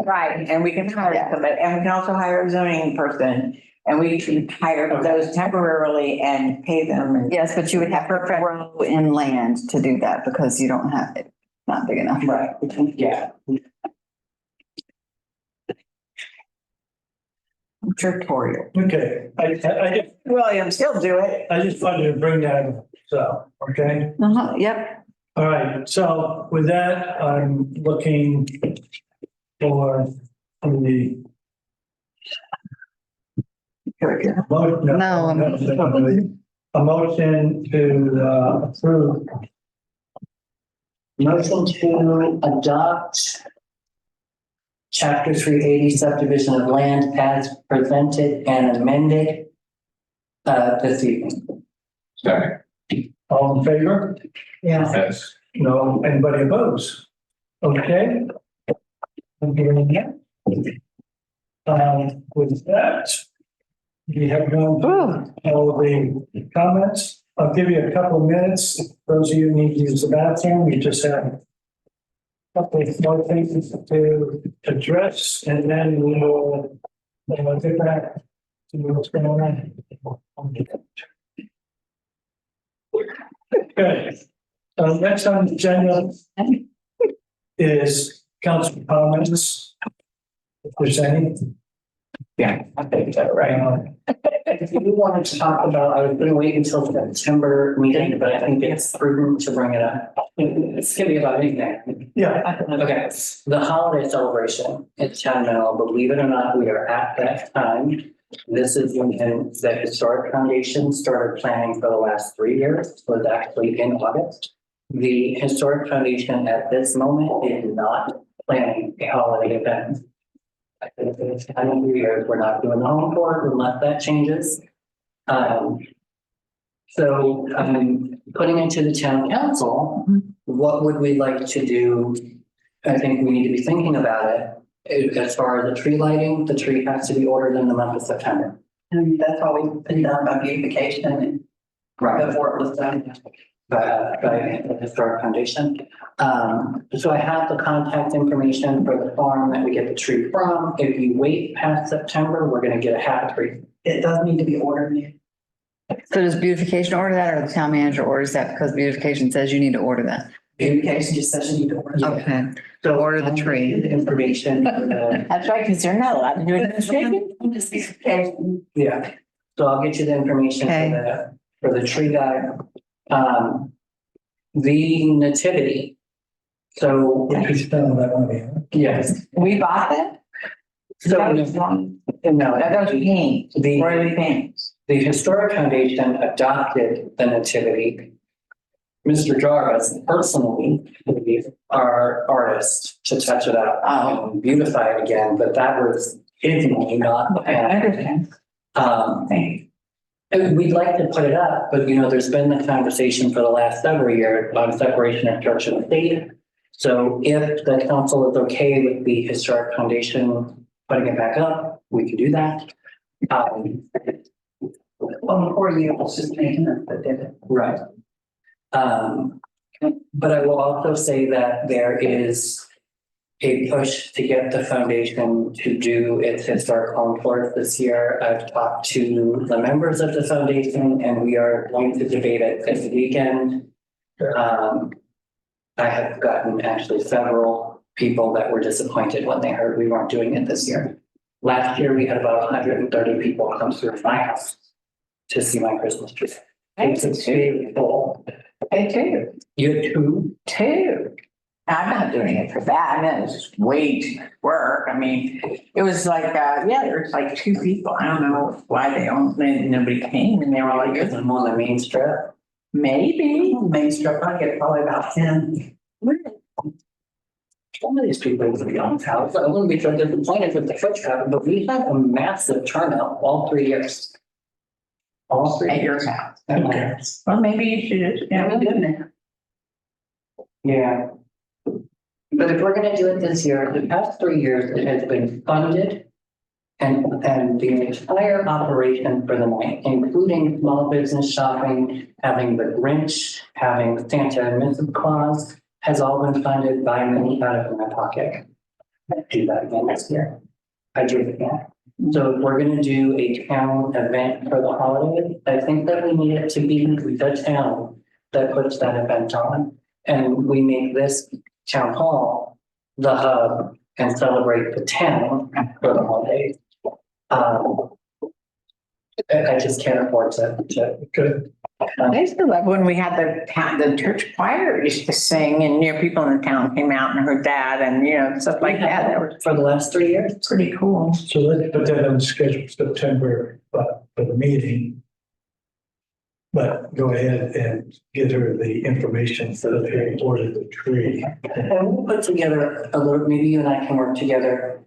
right, and we can hire somebody, and we can also hire a zoning person. And we can hire those temporarily and pay them. And Yes, but you would have to grow in land to do that because you don't have it, not big enough. Right, yeah. tutorial. Okay, I William, still do it. just wanted to bring that up, so, okay? Uh-huh, yep. All right, so with that, I'm looking for the. No. A motion to approve. Motion to adopt chapter 380 subdivision of land as presented and amended this evening. Second, All in favor? yes. No, anybody opposed? Okay. I'm giving it. With that, we have gone through all the comments. I'll give you a couple of minutes. Those of you who need to use the bathroom, we just have a couple of more things to address, and then we will get back to what's going on. Okay. Next on the agenda is council comments. If there's any. Yeah, I think that's right. If you wanted to talk about, I was going to wait until the September meeting, but I think it's prudent to bring it up. It's gonna be about anything. Yeah, Okay, the holiday celebration at Town Mill, believe it or not, we are at that time. This is when the Historic Foundation started planning for the last 3 years, was actually in August. The Historic Foundation at this moment is not planning a holiday event. I think it's kind of weird, we're not doing the home court unless that changes. So putting it to the town council, what would we like to do? I think we need to be thinking about it. As far as the tree lighting, the tree has to be ordered in the month of September. And that's always been done by beautification Right. before it was done. By the Historic Foundation. So I have the contact information for the farm that we get the tree from. If you wait past September, we're gonna get a hat tree. It does need to be ordered. So does beautification order that or the town manager orders that because beautification says you need to order that? Beautification just says you need to order. it. Okay. So Order the tree. The information, That's right, because they're not allowed to do it. yeah. So I'll get you the information Okay. for the tree guy. The nativity. So, we spend that money. yes. We bought that? So, That was wrong. no, That was paint. the. Where are they paint? The Historic Foundation adopted the nativity. Mr. Jarvis personally, our artist, to touch it up and beautify it again, but that was his money, not the I family. understand. Thank you. And we'd like to put it up, but there's been the conversation for the last several years on separation of church and state. So if the council is okay with the Historic Foundation putting it back up, we can do that. Well, before you, it's just making it, but did it. Right. But I will also say that there is a push to get the foundation to do its historic home tours this year. I've talked to the members of the foundation and we are going to debate it this weekend. I have gotten actually several people that were disappointed when they heard we weren't doing it this year. Last year, we had about 130 people come through my house to see my Christmas tree. It's extremely full. I too. You had two? Two. I'm not doing it for that. I mean, it's just way too much work. I mean, it was like, there was like 2 people. I don't know why nobody came and they were like, Because I'm on the main strip. maybe. Main Strip, I get probably about 10. Some of these people would be on house. I wouldn't be so disappointed with the foot traffic, but we had a massive turnout all 3 years. All 3 At years. your house. At my house. Well, maybe you should just, Yeah, we did it. Yeah. But if we're gonna do it this year, the past 3 years, it has been funded and the entire operation for the night, including small business shopping, having the Grinch, having Santa and Mrs. Claus, has all been funded by me out of my pocket. I'd do that again next year. I do it again. So if we're gonna do a town event for the holiday, I think that we need it to be the town that puts that event on. And we make this town hall the hub and celebrate the town for the holidays. I just can't afford to. Good. I used to love when we had the church choir used to sing and, people in the town came out and heard that and, stuff like that. That was For the last 3 years. pretty cool. So let's put that on the schedule September, for the meeting. But go ahead and get her the information so that they order the tree. And we'll put together a little, maybe you and I can work together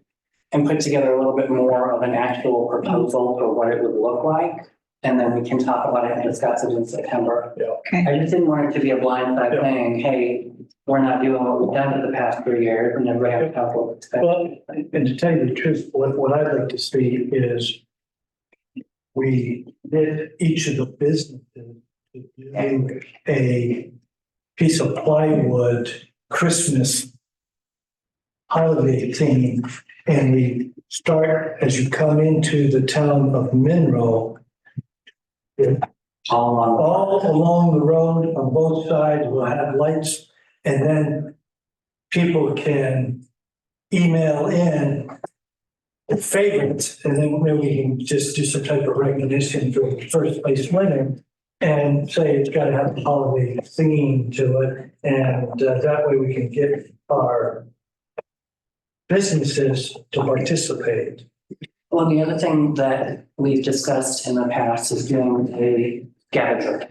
and put together a little bit more of an actual proposal for what it would look like. And then we can talk about it and discuss it in September. Okay. I just didn't want it to be a blindside Yeah. thing, hey, we're not doing what we've done for the past 3 years and everybody has to have what expect. Well, and to tell you the truth, what I'd like to see is we did each of the businesses to do a piece of plywood Christmas holiday theme. And we start as you come into the town of Monroe. All on. All along the road on both sides will have lights, and then people can email in the favorites, and then maybe we can just do some type of recognition for the first place winner and say it's got to have a holiday theme to it, and that way we can get our businesses to participate. Well, the other thing that we've discussed in the past is doing a scavenger.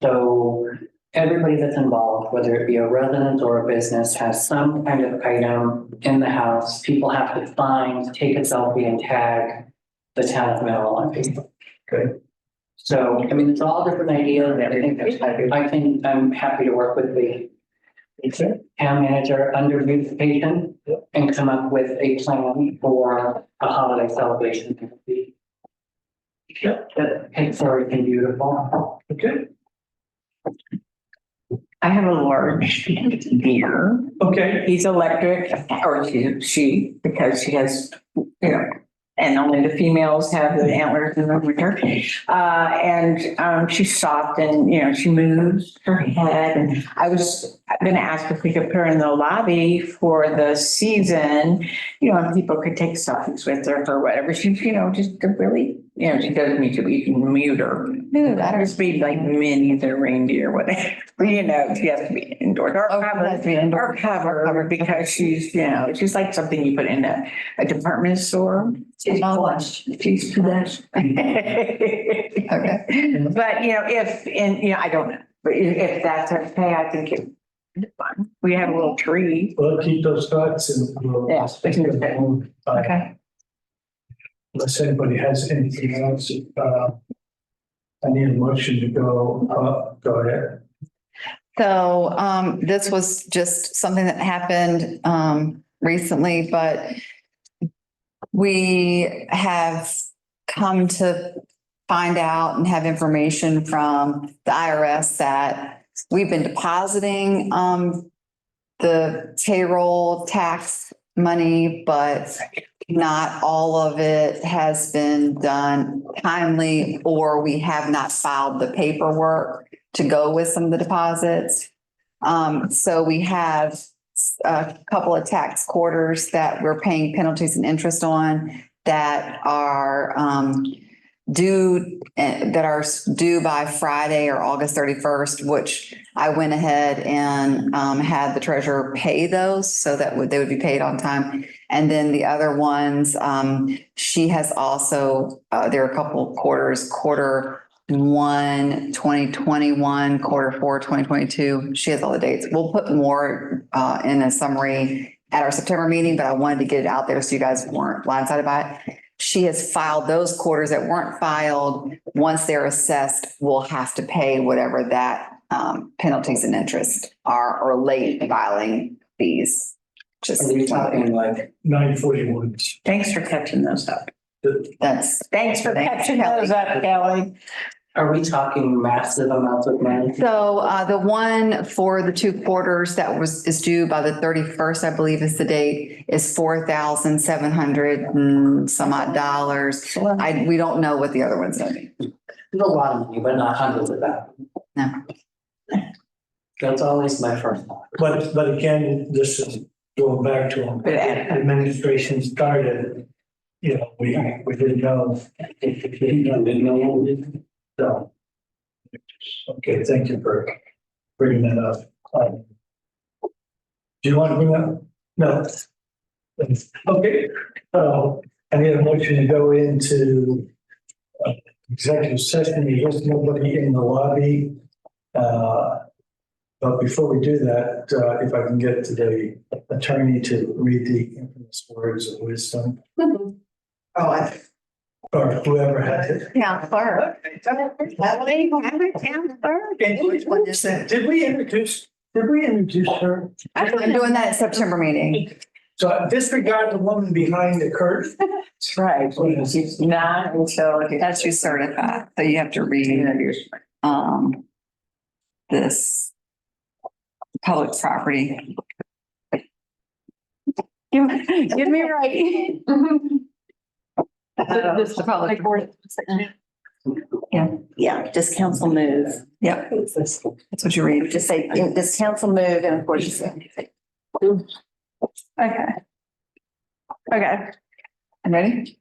So everybody that's involved, whether it be a resident or a business, has some kind of item in the house. People have to find, take a selfie and tag the town of Mineral on Facebook. Good. So, I mean, it's all different ideas. I'm happy to work with the town manager under beautification and come up with a plan for a holiday celebration. It's already beautiful. Okay. I have a large deer. Okay. He's electric, or she, because she has, and only the females have the antlers in the winter. And she's soft and, she moves her head. And I was going to ask if we could put her in the lobby for the season, and people could take selfies with her or whatever. She, just really, she doesn't need to be, you can mute her. That would be like minis or reindeer, whatever. She has to be indoors or covered because she's, she's like something you put in a department store. She's plush. She's plush. Okay. But, I don't know, but if that's okay, I think it's fun. We have a little tree. Well, keep those thoughts and we'll. Yeah. Okay. Unless anybody has anything else, I need a motion to go ahead. So this was just something that happened recently, but we have come to find out and have information from the IRS that we've been depositing the payroll tax money, but not all of it has been done timely, or we have not filed the paperwork to go with some of the deposits. So we have a couple of tax quarters that we're paying penalties and interest on that are due by Friday or August 31st, which I went ahead and had the treasurer pay those so that they would be paid on time. And then the other ones, she has also, there are a couple quarters, quarter 1, 2021, quarter 4, 2022. She has all the dates. We'll put more in a summary at our September meeting, but I wanted to get it out there so you guys weren't blindsided by it. She has filed those quarters that weren't filed. Once they're assessed, we'll have to pay whatever that penalties and interest are, or late filing fees. Just, Are we talking like, 941. Thanks for catching those up. that's, Thanks for Thanks, catching those up, Kelly. are we talking massive amounts of money? so, the one for the 2 quarters that is due by the 31st, I believe is the date, is 4,700 and some odd dollars. We don't know what the other one's gonna be. It's a lot of money, but not hundreds of thousands. No. That's always my first thought. But again, this is going back to when administration started, you know, we didn't know. So. Okay, thank you for bringing that up. Do you want to bring that? No. Okay, I need a motion to go into executive session. There's nobody in the lobby. But before we do that, if I can get to the attorney to read the infamous words of wisdom, or whoever has it. Yeah, Clara. Which one is it? Did we introduce her? I'm doing that at September meeting. So disregard the woman behind the curtain. That's right. She's not until. That's you certified, so you have to read, this public property. Give me right. This the public board. Yeah, just council move. Yep, that's what you read. Just say, this council move and of course. Okay. Okay. I'm ready?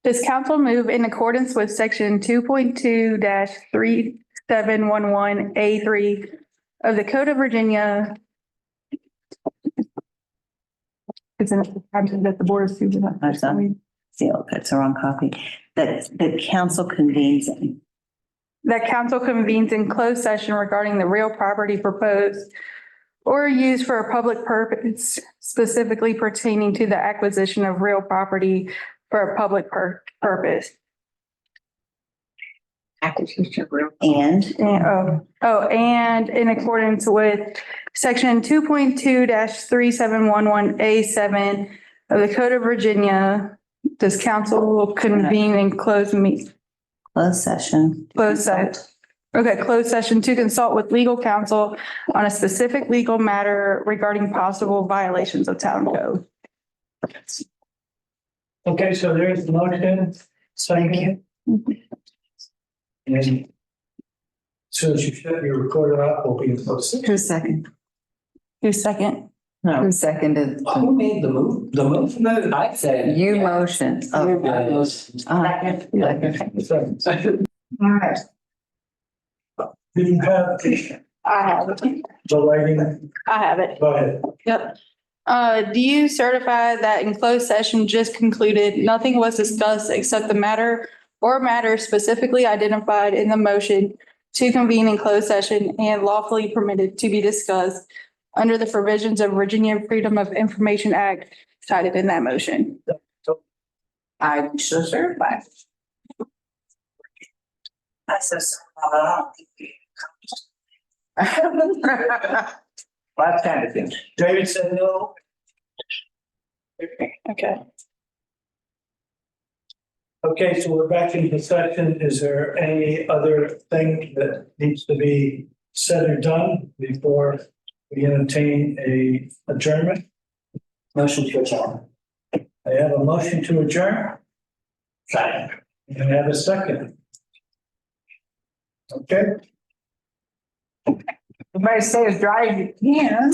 Does council move in accordance with section 2.2-3711A3 of the Code of Virginia? It's in that the board of supervisors. Seal, that's the wrong copy. That the council convenes in. That council convenes in closed session regarding the real property proposed or used for a public purpose, specifically pertaining to the acquisition of real property for a public purpose. Acquisition of real. And And in accordance with section 2.2-3711A7 of the Code of Virginia, does council convene in closed session to consult with legal counsel on a specific legal matter regarding possible violations of town code. Okay, so there's the motion. Second. And as soon as you shut your recorder up, we'll be in closed session. Who's second? Who's second? Who seconded? Who made the move? The move? I said. You motioned. Oh, Second. All right. Did you have I have it. the lighting? I have it. Go ahead. Yep. Do you certify that in closed session just concluded, nothing was discussed except the matter or matters specifically identified in the motion to convene in closed session and lawfully permitted to be discussed under the provisions of Virginia Freedom of Information Act cited in that motion? I so certify. Last time it is. David said no. Okay. Okay, so we're back into session. Is there any other thing that needs to be said or done before we entertain a adjournment? Motion to adjourn. I have a motion to adjourn. Second. And I have a second. Okay, You might say as dry as you can.